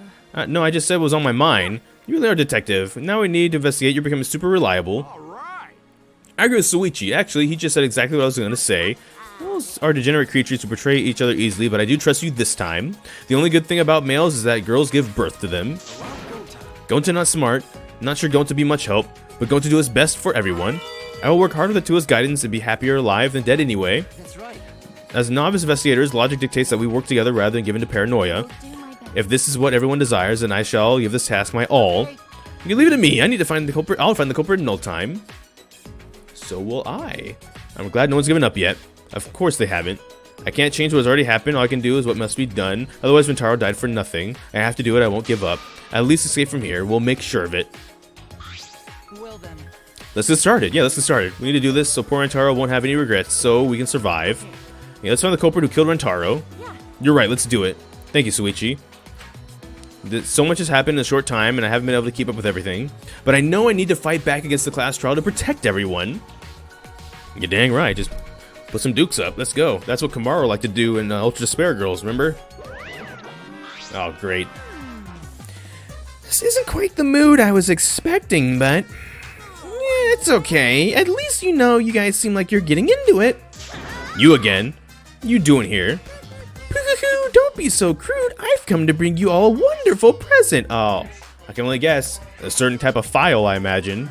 No, I just said what was on my mind. You really are a detective. Now we need to investigate. You're becoming super reliable. I agree with Suichi. Actually, he just said exactly what I was going to say. Males are degenerate creatures who betray each other easily, but I do trust you this time. The only good thing about males is that girls give birth to them. Gonta not smart. Not sure Gonta be much help, but Gonta do his best for everyone. I will work hard with the two as guidance and be happier alive than dead anyway. That's right. As novice investigators, logic dictates that we work together rather than give in to paranoia. If this is what everyone desires, then I shall give this task my all. You can leave it to me. I need to find the culprit. I'll find the culprit in no time. So will I. I'm glad no one's given up yet. Of course they haven't. I can't change what's already happened. All I can do is what must be done. Otherwise, Rentaro died for nothing. I have to do it. I won't give up. At least escape from here. We'll make sure of it. Well then. Let's get started. Yeah, let's get started. We need to do this so poor Rentaro won't have any regrets, so we can survive. Yeah, let's find the culprit who killed Rentaro. You're right. Let's do it. Thank you, Suichi. So much has happened in a short time, and I haven't been able to keep up with everything. But I know I need to fight back against the class trial to protect everyone. You're dang right. Just put some dukes up. Let's go. That's what Kamaru liked to do in Ultra Despair Girls, remember? Oh, great. This isn't quite the mood I was expecting, but it's okay. At least you know you guys seem like you're getting into it. You again? You doing here? Don't be so crude. I've come to bring you all a wonderful present. Oh, I can only guess. A certain type of file, I imagine.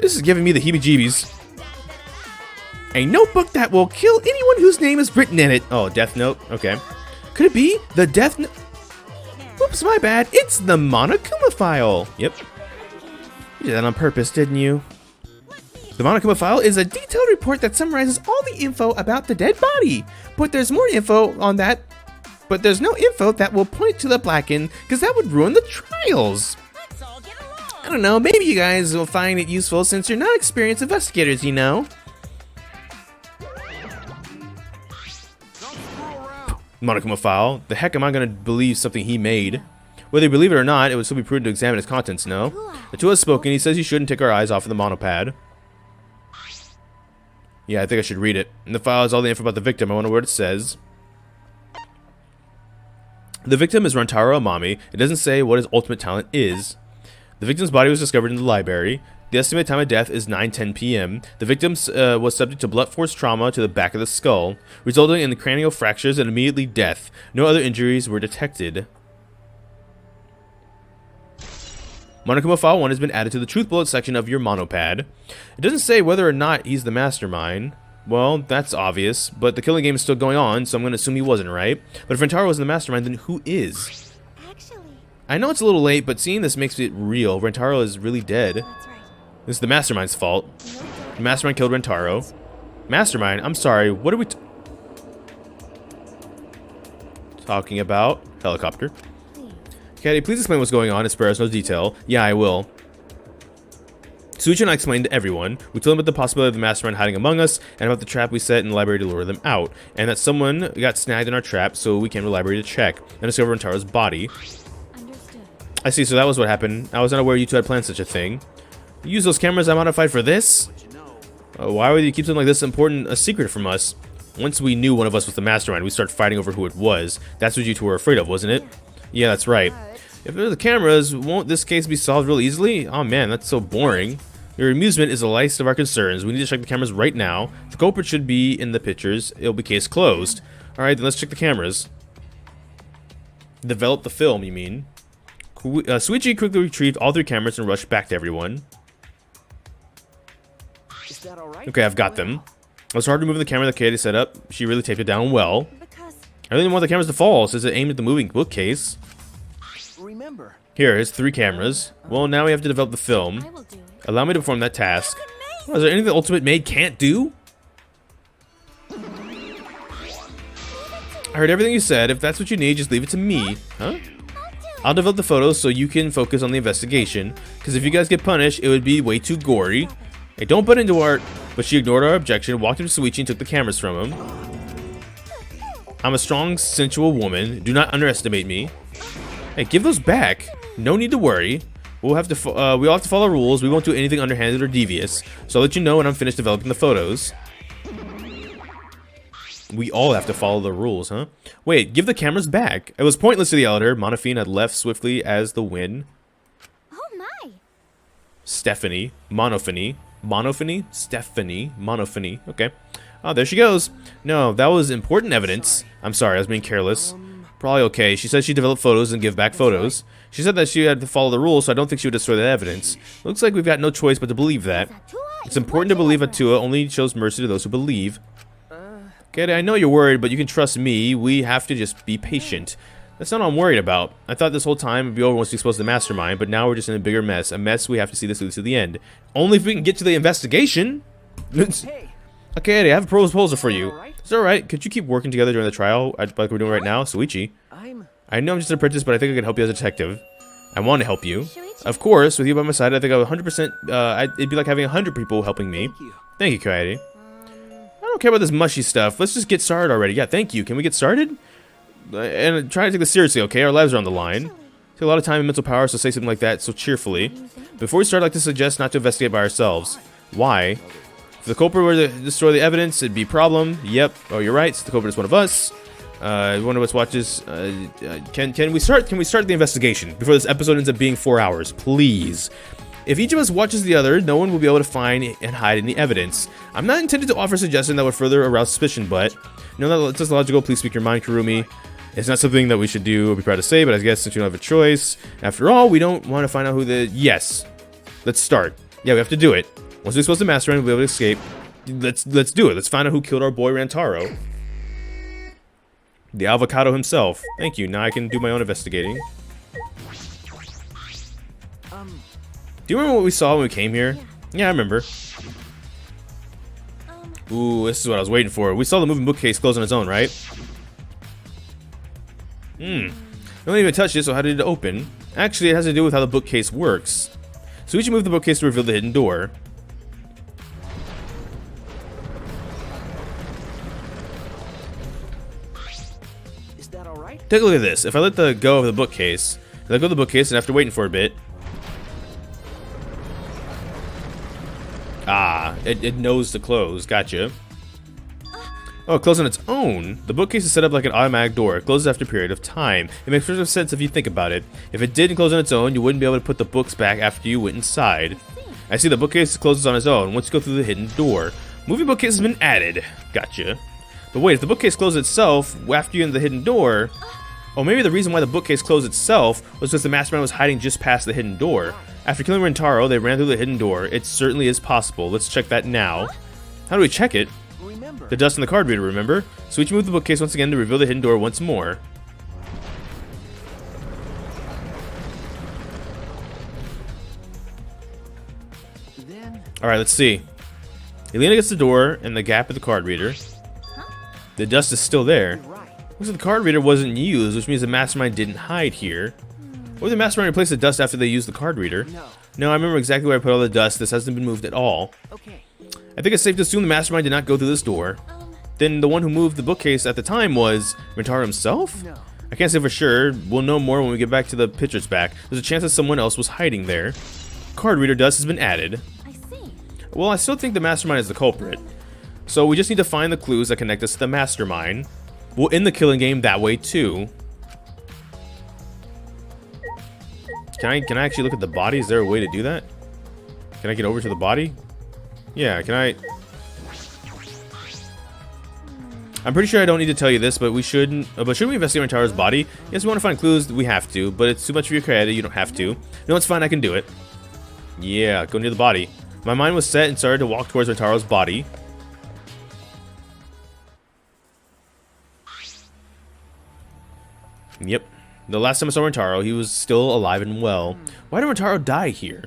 This is giving me the heebie-jeebies. A notebook that will kill anyone whose name is written in it. Oh, Death Note. Okay. Could it be the Death Note? Oops, my bad. It's the Monokuma file. Yep. You did that on purpose, didn't you? The Monokuma file is a detailed report that summarizes all the info about the dead body. But there's more info on that. But there's no info that will point to the Blackened, because that would ruin the trials. Let's all get along. I don't know, maybe you guys will find it useful since you're not experienced investigators, you know? Monokuma file. The heck am I gonna believe something he made? Whether you believe it or not, it would still be prudent to examine its contents, no? The two has spoken. He says you shouldn't take our eyes off of the monopad. Yeah, I think I should read it. In the file is all the info about the victim. I wonder what it says. The victim is Rantaro Amami. It doesn't say what his ultimate talent is. The victim's body was discovered in the library. The estimated time of death is 9:10 p.m. The victim was subject to blunt force trauma to the back of the skull, resulting in the cranial fractures and immediately death. No other injuries were detected. Monokuma File 1 has been added to the Truth Bullet section of your monopad. It doesn't say whether or not he's the mastermind. Well, that's obvious, but the killing game is still going on, so I'm going to assume he wasn't, right? But if Rentaro wasn't the mastermind, then who is? Actually, I know it's a little late, but seeing this makes it real. Rentaro is really dead. that's right. This is the mastermind's fault. The mastermind killed Rentaro. Mastermind? I'm sorry, what are we talking about? Helicopter. Caddy, please explain what's going on and spare us no detail. Yeah, I will. Suichi and I explained to everyone. We told them about the possibility of the mastermind hiding among us, and about the trap we set in the library to lure them out, and that someone got snagged in our trap, so we came to the library to check, and discover Rentaro's body. Understood. I see, so that was what happened. I was not aware you two had planned such a thing. You use those cameras I modified for this? Why would you keep something like this important a secret from us? Once we knew one of us was the mastermind, we started fighting over who it was. That's what you two were afraid of, wasn't it? Yeah, that's right. If there are the cameras, won't this case be solved real easily? Oh man, that's so boring. Your amusement is the least of our concerns. We need to check the cameras right now. The culprit should be in the pictures. It'll be case closed. Alright, then let's check the cameras. Develop the film, you mean? Suichi quickly retrieved all 3 cameras and rushed back to everyone. Is that all right? Okay, I've got them. It was hard removing the camera that Katie set up. She really taped it down well. Because I really didn't want the cameras to fall, since it aimed at the moving bookcase. Remember. Here, here's 3 cameras. Well, now we have to develop the film. I will do it. Allow me to perform that task. Oh, is there anything the Ultimate Maid can't do? I heard everything you said. If that's what you need, just leave it to me. Huh? I'll develop the photos so you can focus on the investigation. Because if you guys get punished, it would be way too gory. Hey, don't butt into Art. But she ignored our objection, walked up to Suichi and took the cameras from him. I'm a strong, sensual woman. Do not underestimate me. Hey, give those back. No need to worry. We all have to follow rules. We won't do anything underhanded or devious. So I'll let you know when I'm finished developing the photos. We all have to follow the rules, huh? Wait, give the cameras back. It was pointless to yell at her. Monophine had left swiftly as the wind. Oh my! Stephanie. Monophony. Monophony? Stephanie. Monophony. Okay. Oh, there she goes. No, that was important evidence. I'm sorry, I was being careless. Probably okay. She said she developed photos and give back photos. She said that she had to follow the rules, so I don't think she would destroy that evidence. Looks like we've got no choice but to believe that. It's important to believe Atua only shows mercy to those who believe. Okay, I know you're worried, but you can trust me. We have to just be patient. That's not what I'm worried about. I thought this whole time it'd be over once we expose the mastermind, but now we're just in a bigger mess. A mess we have to see this through to the end. Only if we can get to the investigation. Hey, Okay, Eddie, I have a proposal for you. alright? It's alright. Could you keep working together during the trial, like we're doing right now, Suichi? I know I'm just an apprentice, but I think I can help you as a detective. I want to help you. Of course, with you by my side, I think I would 100%, it'd be like having 100 people helping me. Thank you. Thank you, Kaede. I don't care about this mushy stuff. Let's just get started already. Yeah, thank you. Can we get started? And try to take this seriously, okay? Our lives are on the line. Take a lot of time and mental power, so say something like that so cheerfully. Before we start, I'd like to suggest not to investigate by ourselves. Why? If the culprit were to destroy the evidence, it'd be a problem. Yep. Oh, you're right. The culprit is one of us. One of us watches. Can we start? Can we start the investigation before this episode ends up being 4 hours, please? If each of us watches the other, no one will be able to find and hide any evidence. I'm not intended to offer a suggestion that would further arouse suspicion, but no, that's just logical. Please speak your mind, Kurumi. It's not something that we should do or be proud to say, but I guess since you don't have a choice, after all, we don't want to find out who the. Yes, let's start. Yeah, we have to do it. Once we expose the mastermind, we'll be able to escape. Let's do it. Let's find out who killed our boy Rantaro. The avocado himself. Thank you. Now I can do my own investigating. Do you remember what we saw when we came here? Yeah, I remember. Ooh, this is what I was waiting for. We saw the moving bookcase close on its own, right? No one even touched it, so how did it open? Actually, it has to do with how the bookcase works. So we should move the bookcase to reveal the hidden door. Is that alright? Take a look at this. If I let go of the bookcase, let go of the bookcase, and after waiting for a bit, it knows to close. Gotcha. Oh, it closed on its own. The bookcase is set up like an automatic door. It closes after a period of time. It makes perfect sense if you think about it. If it didn't close on its own, you wouldn't be able to put the books back after you went inside. I see the bookcase closes on its own once you go through the hidden door. Moving bookcase has been added. Gotcha. But wait, if the bookcase closed itself after you enter the hidden door... Oh, maybe the reason why the bookcase closed itself was because the mastermind was hiding just past the hidden door. After killing Rentaro, they ran through the hidden door. It certainly is possible. Let's check that now. How do we check it? Remember. The dust in the card reader, remember? So we should move the bookcase once again to reveal the hidden door once more. Then. Alright, let's see. Elena gets the door and the gap at the card reader. The dust is still there. Right. Looks like the card reader wasn't used, which means the mastermind didn't hide here. Or the mastermind replaced the dust after they used the card reader. No, I remember exactly where I put all the dust. This hasn't been moved at all. Okay. I think it's safe to assume the mastermind did not go through this door. Then the one who moved the bookcase at the time was Rentaro himself? No. I can't say for sure. We'll know more when we get back to the pictures back. There's a chance that someone else was hiding there. Card reader dust has been added. I see. Well, I still think the mastermind is the culprit. So we just need to find the clues that connect us to the mastermind. We'll end the killing game that way too. Can I actually look at the body? Is there a way to do that? Can I get over to the body? Yeah, can I? I'm pretty sure I don't need to tell you this, but we shouldn't. But should we investigate Rentaro's body? Yes, we want to find clues. We have to, but it's too much for your credit. You don't have to. No, it's fine. I can do it. Yeah, go near the body. My mind was set and started to walk towards Rentaro's body. Yep. The last time I saw Rentaro, he was still alive and well. Why did Rentaro die here?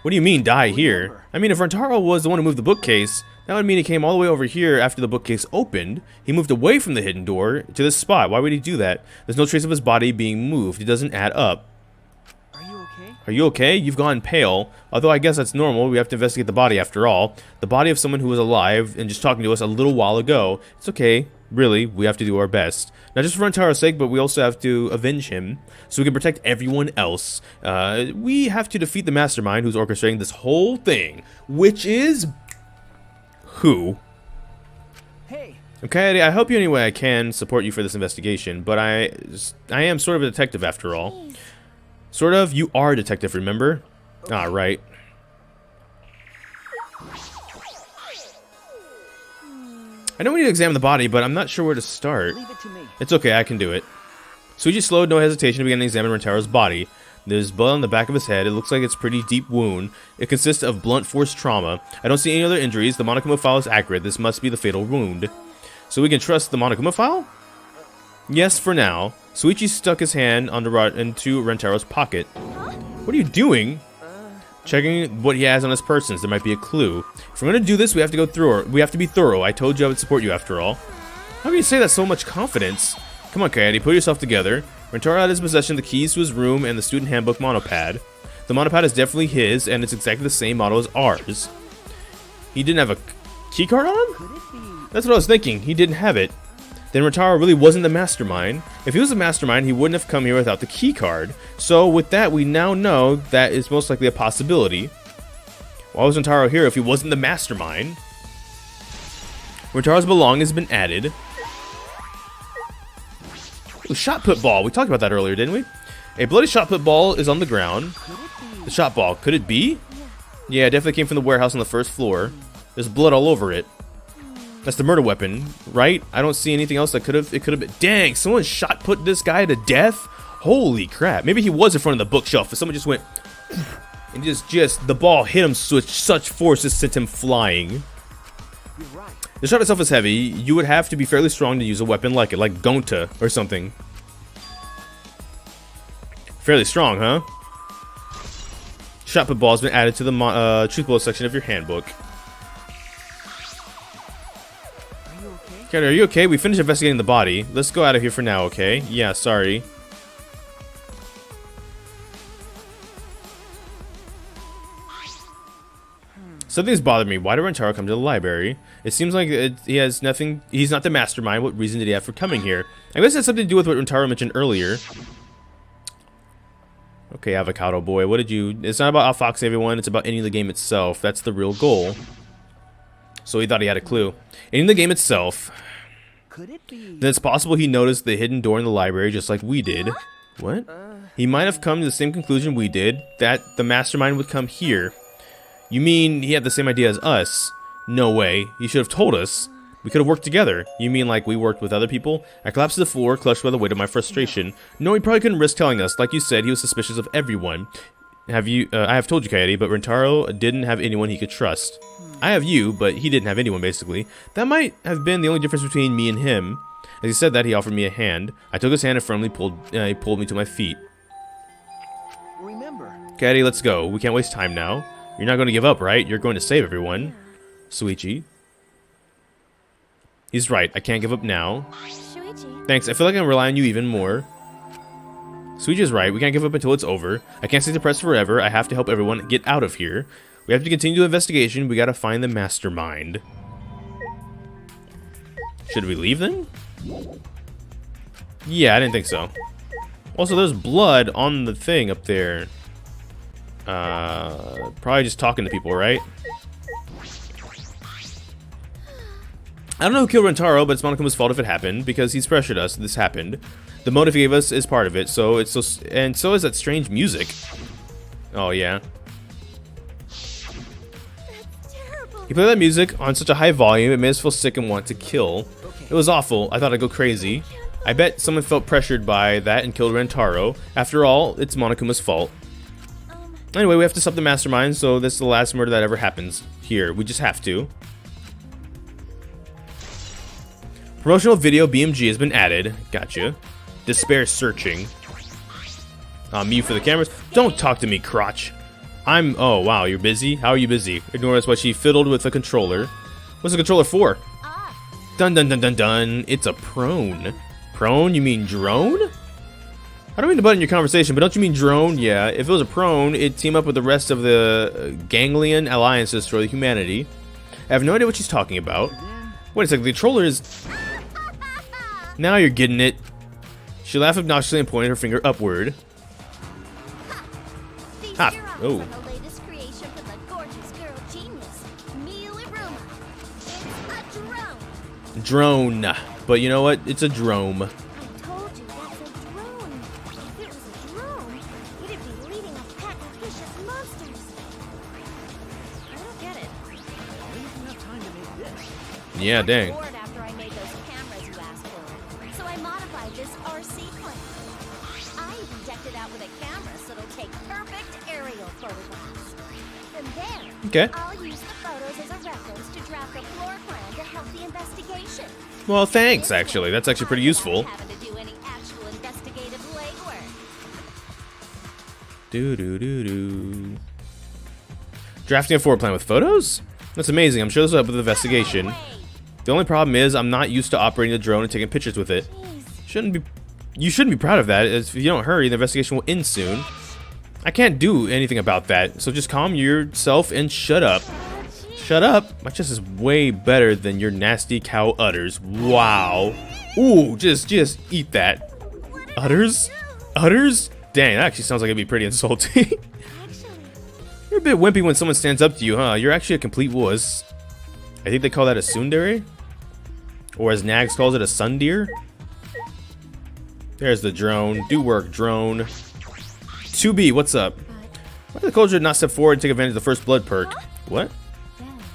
What do you mean, die here? I mean, if Rentaro was the one who moved the bookcase, that would mean he came all the way over here after the bookcase opened. He moved away from the hidden door to this spot. Why would he do that? There's no trace of his body being moved. It doesn't add up. Are you okay? Are you okay? You've gone pale. Although I guess that's normal. We have to investigate the body after all. The body of someone who was alive and just talking to us a little while ago. It's okay. Really, we have to do our best. Not just for Rentaro's sake, but we also have to avenge him so we can protect everyone else. We have to defeat the mastermind who's orchestrating this whole thing, which is... who? Hey, Okay, I help you any way I can support you for this investigation, but I am sort of a detective after all. Sort of? You are a detective, remember? Ah, right. I know we need to examine the body, but I'm not sure where to start. leave it to me. It's okay, I can do it. Suichi slowed no hesitation to begin to examine Rentaro's body. There's blood on the back of his head. It looks like it's a pretty deep wound. It consists of blunt force trauma. I don't see any other injuries. The Monokuma file is accurate. This must be the fatal wound. So we can trust the Monokuma file? Yes, for now. Suichi stuck his hand into Rentaro's pocket. What are you doing? Checking what he has on his persons. There might be a clue. If we're going to do this, we have to go through. We have to be thorough. I told you I would support you after all. How can you say that with so much confidence? Come on, Coyote, put yourself together. Rentaro had his possession the keys to his room and the student handbook monopad. The monopad is definitely his, and it's exactly the same model as ours. He didn't have a keycard on him? Could it be? That's what I was thinking. He didn't have it. Then Rentaro really wasn't the mastermind. If he was the mastermind, he wouldn't have come here without the key card. So with that, we now know that is most likely a possibility. Why was Rentaro here if he wasn't the mastermind? Rentaro's belongings has been added. Ooh, shot put ball. We talked about that earlier, didn't we? A bloody shot put ball is on the ground. Could it be? The shot ball. Could it be? Yeah, it definitely came from the warehouse on the first floor. There's blood all over it. That's the murder weapon, right? I don't see anything else that could have... It could have been... Dang, someone shot put this guy to death? Holy crap. Maybe he was in front of the bookshelf, but someone just went... And just the ball hit him with such force it sent him flying. You're right. The shot itself is heavy. You would have to be fairly strong to use a weapon like it, like Gonta or something. Fairly strong, huh? Shot put ball has been added to the truth bullet section of your handbook. Are you okay? Carter, are you okay? We finished investigating the body. Let's go out of here for now, okay? Yeah, sorry. Something's bothered me. Why did Rentaro come to the library? It seems like he has nothing... He's not the mastermind. What reason did he have for coming here? I guess it has something to do with what Rentaro mentioned earlier. Okay, Avocado Boy, what did you... It's not about outfoxing everyone. It's about ending the game itself. That's the real goal. So he thought he had a clue. Ending the game itself. Could it be? Then it's possible he noticed the hidden door in the library just like we did. What? He might have come to the same conclusion we did. That the mastermind would come here. You mean he had the same idea as us? No way. He should have told us. We could have worked together. You mean like we worked with other people? I collapsed to the floor, crushed by the weight of my frustration. No, he probably couldn't risk telling us. Like you said, he was suspicious of everyone. I have told you, Coyote, but Rentaro didn't have anyone he could trust. I have you, but he didn't have anyone, basically. That might have been the only difference between me and him. As he said that, he offered me a hand. I took his hand and firmly pulled me to my feet. Remember. Coyote, let's go. We can't waste time now. You're not going to give up, right? You're going to save everyone. Suichi. He's right. I can't give up now. Shuichi. Thanks. I feel like I'm relying on you even more. Suichi's right. We can't give up until it's over. I can't stay depressed forever. I have to help everyone get out of here. We have to continue the investigation. We gotta find the mastermind. Should we leave then? Yeah, I didn't think so. Also, there's blood on the thing up there. Probably just talking to people, right? I don't know who killed Rentaro, but it's Monokuma's fault if it happened, because he's pressured us. This happened. The motive he gave us is part of it, so it's and so is that strange music. Oh yeah. He played that music on such a high volume, it made us feel sick and want to kill. It was awful. I thought I'd go crazy. I bet someone felt pressured by that and killed Rentaro. After all, it's Monokuma's fault. Anyway, we have to stop the mastermind, so this is the last murder that ever happens here. We just have to. Promotional video BMG has been added. Gotcha. Despair searching. Mute for the cameras. Don't talk to me, crotch. Oh, wow, you're busy? How are you busy? Ignore us while she fiddled with a controller. What's the controller for? Dun dun dun dun dun. It's a prone. Prone? You mean drone? I don't mean to butt in your conversation, but don't you mean drone? Yeah, if it was a prone, it'd team up with the rest of the ganglion alliances to destroy humanity. I have no idea what she's talking about. Wait a second, the controller is... Now you're getting it. She laughed obnoxiously and pointed her finger upward. Ha! Oh. The latest creation from the gorgeous girl genius, Amelia Watson. It's a drone. Drone. But you know what? It's a drome. I told you that's a drone. If it was a drone, it'd be leading a pack of vicious monsters. I don't get it. I didn't even have time to make this. Yeah, dang. Bored after I made those cameras you asked for, so I modified this RC plane. I even decked it out with a camera so it'll take perfect aerial photographs. From there, Okay. I'll use the photos as a reference to draft a floor plan to help the investigation. Well, thanks, actually. That's actually pretty useful. Having to do any actual investigative legwork. Do. Drafting a floor plan with photos? That's amazing. I'm sure this will help with the investigation. The only problem is I'm not used to operating the drone and taking pictures with it. You shouldn't be proud of that. If you don't hurry, the investigation will end soon. I can't do anything about that, so just calm yourself and shut up. Shut up. My chest is way better than your nasty cow udders. Wow. Ooh, just eat that. Udders? Udders? Dang, that actually sounds like it'd be pretty insulting. You're a bit wimpy when someone stands up to you, huh? You're actually a complete wuss. I think they call that a tsundere? Or as Nags calls it, a sundeer? There's the drone. Do work, drone. 2B, what's up? Why did the culprit not step forward and take advantage of the first blood perk? What?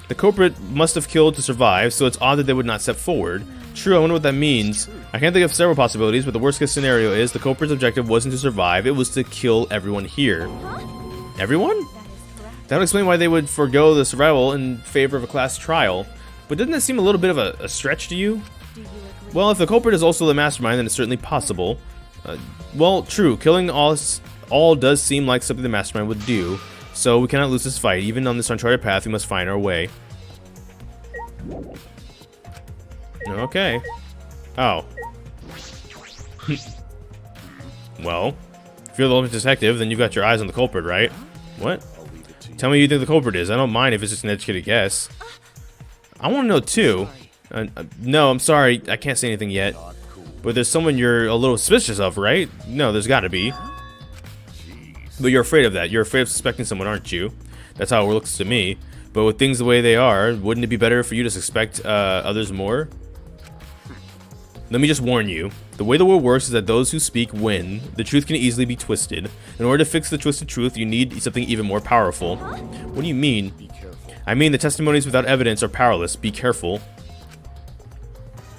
The culprit must have killed to survive, so it's odd that they would not step forward. True, I wonder what that means. I can't think of several possibilities, but the worst case scenario is the culprit's objective wasn't to survive, it was to kill everyone here. Everyone? That would explain why they would forego the survival in favor of a class trial. But doesn't that seem a little bit of a stretch to you? Well, if the culprit is also the mastermind, then it's certainly possible. Well, true, killing all does seem like something the mastermind would do. So we cannot lose this fight. Even on this uncharted path, we must find our way. Okay. Oh. Well, if you're the ultimate detective, then you've got your eyes on the culprit, right? What? Tell me who you think the culprit is. I don't mind if it's just an educated guess. I want to know too. No, I'm sorry. I can't say anything yet. But there's someone you're a little suspicious of, right? No, there's got to be. But you're afraid of that. You're afraid of suspecting someone, aren't you? That's how it looks to me. But with things the way they are, wouldn't it be better for you to suspect others more? Let me just warn you. The way the world works is that those who speak win. The truth can easily be twisted. In order to fix the twisted truth, you need something even more powerful. What do you mean? I mean the testimonies without evidence are powerless. Be careful.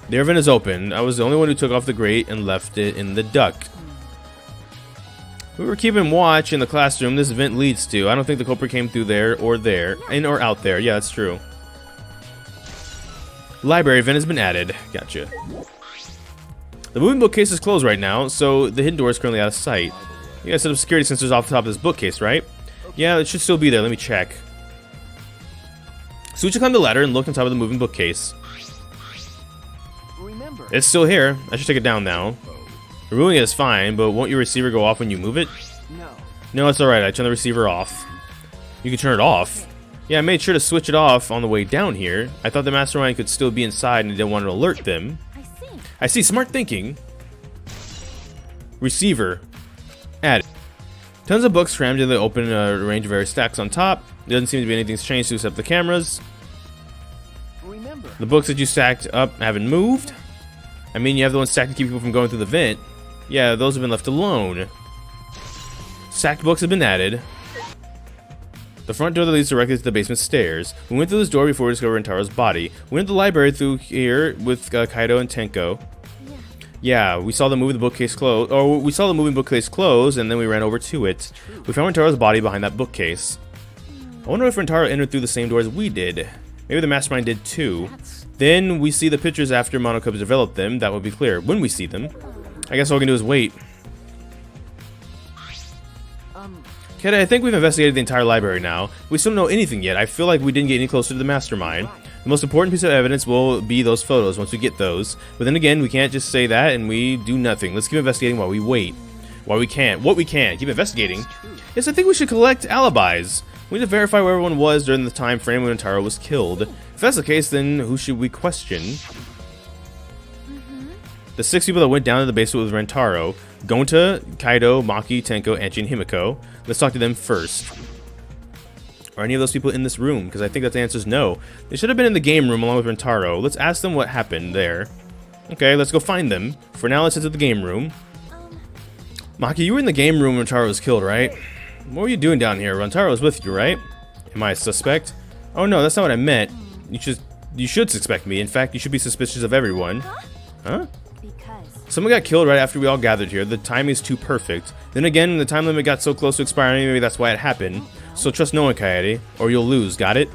The air vent is open. I was the only one who took off the grate and left it in the duct. We were keeping watch in the classroom this vent leads to. I don't think the culprit came through there. In or out there. Yeah, that's true. Library vent has been added. Gotcha. The moving bookcase is closed right now, so the hidden door is currently out of sight. You guys set up security sensors off the top of this bookcase, right? Yeah, it should still be there. Let me check. So we should climb the ladder and look on top of the moving bookcase. Remember, It's still here. I should take it down now. Removing it is fine, but won't your receiver go off when you move it? no. No, it's alright. I turned the receiver off. You can turn it off? Yeah, I made sure to switch it off on the way down here. I thought the mastermind could still be inside and I didn't want to alert them. I see. Smart thinking. Receiver. Added. Tons of books crammed in the open range of various stacks on top. There doesn't seem to be anything's changed except the cameras. Remember, The books that you stacked up haven't moved. I mean, you have the ones stacked to keep people from going through the vent. Yeah, those have been left alone. Stacked books have been added. The front door that leads directly to the basement stairs. We went through this door before we discovered Rintaro's body. We went to the library through here with Kaido and Tenko. Yeah, we saw the moving bookcase close. Or we saw the moving bookcase close, and then we ran over to it. We found Rintaro's body behind that bookcase. I wonder if Rintaro entered through the same door as we did. Maybe the mastermind did too. Then we see the pictures after Monokub developed them. That would be clear when we see them. I guess all we can do is wait. Kaede, I think we've investigated the entire library now. We still don't know anything yet. I feel like we didn't get any closer to the mastermind. The most important piece of evidence will be those photos once we get those. But then again, we can't just say that and we do nothing. Let's keep investigating while we wait. While we can. What we can. Keep investigating. Yes, I think we should collect alibis. We need to verify where everyone was during the time frame when Rentaro was killed. If that's the case, then who should we question? The 6 people that went down to the basement with Rentaro. Gonta, Kaido, Maki, Tenko, Anchi, and Himiko. Let's talk to them first. Are any of those people in this room? Because I think that the answer is no. They should have been in the game room along with Rentaro. Let's ask them what happened there. Okay, let's go find them. For now, let's head to the game room. Maki, you were in the game room when Rentaro was killed, right? What were you doing down here? Rentaro was with you, right? Am I a suspect? Oh no, that's not what I meant. You should suspect me. In fact, you should be suspicious of everyone. Huh? Someone got killed right after we all gathered here. The timing is too perfect. Then again, the time limit got so close to expiring, maybe that's why it happened. So trust no one, Kaede, or you'll lose, got it?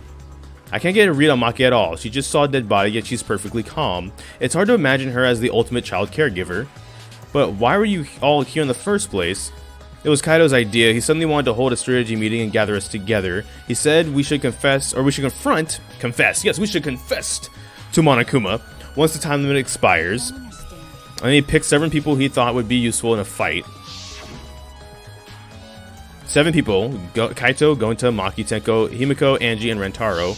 I can't get a read on Maki at all. She just saw a dead body, yet she's perfectly calm. It's hard to imagine her as the ultimate child caregiver. But why were you all here in the first place? It was Kaido's idea. He suddenly wanted to hold a strategy meeting and gather us together. He said we should confess to Monokuma once the time limit expires. And he picked 7 people he thought would be useful in a fight. 7 people: Kaito, Gonta, Maki, Tenko, Himiko, Angie, and Rentaro.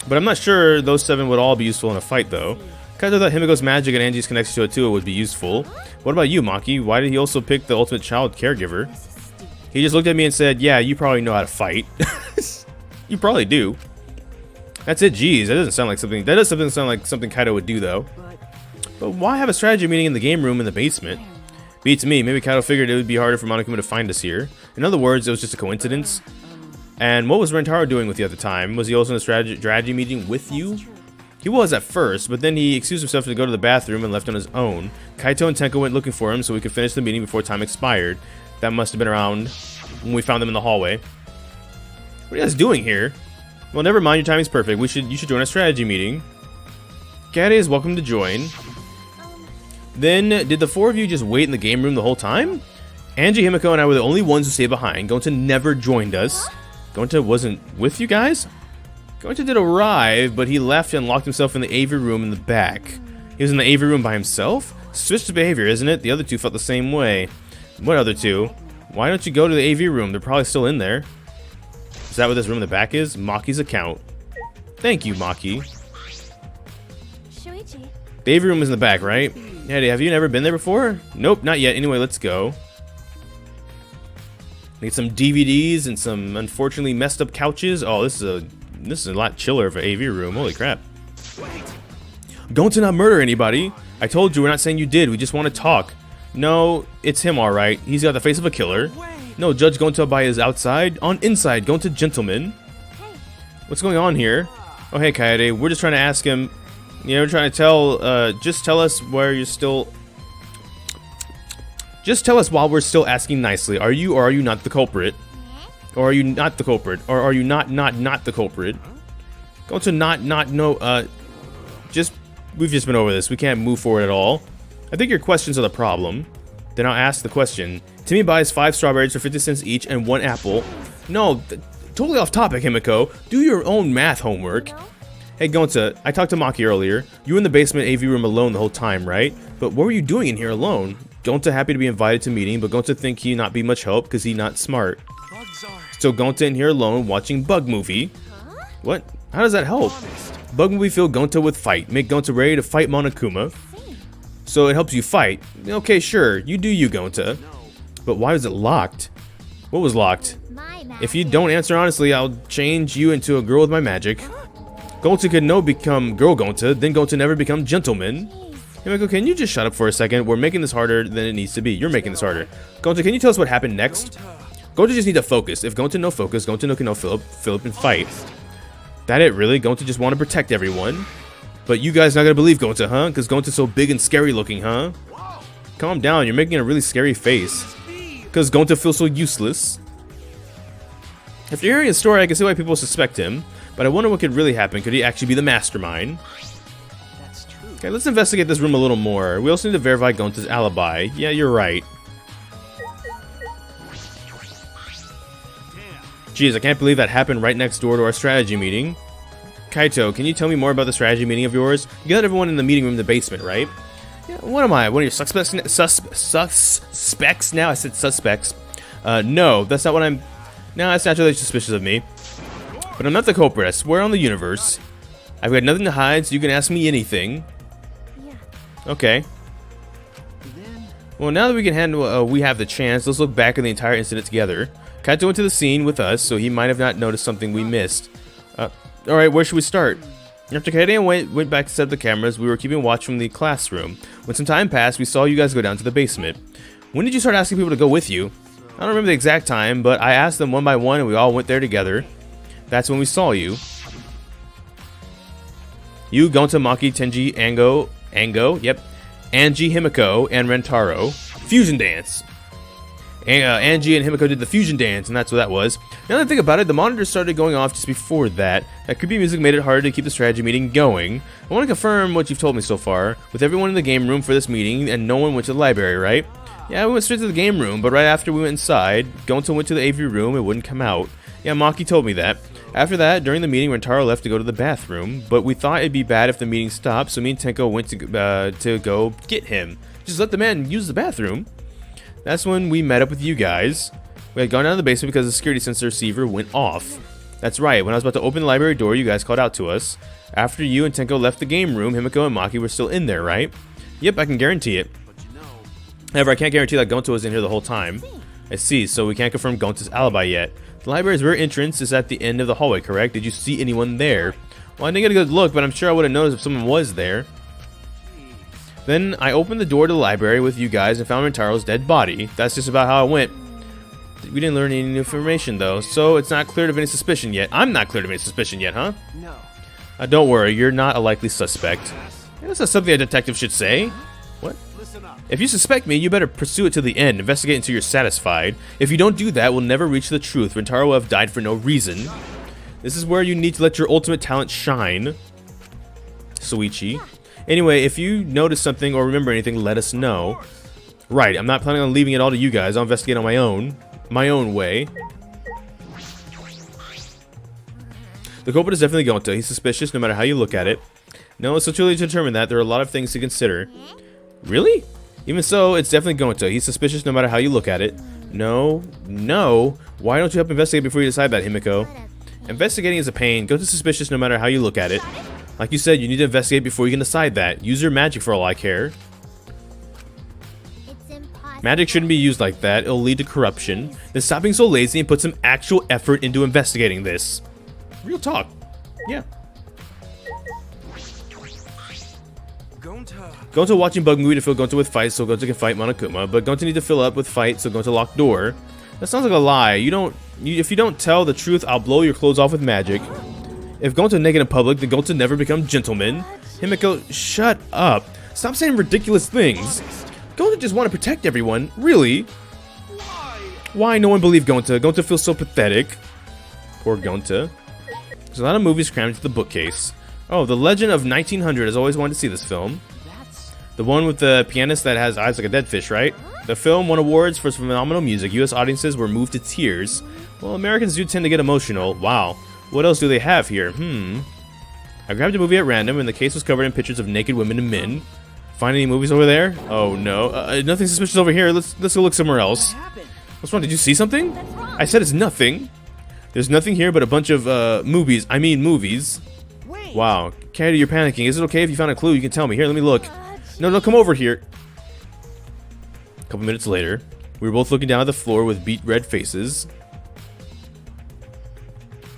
But I'm not sure those 7 would all be useful in a fight, though. Kaito thought Himiko's magic and Angie's connection to Atua would be useful. What about you, Maki? Why did he also pick the ultimate child caregiver? He just looked at me and said, yeah, you probably know how to fight. You probably do. That's it, geez. That doesn't sound like something. That does sound like something Kaido would do, though. But why have a strategy meeting in the game room in the basement? Beats me. Maybe Kaido figured it would be harder for Monokuma to find us here. In other words, it was just a coincidence. And what was Rentaro doing with you at the time? Was he also in the strategy meeting with you? He was at first, but then he excused himself to go to the bathroom and left on his own. Kaito and Tenko went looking for him so we could finish the meeting before time expired. That must have been around when we found them in the hallway. What are you guys doing here? Well, never mind, your timing's perfect. You should join a strategy meeting. Kaede is welcome to join. Then, did the 4 of you just wait in the game room the whole time? Angie, Himiko, and I were the only ones who stayed behind. Gonta never joined us. Gonta wasn't with you guys? Gonta did arrive, but he left and locked himself in the AV room in the back. He was in the AV room by himself? Switched behavior, isn't it? The other 2 felt the same way. What other 2? Why don't you go to the AV room? They're probably still in there. Is that what this room in the back is? Maki's account. Thank you, Maki. Shuichi. The AV room is in the back, right? Hey, have you never been there before? Nope, not yet. Anyway, let's go. Need some DVDs and some unfortunately messed up couches. Oh, this is a lot chiller of an AV room. Holy crap. Going to not murder anybody. I told you we're not saying you did. We just want to talk. No, it's him, all right. He's got the face of a killer. No, Judge Gonta by his outside. On inside, Gonta gentleman. What's going on here? Oh, hey, Kaede. We're just trying to ask him. You know, we're trying to tell. Just tell us where you're still. Just tell us while we're still asking nicely. Are you or are you not the culprit? Or are you not the culprit? Or are you not the culprit? Gonta not no. We've just been over this. We can't move forward at all. I think your questions are the problem. Then I'll ask the question. Timmy buys 5 strawberries for 50 cents each and 1 apple. No, totally off topic, Himiko. Do your own math homework. Hey, Gonta, I talked to Maki earlier. You were in the basement AV room alone the whole time, right? But what were you doing in here alone? Gonta happy to be invited to meeting, but Gonta think he not be much help because he not smart. So Gonta in here alone watching Bug Movie. What? How does that help? Bug Movie fill Gonta with fight. Make Gonta ready to fight Monokuma. So it helps you fight. Okay, sure. You do you, Gonta. But why was it locked? What was locked? If you don't answer honestly, I'll change you into a girl with my magic. Gonta could no become girl Gonta, then Gonta never become gentleman. Hey, Michael, can you just shut up for a second? We're making this harder than it needs to be. You're making this harder. Gonta, can you tell us what happened next? Gonta just need to focus. If Gonta no focus, Gonta no can no Philip and fight. That it really? Gonta just want to protect everyone. But you guys not gonna believe Gonta, huh? Because Gonta's so big and scary looking, huh? Calm down, you're making a really scary face. Because Gonta feels so useless. After hearing his story, I can see why people suspect him. But I wonder what could really happen. Could he actually be the mastermind? That's true. Okay, let's investigate this room a little more. We also need to verify Gonta's alibi. Yeah, you're right. Jeez, I can't believe that happened right next door to our strategy meeting. Kaito, can you tell me more about the strategy meeting of yours? You got everyone in the meeting room in the basement, right? Yeah, what am I? One of your suspects now? I said suspects. No, that's not what I'm... No, that's naturally suspicious of me. But I'm not the culprit, I swear on the universe. I've got nothing to hide, so you can ask me anything. Yeah. Okay. Well, now that we can handle, we have the chance, let's look back at the entire incident together. Kaito went to the scene with us, so he might have not noticed something we missed. Alright, where should we start? After Kaito and went back to set up the cameras, we were keeping watch from the classroom. When some time passed, we saw you guys go down to the basement. When did you start asking people to go with you? I don't remember the exact time, but I asked them one by one and we all went there together. That's when we saw you. You, Gonta, Maki, Tenji, Ango, yep, Angie, Himiko, and Rentaro. Fusion dance. Angie and Himiko did the fusion dance, and that's what that was. Now that I think about it, the monitors started going off just before that. That creepy music made it harder to keep the strategy meeting going. I want to confirm what you've told me so far. With everyone in the game room for this meeting, and no one went to the library, right? Yeah, we went straight to the game room, but right after we went inside, Gonta went to the Avery room and wouldn't come out. Yeah, Maki told me that. After that, during the meeting, Rentaro left to go to the bathroom, but we thought it'd be bad if the meeting stopped, so me and Tenko went to go get him. Just let the man use the bathroom. That's when we met up with you guys. We had gone down to the basement because the security sensor receiver went off. That's right, when I was about to open the library door, you guys called out to us. After you and Tenko left the game room, Himiko and Maki were still in there, right? Yep, I can guarantee it. However, I can't guarantee that Gonta was in here the whole time. I see, so we can't confirm Gonta's alibi yet. The library's rear entrance is at the end of the hallway, correct? Did you see anyone there? Well, I didn't get a good look, but I'm sure I would have noticed if someone was there. Then I opened the door to the library with you guys and found Rentaro's dead body. That's just about how it went. We didn't learn any new information, though, so it's not cleared of any suspicion yet. I'm not cleared of any suspicion yet, huh? No. Don't worry, you're not a likely suspect. That's not something a detective should say. What? If you suspect me, you better pursue it to the end. Investigate until you're satisfied. If you don't do that, we'll never reach the truth. Rentaro will have died for no reason. This is where you need to let your ultimate talent shine. Suichi. Anyway, if you notice something or remember anything, let us know. Right, I'm not planning on leaving it all to you guys. I'll investigate on my own way. The culprit is definitely Gonta. He's suspicious no matter how you look at it. No, so truly to determine that, there are a lot of things to consider. Really? Even so, it's definitely Gonta. He's suspicious no matter how you look at it. No. Why don't you help investigate before you decide that, Himiko? Investigating is a pain. Gonta's suspicious no matter how you look at it. Like you said, you need to investigate before you can decide that. Use your magic for all I care. Magic shouldn't be used like that. It'll lead to corruption. Then stop being so lazy and put some actual effort into investigating this. Real talk. Yeah. Gonta watching bug movie to fill Gonta with fights so Gonta can fight Monokuma, but Gonta need to fill up with fights so Gonta lock door. That sounds like a lie. If you don't tell the truth, I'll blow your clothes off with magic. If Gonta naked in public, then Gonta never become gentleman. Himiko, shut up. Stop saying ridiculous things. Gonta just want to protect everyone. Really? Why no one believed Gonta? Gonta feels so pathetic. Poor Gonta. There's a lot of movies crammed into the bookcase. Oh, The Legend of 1900. Has always wanted to see this film. The one with the pianist that has eyes like a dead fish, right? The film won awards for phenomenal music. US audiences were moved to tears. Well, Americans do tend to get emotional. Wow. What else do they have here? I grabbed a movie at random and the case was covered in pictures of naked women and men. Find any movies over there? Oh no. Nothing suspicious over here. Let's go look somewhere else. What's wrong? Did you see something? I said it's nothing. There's nothing here but a bunch of movies. I mean movies. Wow. Katie, you're panicking. Is it okay if you found a clue? You can tell me. Here, let me look. No, come over here. A couple minutes later, we were both looking down at the floor with beet red faces.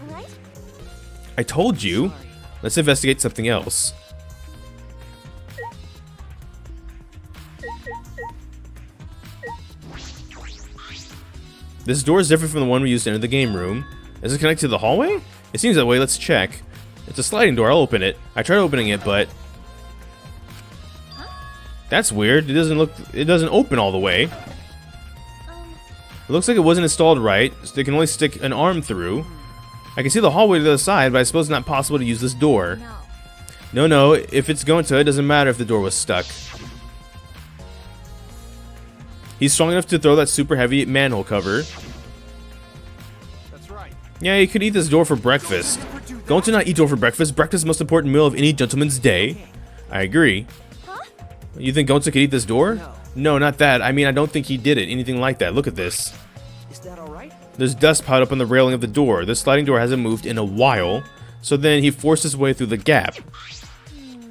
Alright? I told you. Let's investigate something else. This door is different from the one we used to enter the game room. Is it connected to the hallway? It seems that way. Let's check. It's a sliding door. I'll open it. I tried opening it, but that's weird. It doesn't open all the way. It looks like it wasn't installed right, so they can only stick an arm through. I can see the hallway to the other side, but I suppose it's not possible to use this door. No. If it's going to, it doesn't matter if the door was stuck. He's strong enough to throw that super heavy manhole cover. That's right. Yeah, you could eat this door for breakfast. Don't you not eat door for breakfast? Breakfast is the most important meal of any gentleman's day. I agree. You think Gonta could eat this door? No, not that. I mean, I don't think he did it. Anything like that. Look at this. Is that alright? There's dust piled up on the railing of the door. This sliding door hasn't moved in a while. So then he forced his way through the gap.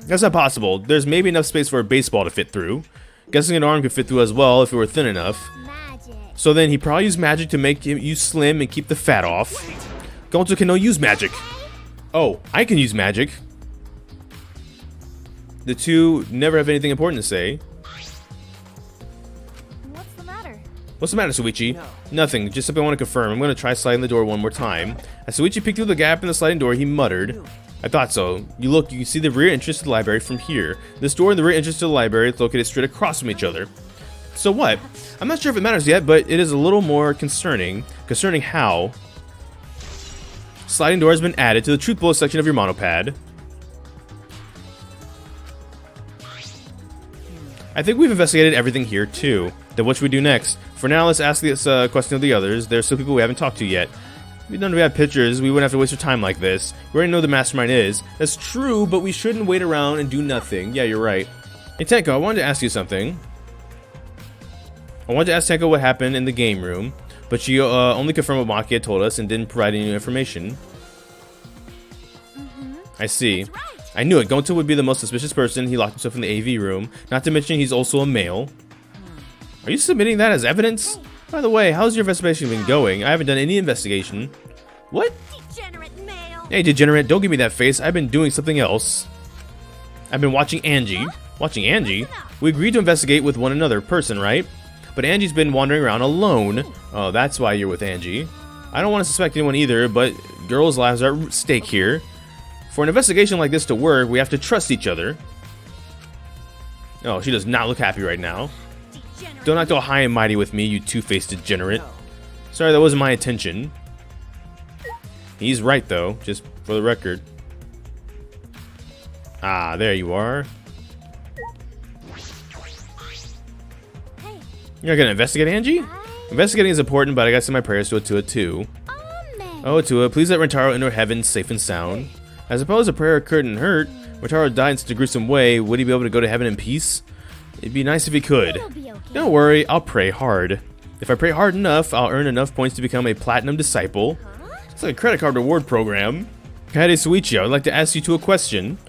That's not possible. There's maybe enough space for a baseball to fit through. Guessing an arm could fit through as well if it were thin enough. Magic. So then he probably used magic to make you slim and keep the fat off. Gonta can no use magic. Oh, I can use magic. The two never have anything important to say. What's the matter? What's the matter, Suichi? No. Nothing, just something I want to confirm. I'm going to try sliding the door one more time. As Suichi peeked through the gap in the sliding door, he muttered, I thought so. You can see the rear entrance to the library from here. This door and the rear entrance to the library is located straight across from each other. So what? I'm not sure if it matters yet, but it is a little more concerning. Concerning how sliding door has been added to the truth bullet section of your monopad. I think we've investigated everything here too. Then what should we do next? For now, let's ask this question of the others. There's still people we haven't talked to yet. If we had pictures, we wouldn't have to waste our time like this. We already know who the mastermind is. That's true, but we shouldn't wait around and do nothing. Yeah, you're right. Hey Tenko, I wanted to ask you something. I wanted to ask Tenko what happened in the game room, but she only confirmed what Maki had told us and didn't provide any new information. I see. I knew it. Gonta would be the most suspicious person. He locked himself in the AV room. Not to mention he's also a male. Are you submitting that as evidence? By the way, how's your investigation been going? I haven't done any investigation. What? Degenerate male. Hey, degenerate, don't give me that face. I've been doing something else. I've been watching Angie. Watching Angie? We agreed to investigate with one another person, right? But Angie's been wandering around alone. Oh, that's why you're with Angie. I don't want to suspect anyone either, but girls' lives are at stake here. For an investigation like this to work, we have to trust each other. Oh, she does not look happy right now. Don't act all high and mighty with me, you two-faced degenerate. Sorry, that wasn't my intention. He's right, though, just for the record. Ah, there you are. Hey, You're not gonna investigate Angie? Investigating is important, but I gotta send my prayers to Atua too. Oh, Atua, please let Rentaro enter heaven safe and sound. I suppose a prayer couldn't hurt. Rentaro died in such a gruesome way. Would he be able to go to heaven in peace? It'd be nice if he could. it'll be okay. Don't worry, I'll pray hard. If I pray hard enough, I'll earn enough points to become a platinum disciple. It's like a credit card reward program. Kaede Suichi, I would like to ask you two a question.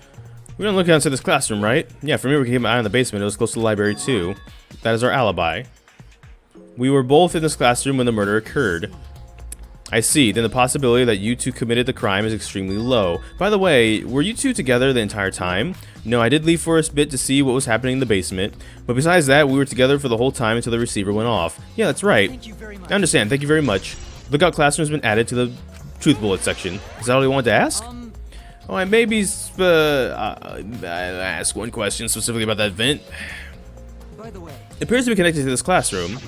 We don't look outside this classroom, right? Yeah, for me, we can keep an eye on the basement. It was close to the library, too. That is our alibi. We were both in this classroom when the murder occurred. I see. Then the possibility that you two committed the crime is extremely low. By the way, were you two together the entire time? No, I did leave for a bit to see what was happening in the basement. But besides that, we were together for the whole time until the receiver went off. Yeah, that's right. Thank you very much. I understand. Thank you very much. Lookout classroom has been added to the truth bullet section. Is that all you wanted to ask? Oh, I maybe ask one question specifically about that vent. By the way, It appears to be connected to this classroom.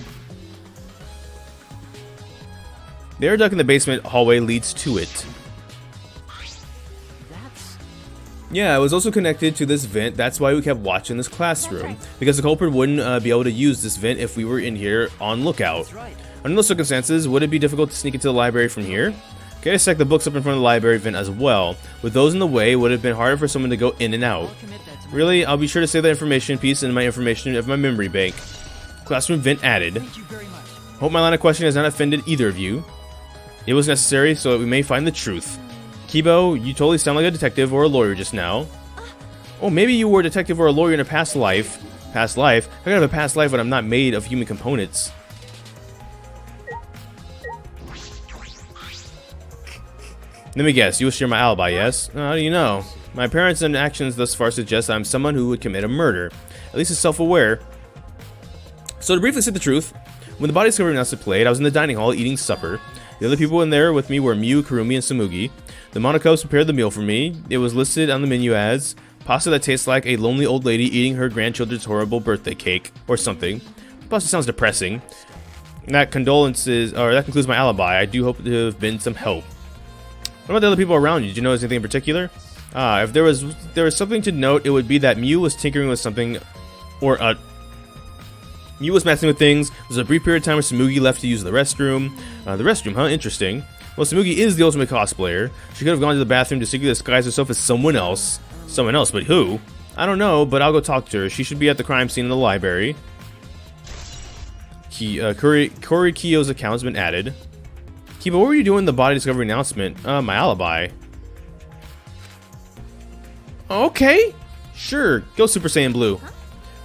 The air duct in the basement hallway leads to it. that's... Yeah, it was also connected to this vent. That's why we kept watching this classroom. Because the culprit wouldn't be able to use this vent if we were in here on lookout. That's right. Under those circumstances, would it be difficult to sneak into the library from here? Okay, I stack the books up in front of the library vent as well. With those in the way, it would have been harder for someone to go in and out. I'll commit that to Really, I'll be sure to save that information piece in my information of my memory bank. Classroom vent added. Thank you very much. Hope my line of questioning has not offended either of you. It was necessary so that we may find the truth. Kibo, you totally sound like a detective or a lawyer just now. Oh, maybe you were a detective or a lawyer in a past life. Past life? I gotta have a past life when I'm not made of human components. Let me guess, you will share my alibi, yes? How do you know? My appearance and actions thus far suggest I'm someone who would commit a murder. At least is self-aware. So to briefly say the truth, when the body discovery announcement played, I was in the dining hall eating supper. The other people in there with me were Miu, Kurumi, and Samugi. The Monokos prepared the meal for me. It was listed on the menu as pasta that tastes like a lonely old lady eating her grandchildren's horrible birthday cake, or something. Pasta sounds depressing. That concludes my alibi. I do hope to have been some help. What about the other people around you? Did you notice anything in particular? If there was something to note, it would be that Miu was tinkering with something, or Miu was messing with things. There was a brief period of time where Samugi left to use the restroom. The restroom, huh? Interesting. Well, Tsumugi is the ultimate cosplayer. She could have gone to the bathroom to secretly disguise herself as someone else. Someone else, but who? I don't know, but I'll go talk to her. She should be at the crime scene in the library. Corey Kiyo's account has been added. Kiba, what were you doing in the body discovery announcement? My alibi. Okay. Sure. Go Super Saiyan Blue.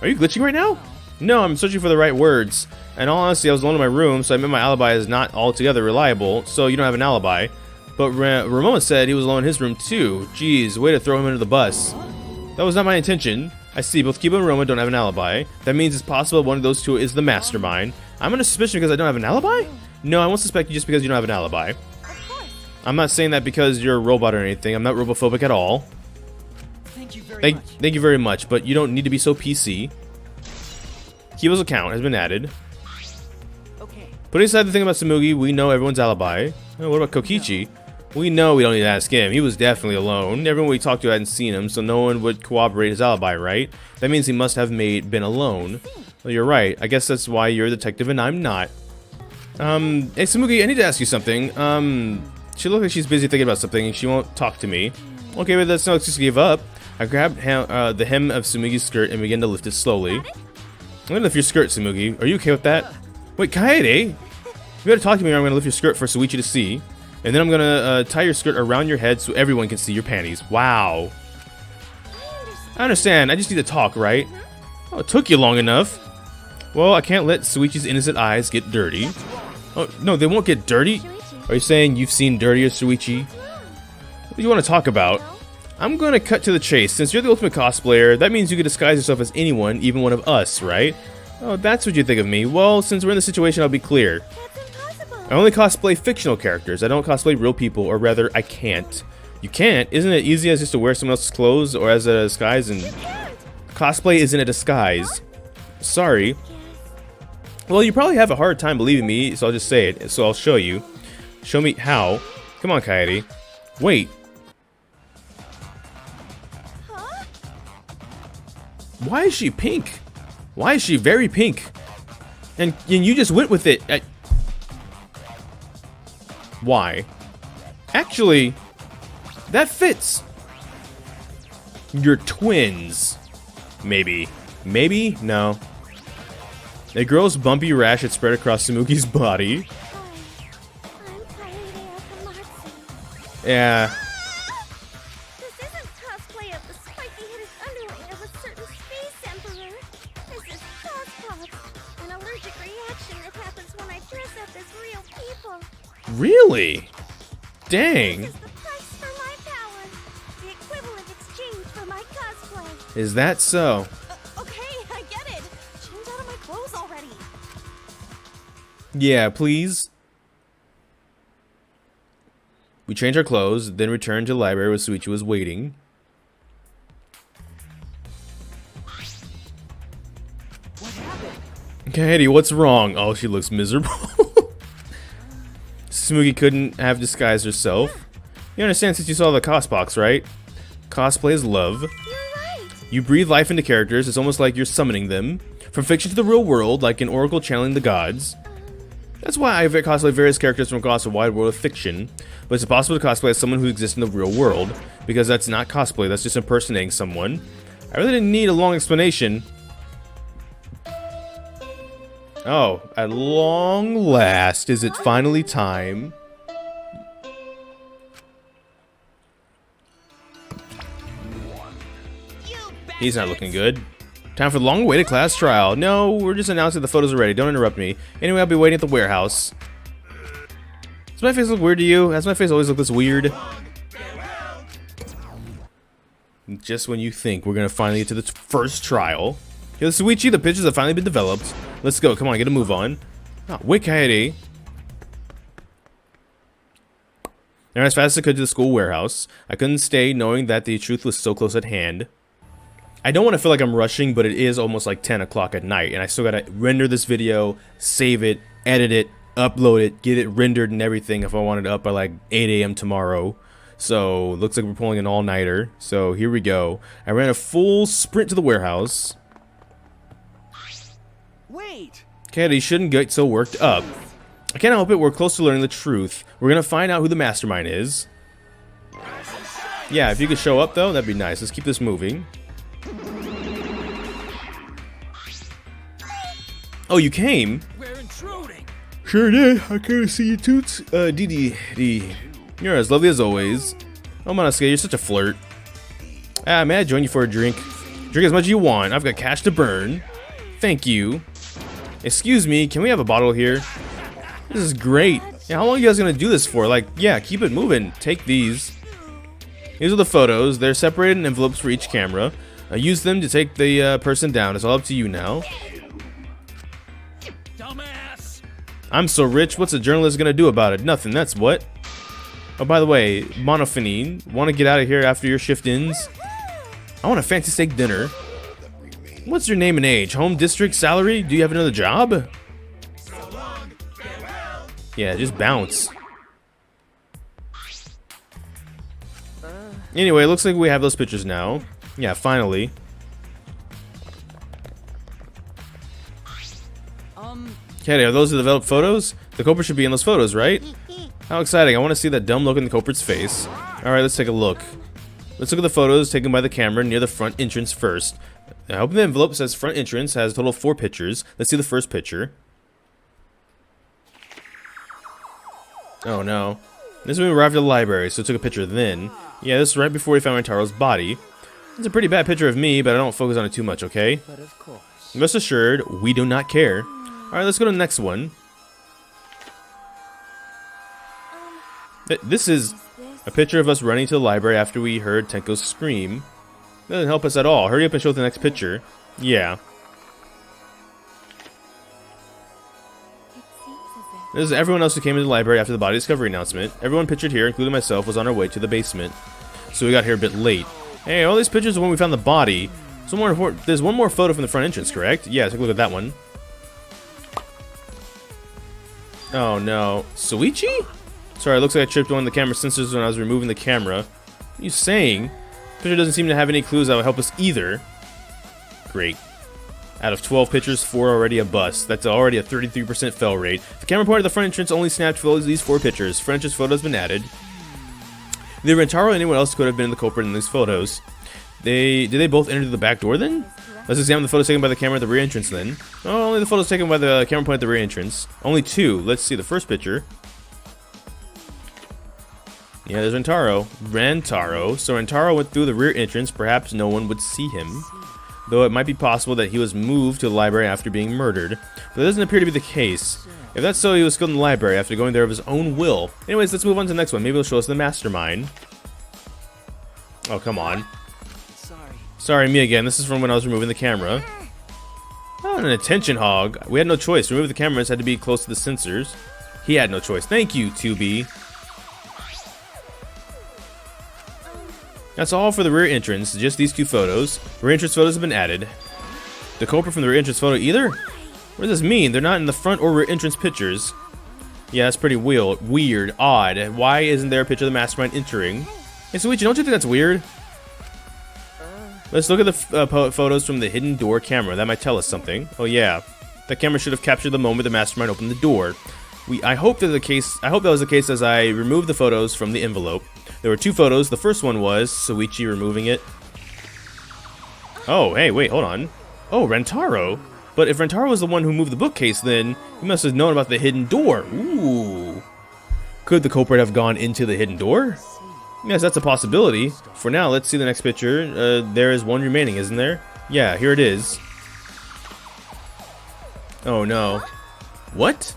Are you glitching right now? No, I'm searching for the right words. And all honesty, I was alone in my room, so I meant my alibi is not altogether reliable, so you don't have an alibi. But Ramon said he was alone in his room too. Jeez, way to throw him under the bus. That was not my intention. I see, both Kiba and Roma don't have an alibi. That means it's possible one of those two is the mastermind. I'm under suspicion because I don't have an alibi? No, I won't suspect you just because you don't have an alibi. I'm not saying that because you're a robot or anything. I'm not robophobic at all. Thank you very much. Thank you very much, but you don't need to be so PC. Kiba's account has been added. Okay. Putting aside the thing about Tsumugi, we know everyone's alibi. What about Kokichi? We know we don't need to ask him. He was definitely alone. Everyone we talked to hadn't seen him, so no one would corroborate his alibi, right? That means he must have been alone. Well, you're right. I guess that's why you're a detective and I'm not. Hey Tsumugi, I need to ask you something. She looks like she's busy thinking about something and she won't talk to me. Okay, but that's no excuse to give up. I grabbed the hem of Tsumugi's skirt and began to lift it slowly. I'm gonna lift your skirt, Tsumugi. Are you okay with that? Wait, Kaede! You gotta talk to me or I'm gonna lift your skirt for Suichi to see. And then I'm gonna tie your skirt around your head so everyone can see your panties. Wow. I understand. I just need to talk, right? Oh, it took you long enough. Well, I can't let Suichi's innocent eyes get dirty. Oh, no, they won't get dirty? Are you saying you've seen dirtier, Suichi? What do you want to talk about? I'm gonna cut to the chase. Since you're the ultimate cosplayer, that means you can disguise yourself as anyone, even one of us, right? Oh, that's what you think of me. Well, since we're in this situation, I'll be clear. I only cosplay fictional characters. I don't cosplay real people, or rather, I can't. You can't? Isn't it easy as just to wear someone else's clothes or as a disguise? And cosplay isn't a disguise. Sorry. Well, you probably have a hard time believing me, so I'll just say it. So I'll show you. Show me how. Come on, Kaede. Wait. Why is she pink? Why is she very pink? And you just went with it. Why? Actually, that fits. You're twins. Maybe. Maybe? No. A girl's bumpy rash had spread across Tsumugi's body. Yeah. This isn't cosplay of the spiky-headed underling of a certain space emperor. This is cosplay, an allergic reaction that happens when I dress up as real people. Really? Dang. This is the price for my power. The equivalent exchange for my cosplay. Is that so? Okay, I get it. Change out of my clothes already. Yeah, please. We changed our clothes, then returned to the library where Suichi was waiting. What happened? Kaede, what's wrong? Oh, she looks miserable. Tsumugi couldn't have disguised herself. You understand since you saw the cost box, right? Cosplay is love. You're right. You breathe life into characters. It's almost like you're summoning them. From fiction to the real world, like an oracle channeling the gods. That's why I cosplay various characters from across a wide world of fiction. But it's impossible to cosplay as someone who exists in the real world. Because that's not cosplay, that's just impersonating someone. I really didn't need a long explanation. Oh, at long last, is it finally time? He's not looking good. Time for the long-awaited class trial. No, we're just announcing the photos are ready. Don't interrupt me. Anyway, I'll be waiting at the warehouse. Does my face look weird to you? Has my face always looked this weird? Just when you think we're gonna finally get to the first trial. Yo, Suichi, the pictures have finally been developed. Let's go. Come on, get a move on. Oh, wait, Kaede. I ran as fast as I could to the school warehouse. I couldn't stay knowing that the truth was so close at hand. I don't want to feel like I'm rushing, but it is almost like 10 o'clock at night, and I still gotta render this video, save it, edit it, upload it, get it rendered and everything if I want it up by like 8 a.m. tomorrow. So, looks like we're pulling an all-nighter. So, here we go. I ran a full sprint to the warehouse. Wait! Kaede, you shouldn't get so worked up. I can't help it, we're close to learning the truth. We're gonna find out who the mastermind is. Yeah, if you could show up though, that'd be nice. Let's keep this moving. Oh, you came? We're intruding. Sure did. I came to see you, Toots. Dee. You're as lovely as always. Oh, Monosuke, you're such a flirt. Ah, may I join you for a drink? Drink as much as you want. I've got cash to burn. Thank you. Excuse me, can we have a bottle here? This is great. Yeah, how long are you guys gonna do this for? Like, yeah, keep it moving. Take these. These are the photos. They're separated in envelopes for each camera. Use them to take the person down. It's all up to you now. Dumbass. I'm so rich. What's a journalist gonna do about it? Nothing. That's what. Oh, by the way, Monophony, want to get out of here after your shift ends? I want a fancy steak dinner. What's your name and age? Home district, salary? Do you have another job? Yeah, just bounce. Anyway, it looks like we have those pictures now. Yeah, finally. Okay, are those the developed photos? The culprit should be in those photos, right? How exciting. I want to see that dumb look in the culprit's face. Alright, let's take a look. Let's look at the photos taken by the camera near the front entrance first. I hope the envelope says front entrance, has a total of 4 pictures. Let's see the first picture. Oh no. This is when we arrived at the library, so I took a picture then. Yeah, this is right before we found Rintaro's body. It's a pretty bad picture of me, but I don't focus on it too much, okay? But of course. Rest assured, we do not care. Alright, let's go to the next one. This is a picture of us running to the library after we heard Tenko's scream. That doesn't help us at all. Hurry up and show the next picture. Yeah. This is everyone else who came into the library after the body discovery announcement. Everyone pictured here, including myself, was on our way to the basement. So we got here a bit late. Hey, all these pictures of when we found the body. There's one more photo from the front entrance, correct? Yeah, take a look at that one. Oh no. Suichi? Sorry, it looks like I tripped on the camera sensors when I was removing the camera. What are you saying? The picture doesn't seem to have any clues that would help us either. Great. Out of 12 pictures, 4 already a bust. That's already a 33% fail rate. The camera point at the front entrance only snapped these 4 pictures. Front entrance photo has been added. Neither Rintaro or anyone else could have been the culprit in these photos. Did they both enter the back door then? Let's examine the photos taken by the camera at the rear entrance then. Oh, only the photos taken by the camera point at the rear entrance. Only 2. Let's see the first picture. Yeah, there's Rintaro. So Rintaro went through the rear entrance. Perhaps no one would see him. Though it might be possible that he was moved to the library after being murdered. But that doesn't appear to be the case. If that's so, he was killed in the library after going there of his own will. Anyways, let's move on to the next one. Maybe it'll show us the mastermind. Oh, come on. Sorry, me again. This is from when I was removing the camera. Oh, an attention hog. We had no choice. Remove the cameras had to be close to the sensors. He had no choice. Thank you, 2B. That's all for the rear entrance, just these 2 photos. Rear entrance photos have been added. The culprit from the rear entrance photo either? What does this mean? They're not in the front or rear entrance pictures. Yeah, that's pretty weird, odd. Why isn't there a picture of the mastermind entering? Hey, Suichi, don't you think that's weird? Let's look at the photos from the hidden door camera. That might tell us something. Oh yeah, that camera should have captured the moment the mastermind opened the door. I hope that was the case as I removed the photos from the envelope. There were 2 photos. The first one was Suichi removing it. Oh, hey, wait, hold on. Oh, Rintaro. But if Rintaro was the one who moved the bookcase, then he must have known about the hidden door. Ooh. Could the culprit have gone into the hidden door? Yes, that's a possibility. For now, let's see the next picture. There is one remaining, isn't there? Yeah, here it is. Oh, no. What?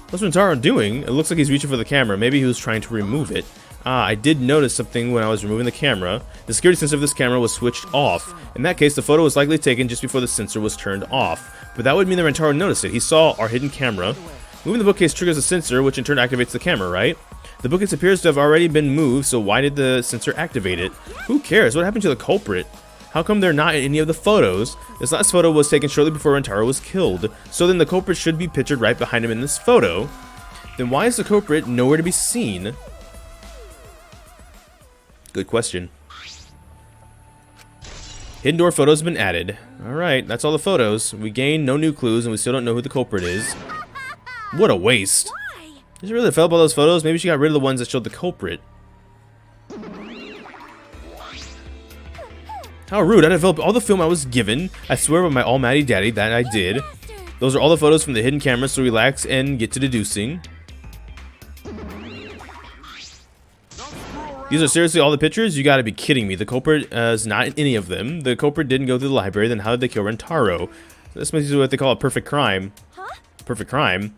What's Rintaro doing? It looks like he's reaching for the camera. Maybe he was trying to remove it. Ah, I did notice something when I was removing the camera. The security sensor of this camera was switched off. In that case, the photo was likely taken just before the sensor was turned off. But that would mean that Rintaro noticed it. He saw our hidden camera. Moving the bookcase triggers the sensor, which in turn activates the camera, right? The bookcase appears to have already been moved, so why did the sensor activate it? Who cares? What happened to the culprit? How come they're not in any of the photos? This last photo was taken shortly before Rintaro was killed. So then the culprit should be pictured right behind him in this photo. Then why is the culprit nowhere to be seen? Good question. Hidden door photos have been added. Alright, that's all the photos. We gained no new clues and we still don't know who the culprit is. What a waste. Why? Did she really develop all those photos? Maybe she got rid of the ones that showed the culprit. How rude. I developed all the film I was given. I swear by my almighty daddy that I did. Those are all the photos from the hidden camera, so relax and get to deducing. These are seriously all the pictures? You gotta be kidding me. The culprit is not in any of them. The culprit didn't go through the library, then how did they kill Rentaro? This must be what they call a perfect crime. Huh? Perfect crime.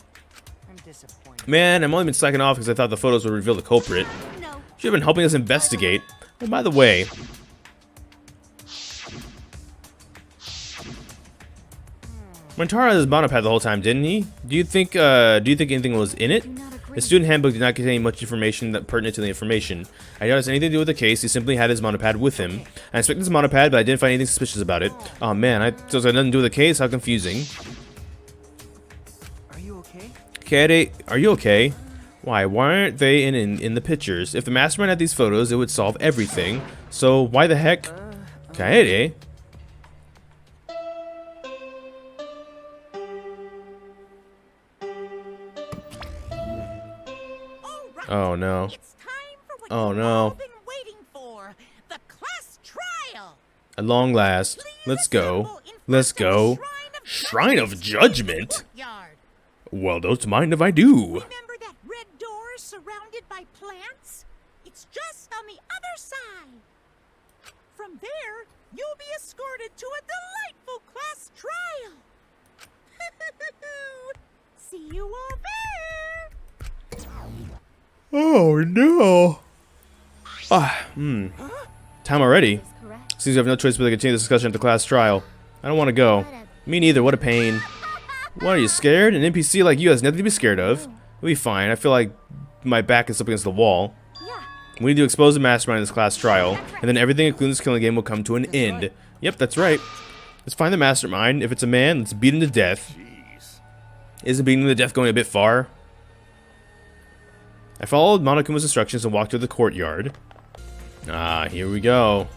I'm disappointed. Man, I've only been slacking off because I thought the photos would reveal the culprit. No. Should have been helping us investigate. Oh, by the way, Rentaro had his monopad the whole time, didn't he? Do you think anything was in it? The student handbook did not contain much information that pertinent to the information. I doubt it has anything to do with the case. He simply had his monopad with him. I inspected his monopad, but I didn't find anything suspicious about it. Oh man, so it's got nothing to do with the case? How confusing. Are you okay? Kaede, are you okay? Why aren't they in the pictures? If the mastermind had these photos, it would solve everything. So why the heck? Kaede? Oh no. It's time for what Oh you've no. all been waiting for. The class trial. At long last. Let's go. Let's go. Shrine of Judgment? Courtyard. Well, don't mind if I do. Remember that red door surrounded by plants? It's just on the other side. From there, you'll be escorted to a delightful class trial. See you all there. Oh no. Time already. Correct. Seems we have no choice but to continue this discussion at the class trial. I don't want to go. Me neither, what a pain. What, are you scared? An NPC like you has nothing to be scared of. We'll be fine. I feel like my back is up against the wall. Yeah. We need to expose the mastermind in this class trial, and then everything including this killing game will come to an end. Yep, that's right. Let's find the mastermind. If it's a man, let's beat him to death. Jeez. Isn't beating him to death going a bit far? I followed Monokuma's instructions and walked to the courtyard. Ah, here we go.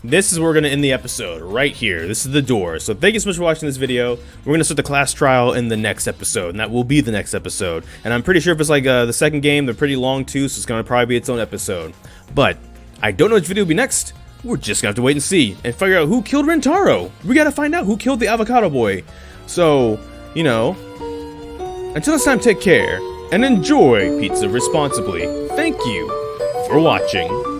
This is where we're going to end the episode, right here. This is the door. So thank you so much for watching this video. We're going to start the class trial in the next episode, and that will be the next episode. And I'm pretty sure if it's like the second game, they're pretty long too, so it's going to probably be its own episode. But I don't know which video will be next. We're just going to have to wait and see and figure out who killed Rentaro. We got to find out who killed the avocado boy. So, you know, until next time, take care and enjoy pizza responsibly. Thank you for watching.